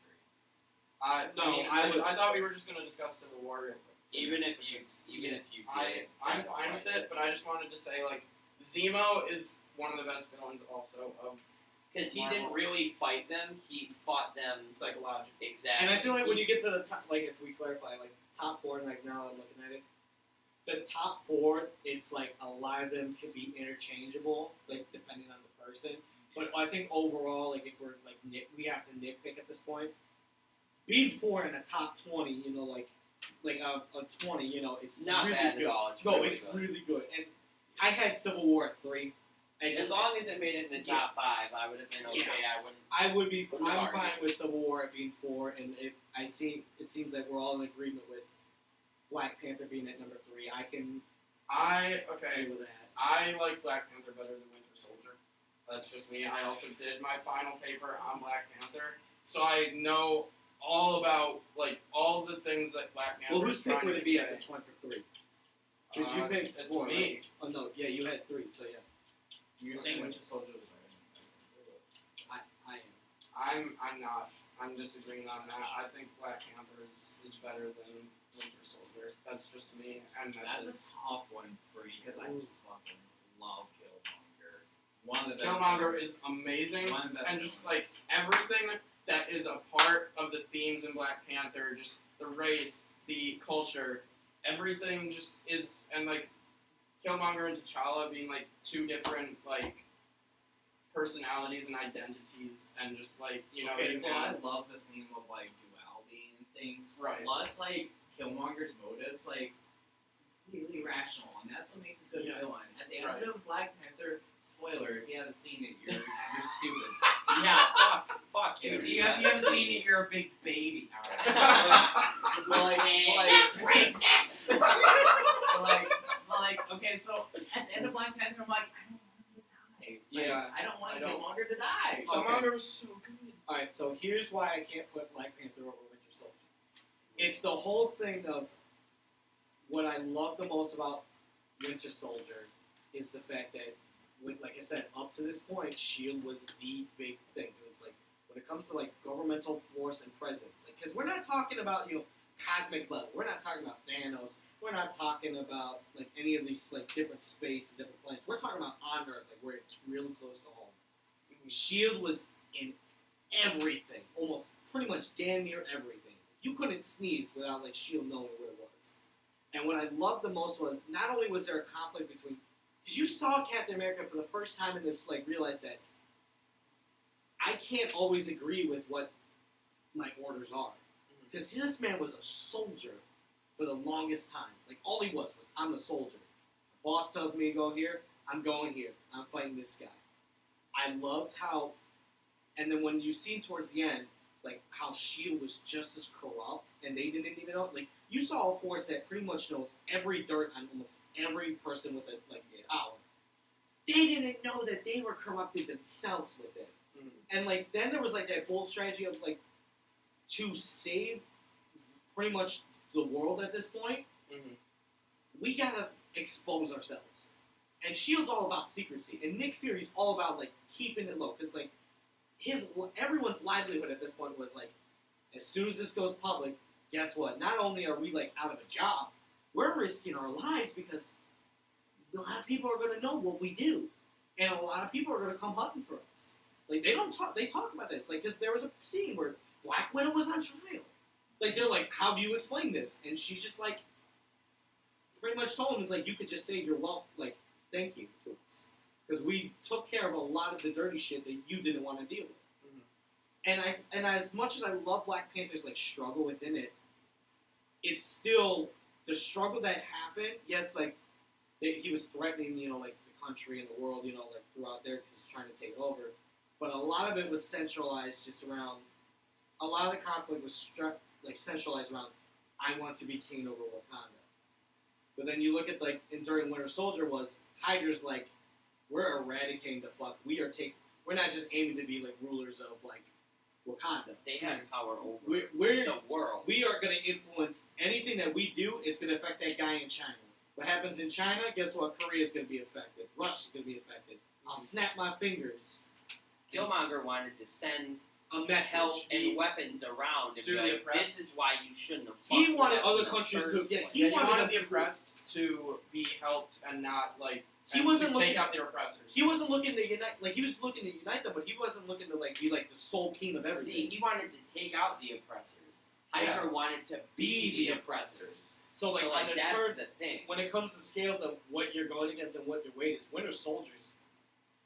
3? I thought we were just going to discuss Civil War real quick. Even if you I'm fine with it, but I just wanted to say, like, Zemo is one of the best villains also of Because he didn't really fight them, he fought them psychological. exactly. And I feel like when you get to the top, like if we clarify, like top 4, and like now I'm looking at it, the top 4, it's like a lot of them can be interchangeable, like depending on the person. But I think overall, like if we're like we have to nitpick at this point. Being 4 in the top 20, you know, like a 20, you know, it's not really bad good. at all. It's No, really it's good. really good. And I had Civil War at 3. As long as it made it in the top 5, I would have been okay. I wouldn't. I would be. Wouldn't I'm argue. fine with Civil War at being 4, and it seems like we're all in agreement with Black Panther being at number 3. I can Okay. deal with that. I like Black Panther better than Winter Soldier. That's just me. I also did my final paper on Black Panther, so I know all about like all the things that Black Panther. Well, whose is pick trying would to it be at convey. this point for 3? Because you picked it's 4, me. right? Oh no, yeah, you had 3, so yeah. You're saying Winter Soldier was I am. I'm not. I'm disagreeing on that. I think Black Panther is better than Winter Soldier. That's just me. And that That's is a tough one for me because I just fucking love Killmonger. One of the best Killmonger villains. is amazing, One of the best and just villains. like everything that is a part of the themes in Black Panther, just the race, the culture, everything just is, and like Killmonger and T'Challa being like 2 different like personalities and identities, and just like Okay, you so have- I love the theme of like duality and things. Right. Plus, like Killmonger's motives, like completely rational, and that's what makes a good Yeah. villain. At the end Right. of Black Panther, spoiler: if you haven't seen it, you're stupid. Yeah, fuck you. If you haven't seen it, you're a big baby. Alright. That's racist. Okay, so at the end of Black Panther, I'm like, I don't want him to die. Yeah. I don't want I don't- Killmonger to die. Killmonger was so good. Alright, so here's why I can't put Black Panther over Winter Soldier. It's the whole thing of what I love the most about Winter Soldier is the fact that, like I said, up to this point, S.H.I.E.L.D. was the big thing. It was like, when it comes to like governmental force and presence, like, because we're not talking about, cosmic level. We're not talking about Thanos. We're not talking about like any of these like different space and different planets. We're talking about on Earth, like where it's really close to home. S.H.I.E.L.D. was in everything, almost pretty much damn near everything. You couldn't sneeze without like S.H.I.E.L.D. knowing where it was. And what I loved the most was not only was there a conflict between, because you saw Captain America for the first time in this, like realize that I can't always agree with what my orders are. Because this man was a soldier for the longest time. Like, all he was I'm a soldier. The boss tells me to go here, I'm going here. I'm fighting this guy. I loved how, and then when you see towards the end, like, how S.H.I.E.L.D. was just as corrupt, and they didn't even know, like, you saw a force that pretty much knows every dirt on almost every person with a, like, power. They didn't know that they were corrupted themselves with it. And, like, then there was, like, that bold strategy of, like, to save pretty much the world at this point, we gotta expose ourselves. And S.H.I.E.L.D's all about secrecy. And Nick Fury's all about, like, keeping it low. Because, like, everyone's livelihood at this point was, like, as soon as this goes public, guess what? Not only are we, like, out of a job, we're risking our lives because a lot of people are going to know what we do. And a lot of people are going to come hunting for us. Like, they talk about this. Like, because there was a scene where Black Widow was on trial. Like, they're like, how do you explain this? And she's just like, pretty much told him, it's like, you could just say you're like, thank you to us. Because we took care of a lot of the dirty shit that you didn't want to deal with. And as much as I love Black Panther's, like, struggle within it, it's still, the struggle that happened, yes, like, he was threatening, like, the country and the world, like, throughout there because he's trying to take over. but a lot of it was centralized just around. A lot of the conflict was centralized around. I want to be king over Wakanda. But then you look at during Winter Soldier was Hydra's like, we're eradicating the fuck. We're not just aiming to be like rulers of like Wakanda. They had power over We're the world. we are going to influence anything that we do. It's going to affect that guy in China. What happens in China? Guess what? Korea is going to be affected. Russia's going to be affected. I'll snap my fingers. Killmonger wanted to send A message. help and weapons around and To be the like, oppressed. this is why you shouldn't have He fucked wanted with us other in the countries to- first yeah, place. he He wanted wanted them the to- oppressed to be helped and not like He and wasn't to take looking- out their oppressors. He wasn't looking to unite. Like he was looking to unite them, but he wasn't looking to like be like the sole king of everything. See, he wanted to take out the oppressors. Hydra wanted to be the oppressors. So like, on the that's third, the thing. when it comes to scales of what you're going against and what your weight is, Winter Soldiers,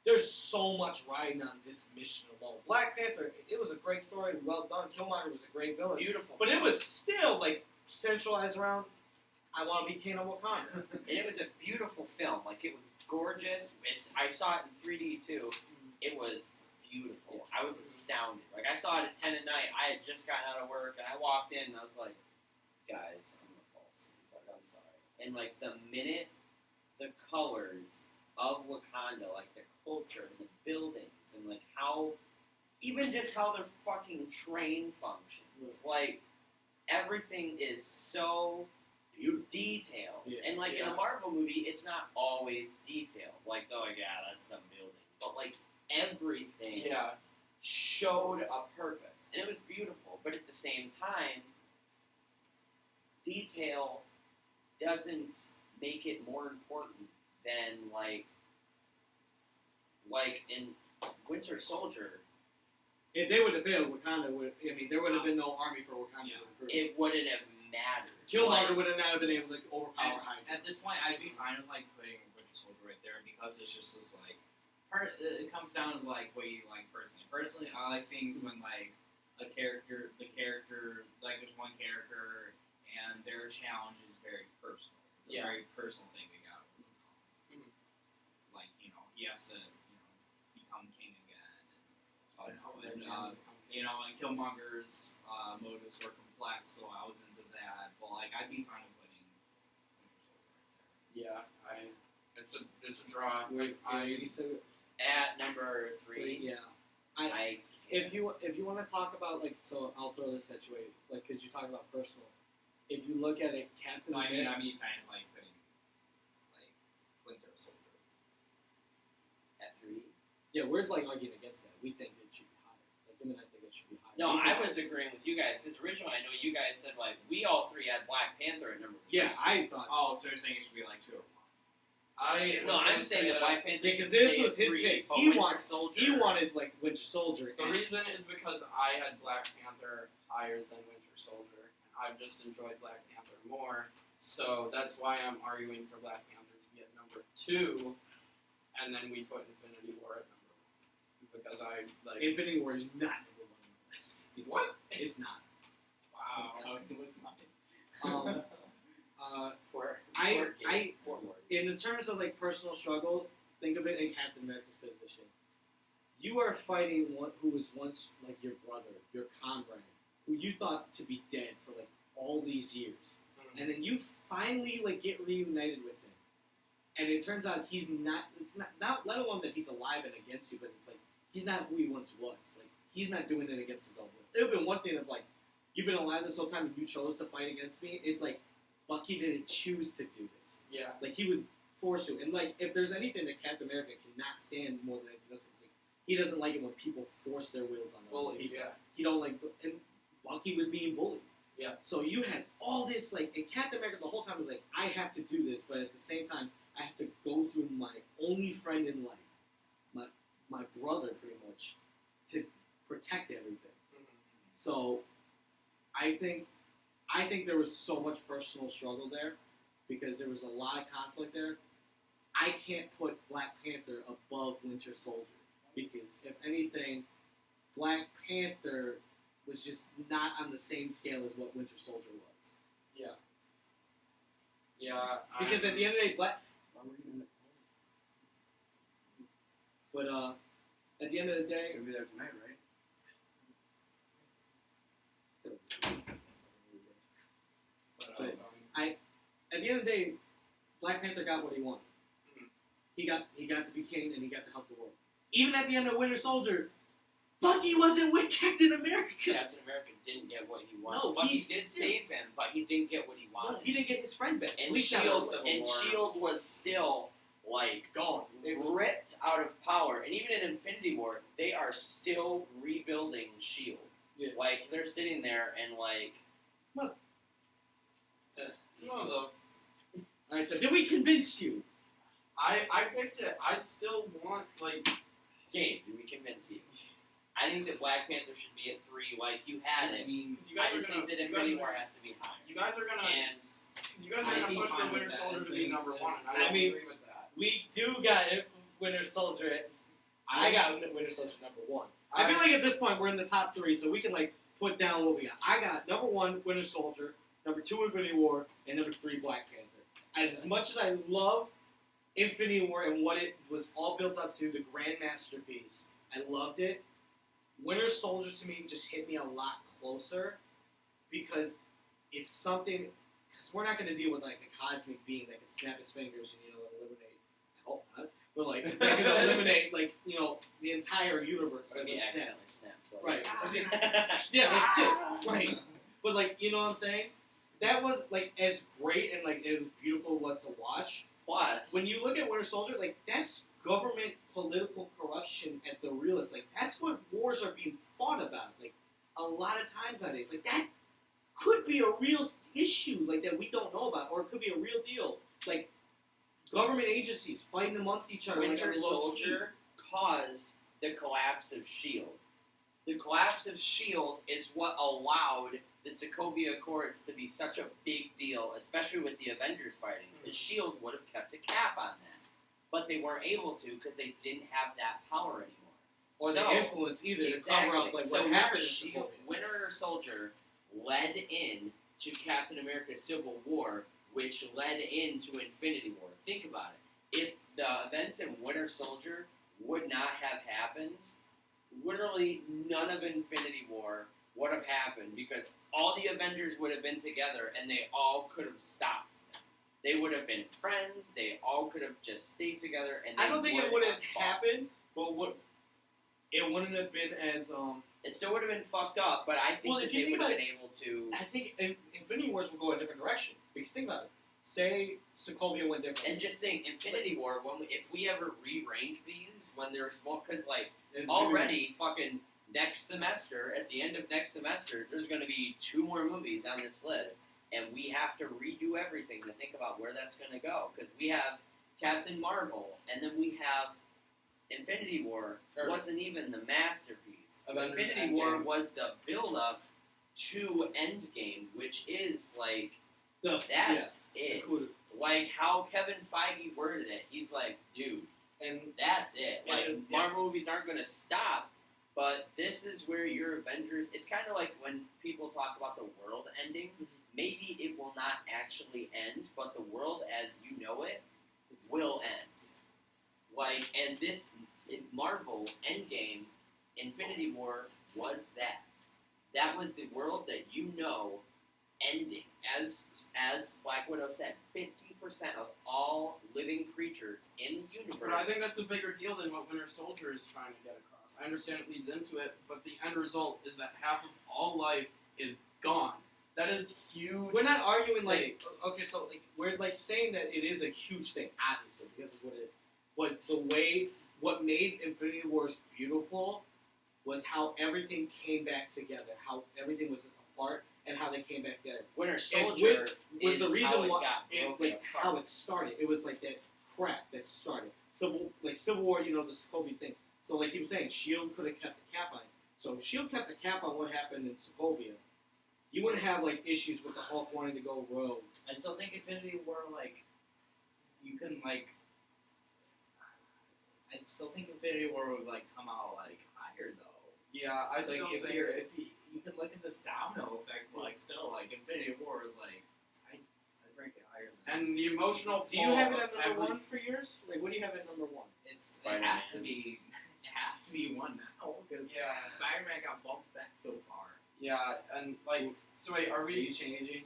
there's so much riding on this mission alone. Black Panther, it was a great story, well done. Killmonger was a great villain, Beautiful. but it was still like centralized around. I want to be king of Wakanda. And it was a beautiful film. Like, it was gorgeous. I saw it in 3D, too. It was beautiful. I was astounded. Like, I saw it at 10 at night. I had just gotten out of work, and I walked in, and I was like, guys, I'm going to fall asleep. Like, I'm sorry. And, like, the minute the colors of Wakanda, like, the culture, and the buildings, and, like, how, even just how their fucking train functions. Like, everything is so detailed. Yeah. And like in a Marvel movie, it's not always detailed. Like, oh yeah, that's some building. But like everything showed a purpose. And it was beautiful. But at the same time, detail doesn't make it more important than like in Winter Soldier, If they would have failed, Wakanda would. I mean, there would have been no army for Wakanda to recruit. it wouldn't have mattered. Killmonger Like, would have not been able to overpower Hydra. At this point, I'd be fine with like putting Winter Soldier right there because it's just this like part. It comes down to like what you like personally. Personally, I like things when like the character, like there's one character and their challenge is very personal. It's a very personal thing they got. Like he has to become king again. And Killmonger's motives were complex, so I was into that. But like, I'd be fine with putting Winter Soldier right there. It's a draw. at number 3, Yeah. I If you want to talk about like, so I'll throw this at you, like, because you talk about personal. If you look at it, Captain No, America. I'd be fine with like putting like Winter Soldier. at 3. Yeah, we're like arguing against that. We think it should be higher. Like him and I think it should be higher. No, We I think- was agreeing with you guys because originally I know you guys said like we all 3 had Black Panther at number 3. Yeah, I thought. Oh, so you're saying it should be like 2 or 1? I'm saying that Black Panther Because should this stay was at his 3, pick. but He Winter wanted- Soldier. He wanted like Winter Soldier. The reason is because I had Black Panther higher than Winter Soldier, and I've just enjoyed Black Panther more. So that's why I'm arguing for Black Panther to be at number 2, and then we put Infinity War at number 1 because I like. Infinity War is not number 1 on the list. What? It's not. Wow. Poor I- Gabe. Poor Morty. In the terms of like personal struggle, think of it in Captain America's position. You are fighting one who was once like your brother, your comrade, who you thought to be dead for like all these years, and then you finally like get reunited with him, and it turns out he's not. It's not let alone that he's alive and against you, but it's like he's not who he once was. Like he's not doing it against his own will. It would have been one thing of like you've been alive this whole time and you chose to fight against me. It's like Bucky didn't choose to do this. Yeah. Like he was forced to. And like if there's anything that Captain America cannot stand more than anything else, it's like he doesn't like it when people force their wills on other Bullies. people. Yeah. He don't like, and Bucky was being bullied. Yeah. So you had all this like, and Captain America the whole time was like, I have to do this, but at the same time, I have to go through my only friend in life, my brother, pretty much, to protect everything. So, I think there was so much personal struggle there because there was a lot of conflict there. I can't put Black Panther above Winter Soldier because, if anything, Black Panther was just not on the same scale as what Winter Soldier was. Yeah. Because at the end of the day, at the end of the day, You'll be there tonight, right? But at the end of the day, Black Panther got what he wanted. He got to be king and he got to help the world. Even at the end of Winter Soldier, Bucky wasn't with Captain America. Captain America didn't get what he wanted. No, Bucky he did still- save him, but he didn't get what he No, wanted. he didn't get his friend back. And At least not Shield, Civil and War. Shield was still like Gone. It was ripped out of power. And even in Infinity War, they are still rebuilding Shield. Yeah. Like they're sitting there and like No, though. Alright, so did we convince you? I picked it. I still want, like, Gabe, did we convince you? I think that Black Panther should be at 3. Like you had it. because you I guys are just gonna, think that you guys Infinity are- War has to be higher. you guys are gonna, And because you guys are I'd gonna be push for fine Winter with that. Soldier to As be is- number as- one, and I I don't mean- agree with that. We do got it, Winter Soldier. I got Winter Soldier number 1. I feel like at this point we're in the top 3, so we can like put down what we got. I got number 1 Winter Soldier, number 2 Infinity War, and number 3 Black Panther. And as much as I love Infinity War and what it was all built up to, the grand masterpiece, I loved it. Winter Soldier to me just hit me a lot closer because it's something. Because we're not going to deal with like a cosmic being that can snap his fingers and eliminate. I hope not. But like that can eliminate like the entire universe. Or Like, he with snap. accidentally snapped twice. Right. I mean, yeah, like shit. Right. But like you know what I'm saying? That was like as great and like as beautiful was to watch. Plus, When you look at Winter Soldier, like that's government political corruption at the realest. Like that's what wars are being fought about. Like a lot of times nowadays, like that could be a real issue, like that we don't know about, or it could be a real deal. Like government agencies fighting amongst each other. Winter like, Soldier caused the collapse of S.H.I.E.L.D. The collapse of S.H.I.E.L.D. is what allowed the Sokovia Accords to be such a big deal, especially with the Avengers fighting, because S.H.I.E.L.D. would have kept a cap on that. But they weren't able to because they didn't have that power anymore. or So- the influence either Exactly. to cover up like So what happened in Winter, Sokovia. Winter Soldier led in to Captain America's Civil War, which led into Infinity War. Think about it. If the events in Winter Soldier would not have happened, literally none of Infinity War would have happened because all the Avengers would have been together and they all could have stopped them. They would have been friends. They all could have just stayed together. And I don't think it would have fought. happened, but it wouldn't have been as It still would have been fucked up, but I think Well, that if you they think would have about been able to. I think Infinity Wars will go a different direction. Because think about it. Say Sokovia went different. And just think, Infinity War. If we ever re-rank these when they're small, because like It's already fucking next semester, at the end of next semester, there's going to be 2 more movies on this list, and we have to redo everything to think about where that's going to go. Because we have Captain Marvel, and then we have Infinity War. Or- Wasn't even the masterpiece. Avengers Infinity War Endgame. was the build-up to Endgame, which is like that's it. Cool. Like how Kevin Feige worded it. He's like, dude, And that's it. Like And- Marvel movies aren't going to stop, but this is where your Avengers. It's kind of like when people talk about the world ending. Maybe it will not actually end, but the world as you know it will end. Like, and this Marvel Endgame, Infinity War was that. That was the world that you know ending. As Black Widow said, 50% of all living creatures in the universe. But I think that's a bigger deal than what Winter Soldier is trying to get across. I understand it leads into it, but the end result is that half of all life is gone. That is huge. we're not arguing like stakes. okay, so like we're like saying that it is a huge thing, obviously, because it's what it is. But what made Infinity Wars beautiful was how everything came back together, how everything was apart, and how they came back together. Winter Witt Soldier was is the reason how it why got broken like apart. how it started. It was like that crap that started Civil War. The Sokovia thing. So like he was saying, Shield could have kept the cap on it. So if Shield kept the cap on what happened in Sokovia, you wouldn't have like issues with the Hulk wanting to go rogue. I still think Infinity War, like, you can, like, I still think Infinity War would, like, come out, like, higher, though. Yeah, I Like, still if think. you can look at this domino effect, like, still, like, Infinity War is, like, I'd rank it higher than that. And the emotional Do you pull have it of at number every- one for yours? Like, what do you have at number one? It Spider-Man. has to be, has to be one now because Yeah. Spider-Man got bumped back so far. Yeah, and like, so wait, are Are we you changing?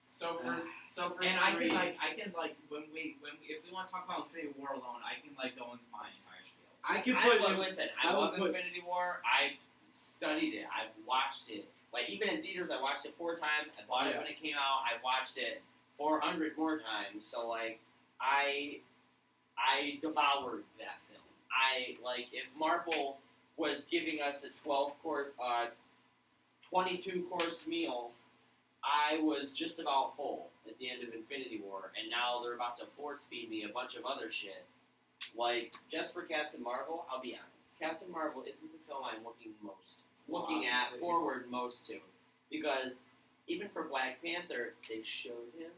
So for And three, I can when we if we want to talk about Infinity War alone, I can like go into my entire spiel. I can I put. love would put- Infinity War. I've studied it. I've watched it. Like even in theaters, I watched it 4 times. I bought it when it came out. I watched it 400 more times. So like I devoured that film. I like if Marvel was giving us a 22 course meal, I was just about full at the end of Infinity War, and now they're about to force feed me a bunch of other shit. Like just for Captain Marvel, I'll be honest. Captain Marvel isn't the film I'm looking at Obviously. forward most to, because even for Black Panther, they showed him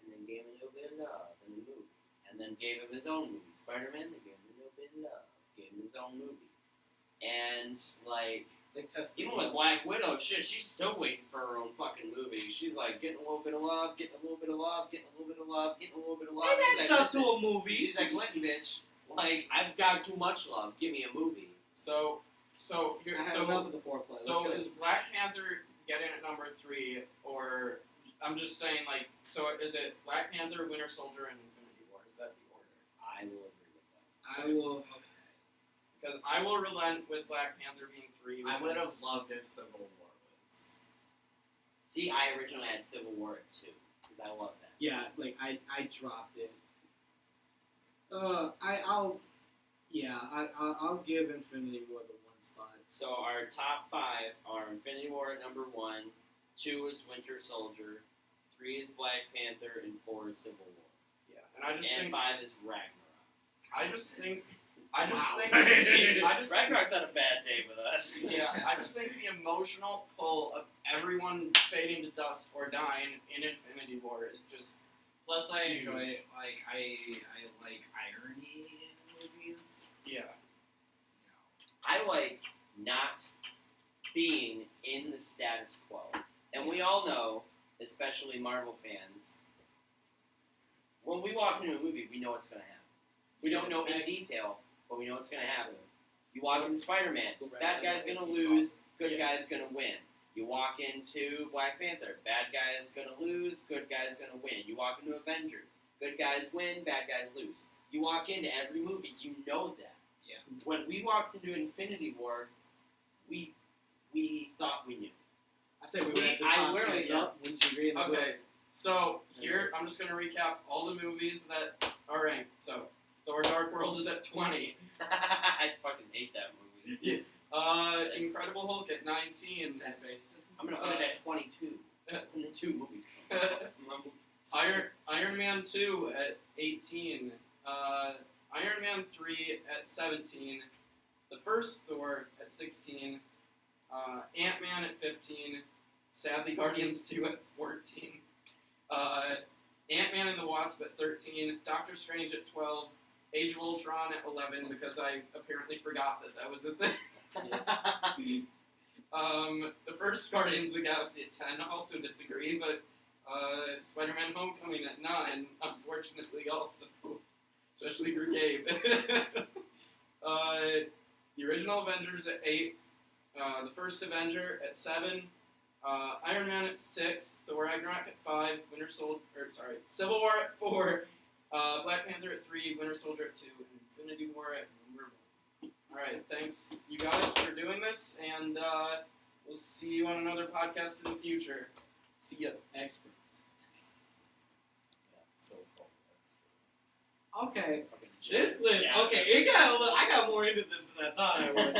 and then gave him a little bit of love in the movie, and then gave him his own movie. Spider-Man, they gave him a little bit of love, gave him his own movie, and like. They test Even with Black Widow, shit, she's still waiting for her own fucking movie. She's like getting a little bit of love, getting a little bit of love, getting a little bit of love, getting a little bit of love. That's She's like, up to "Listen," a movie. she's like, "Look, bitch, like I've got too much love. Give me a movie." so here I have so enough of the foreplay. so Let's is Black Panther getting at number 3, or I'm just saying like so is it Black Panther, Winter Soldier, and Infinity War? Is that the order? I will agree with that. I will. Because I will relent with Black Panther being 3. I would have because- loved if Civil War was. See, I originally had Civil War at 2 because I love that. Yeah, like I dropped it. I'll give Infinity War the 1 spot. So our top 5 are Infinity War at number 1, 2 is Winter Soldier, 3 is Black Panther, and 4 is Civil War. Yeah, and I just And think 5 is Ragnarok. I just think Ragnarok's had a bad day with us. Yeah, I just think the emotional pull of everyone fading to dust or dying in Infinity War is just Plus, I Huge. enjoy like I like irony in movies. yeah. I like not being in the status quo. And we all know, especially Marvel fans, when we walk into a movie, we know what's going to happen. We don't know in detail, but we know what's going to happen. You walk into Spider-Man, bad guy's going to lose, good guy's going to win. You walk into Black Panther, bad guy's going to lose, good guy's going to win. You walk into Avengers, good guys win, bad guys lose. You walk into every movie, you know that. Yeah. When we walked into Infinity War, we thought we knew. I say we wrap this I literally- podcast up. Wouldn't you agree? Okay. So here I'm just gonna recap all the movies that are ranked. So Thor: Dark World is at 20. I fucking hate that movie. Incredible Hulk at 19. Sad face. I'm gonna put it at 22 when the 2 movies come out. Iron Man 2 at 18. Iron Man 3 at 17. The first Thor at 16. Ant-Man at 15. Sadly, Guardians 2 at 14. Ant-Man and the Wasp at 13. Doctor Strange at 12. Age of Ultron at 11 because I apparently forgot that was a thing. The first Guardians of the Galaxy at 10. Also disagree, but Spider-Man: Homecoming at 9. Unfortunately, also, especially for Gabe. The original Avengers at 8. The first Avenger at 7. Iron Man at 6. Thor: Ragnarok at 5. Civil War at 4. Black Panther at 3. Winter Soldier at 2. And Infinity War at number 1. Alright, thanks you guys for doing this, and we'll see you on another podcast in the future. See ya. Experts. Yeah, so cool. Okay. Fucking This list. Jack. Okay, it got. I got more into this than I thought I would.